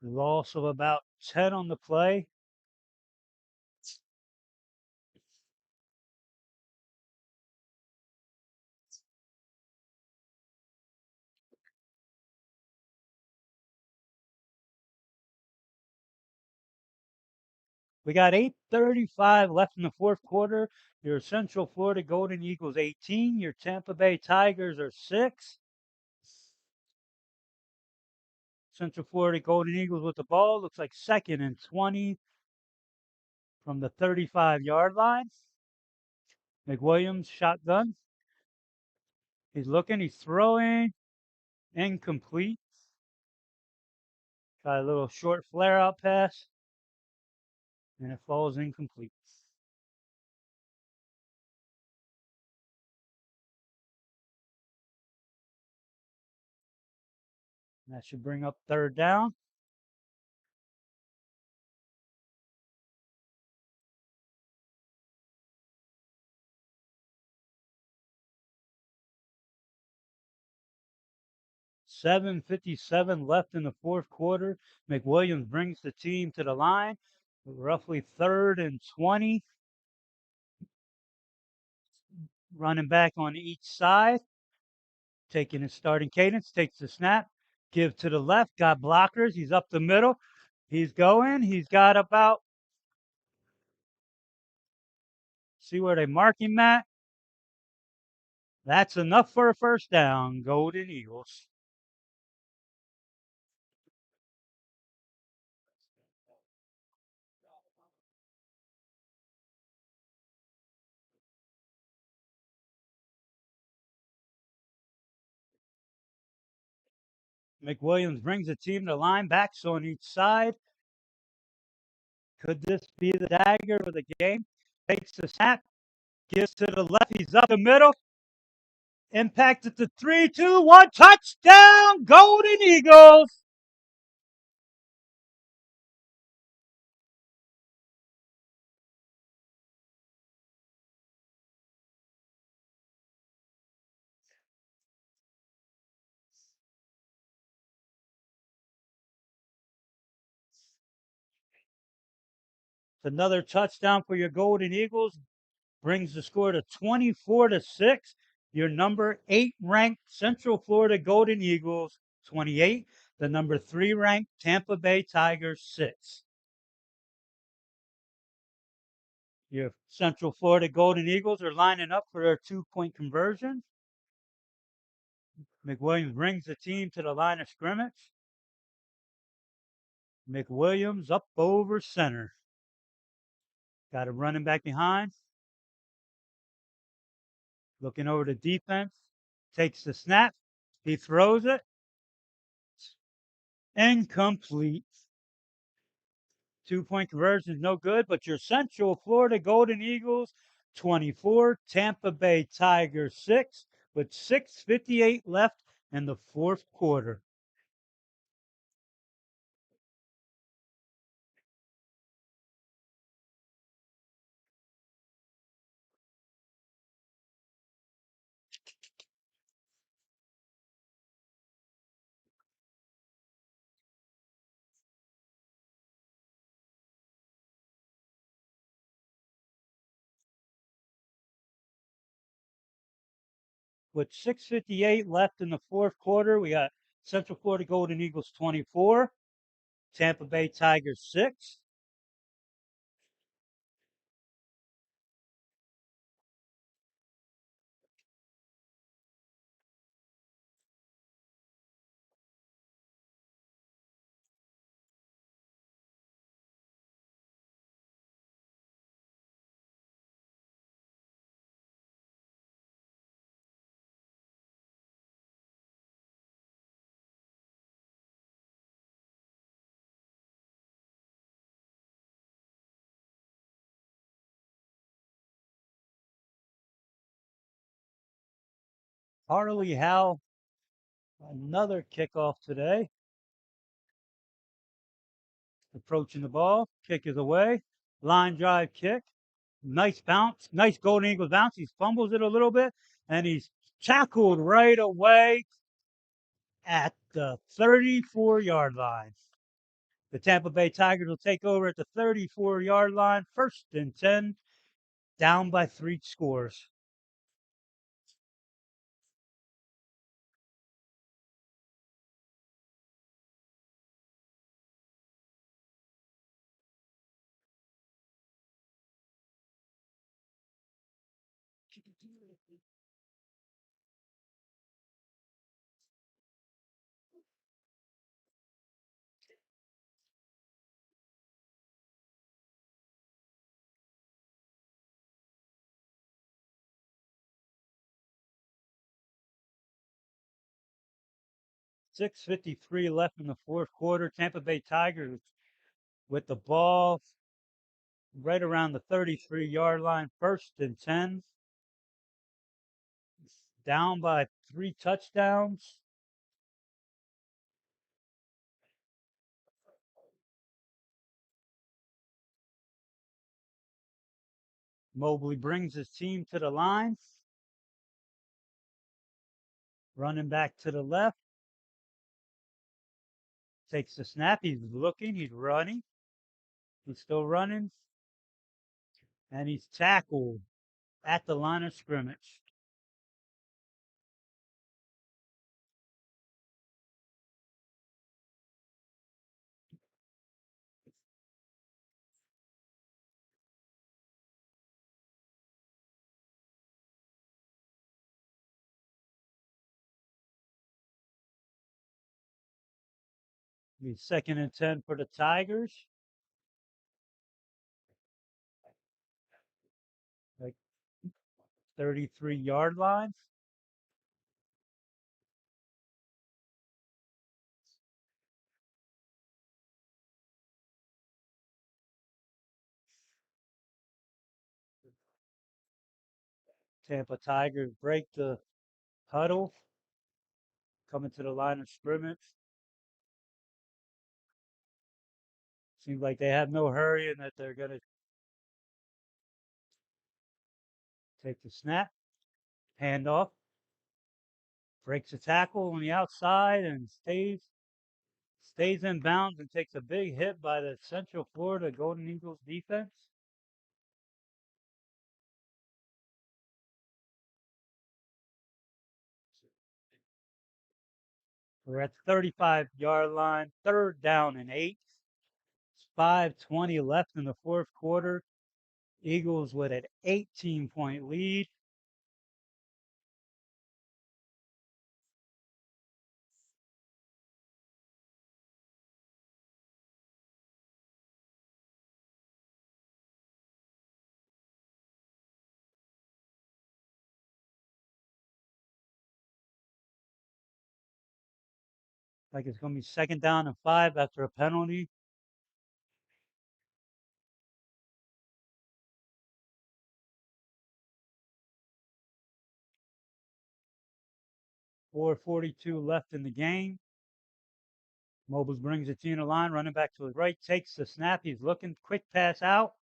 Loss of about 10 on the play. We got 8:35 left in the fourth quarter. Your Central Florida Golden Eagles 18. Your Tampa Bay Tigers are 6. Central Florida Golden Eagles with the ball. Looks like second and 20 from the 35-yard line. McWilliams shotgun. He's looking. He's throwing. Incomplete. Got a little short flare out pass. And it falls incomplete. That should bring up third down. 7:57 left in the fourth quarter. McWilliams brings the team to the line. Roughly third and 20. Running back on each side. Taking his starting cadence. Takes the snap. Give to the left. Got blockers. He's up the middle. He's going. He's got about, see where they mark him at. That's enough for a first down. Golden Eagles. McWilliams brings the team to line, backs on each side. Could this be the dagger of the game? Takes the snap, gives to the left. He's up the middle. Impact at the 3-2-1 touchdown, Golden Eagles. It's another touchdown for your Golden Eagles. Brings the score to 24-6. Your number 8 ranked Central Florida Golden Eagles 28. The number 3 ranked Tampa Bay Tigers 6. Your Central Florida Golden Eagles are lining up for their 2-point conversion. McWilliams brings the team to the line of scrimmage. McWilliams up over center. Got him running back behind. Looking over the defense. Takes the snap. He throws it. Incomplete. 2-point conversion is no good, but your Central Florida Golden Eagles 24, Tampa Bay Tigers 6, with 6:58 left in the fourth quarter. With 6:58 left in the fourth quarter, we got Central Florida Golden Eagles 24, Tampa Bay Tigers 6. 'Harley Howe, another kickoff today. Approaching the ball. Kick is away. Line drive kick. Nice bounce. Nice Golden Eagles bounce. He fumbles it a little bit, and he's tackled right away at the 34-yard line. The Tampa Bay Tigers will take over at the 34-yard line. 1st and 10, down by 3 scores. Thank 6:53 left in the fourth quarter. Tampa Bay Tigers with the ball right around the 33-yard line. 1st and 10, down by 3 touchdowns. Mobley brings his team to the line. Running back to the left. Takes the snap. He's looking. He's running. He's still running. And he's tackled at the line of scrimmage. Be 2nd and 10 for the Tigers. Like 33-yard line. Tampa Tigers break the huddle, coming to the line of scrimmage. Seems like they have no hurry and that they're going to take the snap, hand off, breaks a tackle on the outside and stays in bounds and takes a big hit by the Central Florida Golden Eagles defense. We're at the 35-yard line, third down and 8. 5:20 left in the fourth quarter. Eagles with an 18-point lead. Like it's going to be second down and 5 after a penalty. 4:42 left in the game. Mobiles brings it to the line, running back to his right, takes the snap. He's looking, quick pass out.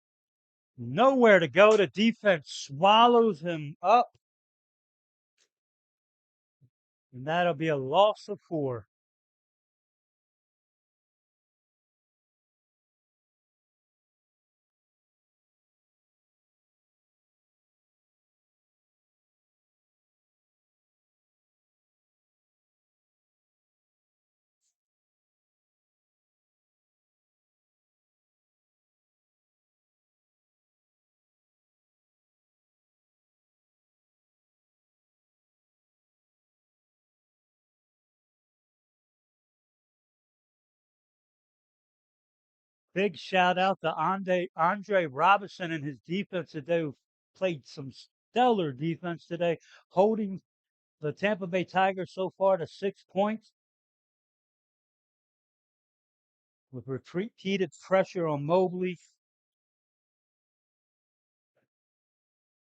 Nowhere to go. The defense swallows him up, and that'll be a loss of 4. Big shout out to Andre Robinson and his defense today, who played some stellar defense today, holding the Tampa Bay Tigers so far to 6 points with repeated pressure on Mobley.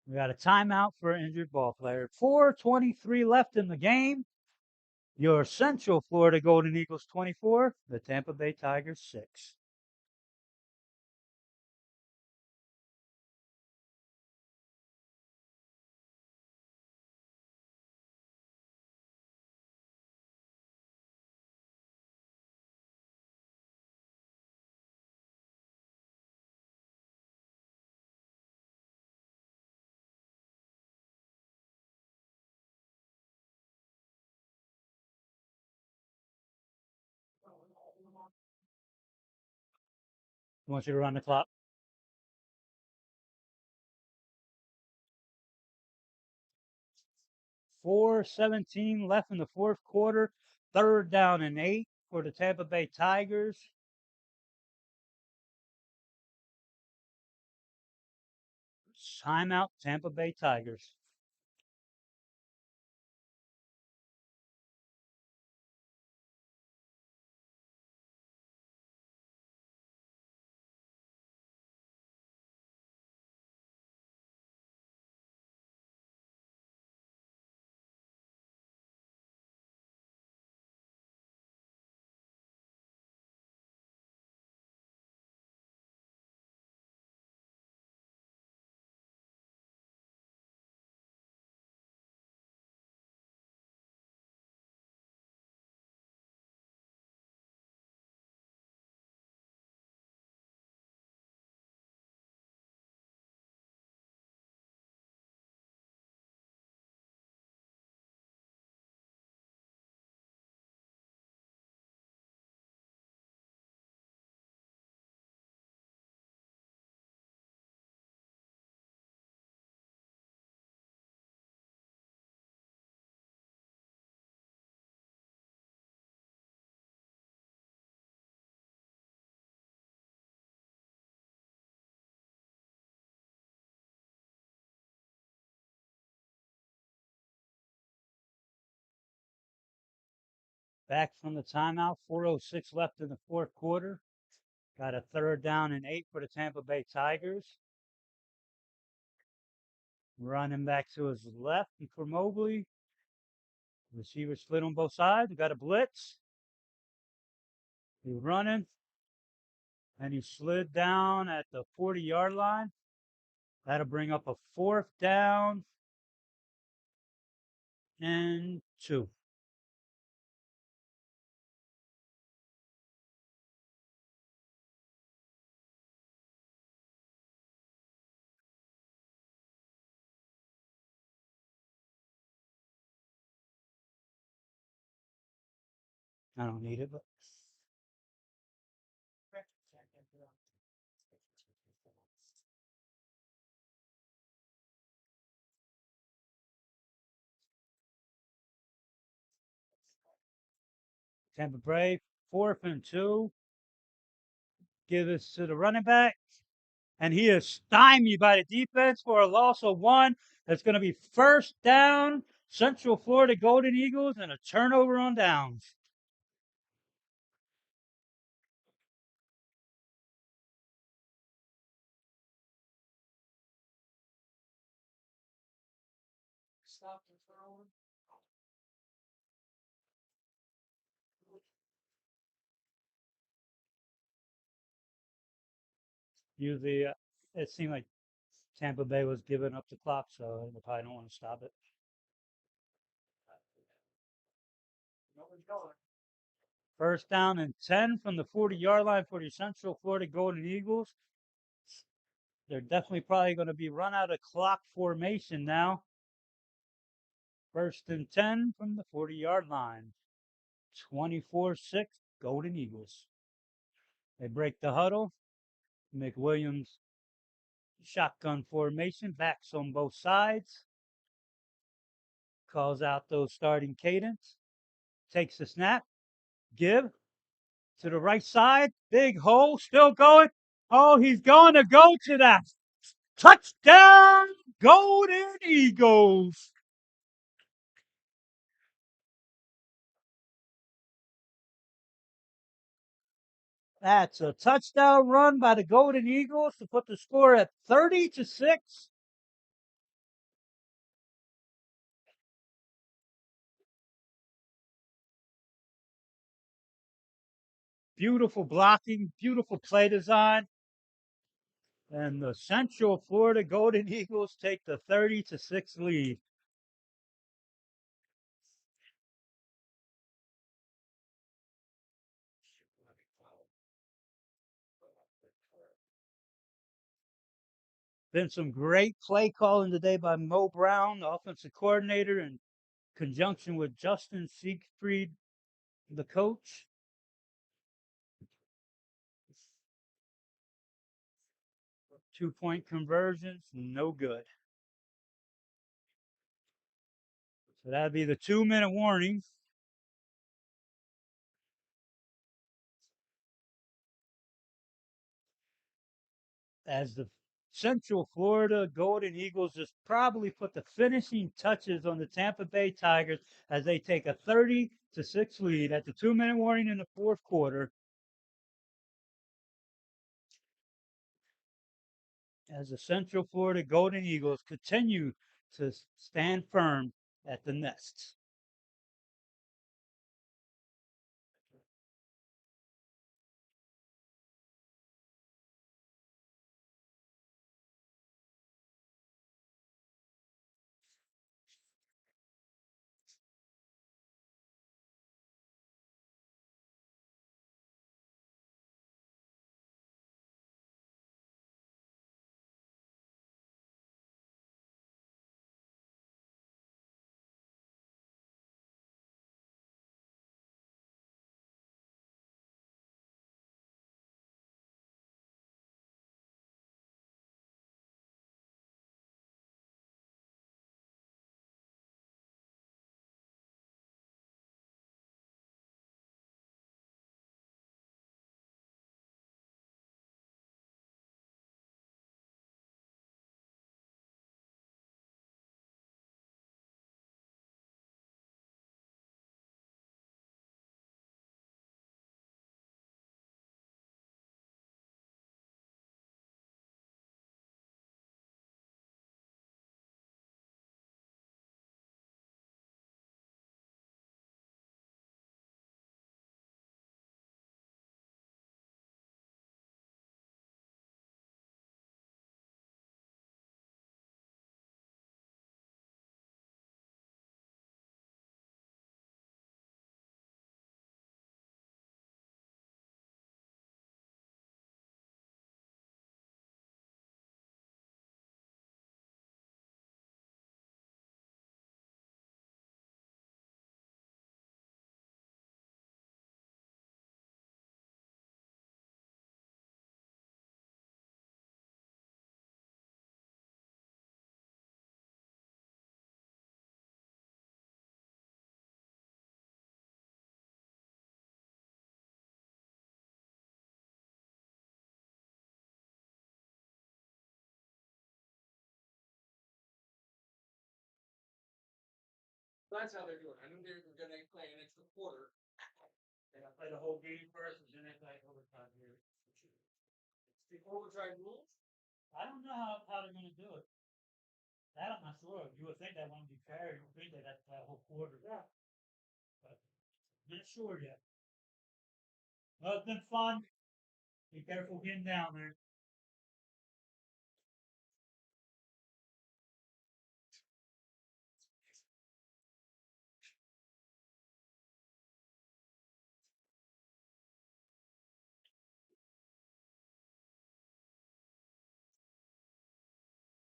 We got a timeout for an injured ball player. 4:23 left in the game. Your Central Florida Golden Eagles 24, the Tampa Bay Tigers 6. I want you to run the clock. 4:17 left in the fourth quarter. Third down and 8 for the Tampa Bay Tigers. Timeout, Tampa Bay Tigers. Back from the timeout, 4:06 left in the fourth quarter. Got a third down and 8 for the Tampa Bay Tigers. Running back to his left for Mobley. Receiver split on both sides. We got a blitz. He's running, and he slid down at the 40-yard line. That'll bring up a 4th down and 2. I don't need it, but Tampa Bay, 4th and 2. Give this to the running back. And he is stymied by the defense for a loss of 1. It's going to be 1st down, Central Florida Golden Eagles, and a turnover on downs. Stop the throw. Usually, it seemed like Tampa Bay was giving up the clock, so they probably don't want to stop it. Nobody's going. 1st down and 10 from the 40-yard line for the Central Florida Golden Eagles. They're definitely probably going to be run out of clock formation now. 1st and 10 from the 40-yard line. 24-6 Golden Eagles. They break the huddle. McWilliams shotgun formation, backs on both sides. Calls out those starting cadence. Takes the snap. Give to the right side. Big hole. Still going. Oh, he's going to go to that. Touchdown, Golden Eagles. That's a touchdown run by the Golden Eagles to put the score at 30-6. Beautiful blocking, beautiful play design. And the Central Florida Golden Eagles take the 30-6 lead. Been some great play calling today by Mo Brown, the offensive coordinator, in conjunction with Justin Siegfried, the coach. 2-point conversions, no good. So that'd be the 2-minute warning. As the Central Florida Golden Eagles just probably put the finishing touches on the Tampa Bay Tigers as they take a 30-6 lead at the 2-minute warning in the 4th quarter. As the Central Florida Golden Eagles continue to stand firm at the nest. That's how they're doing. I knew they were going to play an extra quarter. They gotta play the whole game first, and then they play overtime here. It's the overtime rules. I don't know how they're gonna do it. That I'm not sure. You would think that wouldn't be fair. You would think they'd have to play a whole quarter. Yeah. But not sure yet. Well, it's been fun. Be careful getting down there.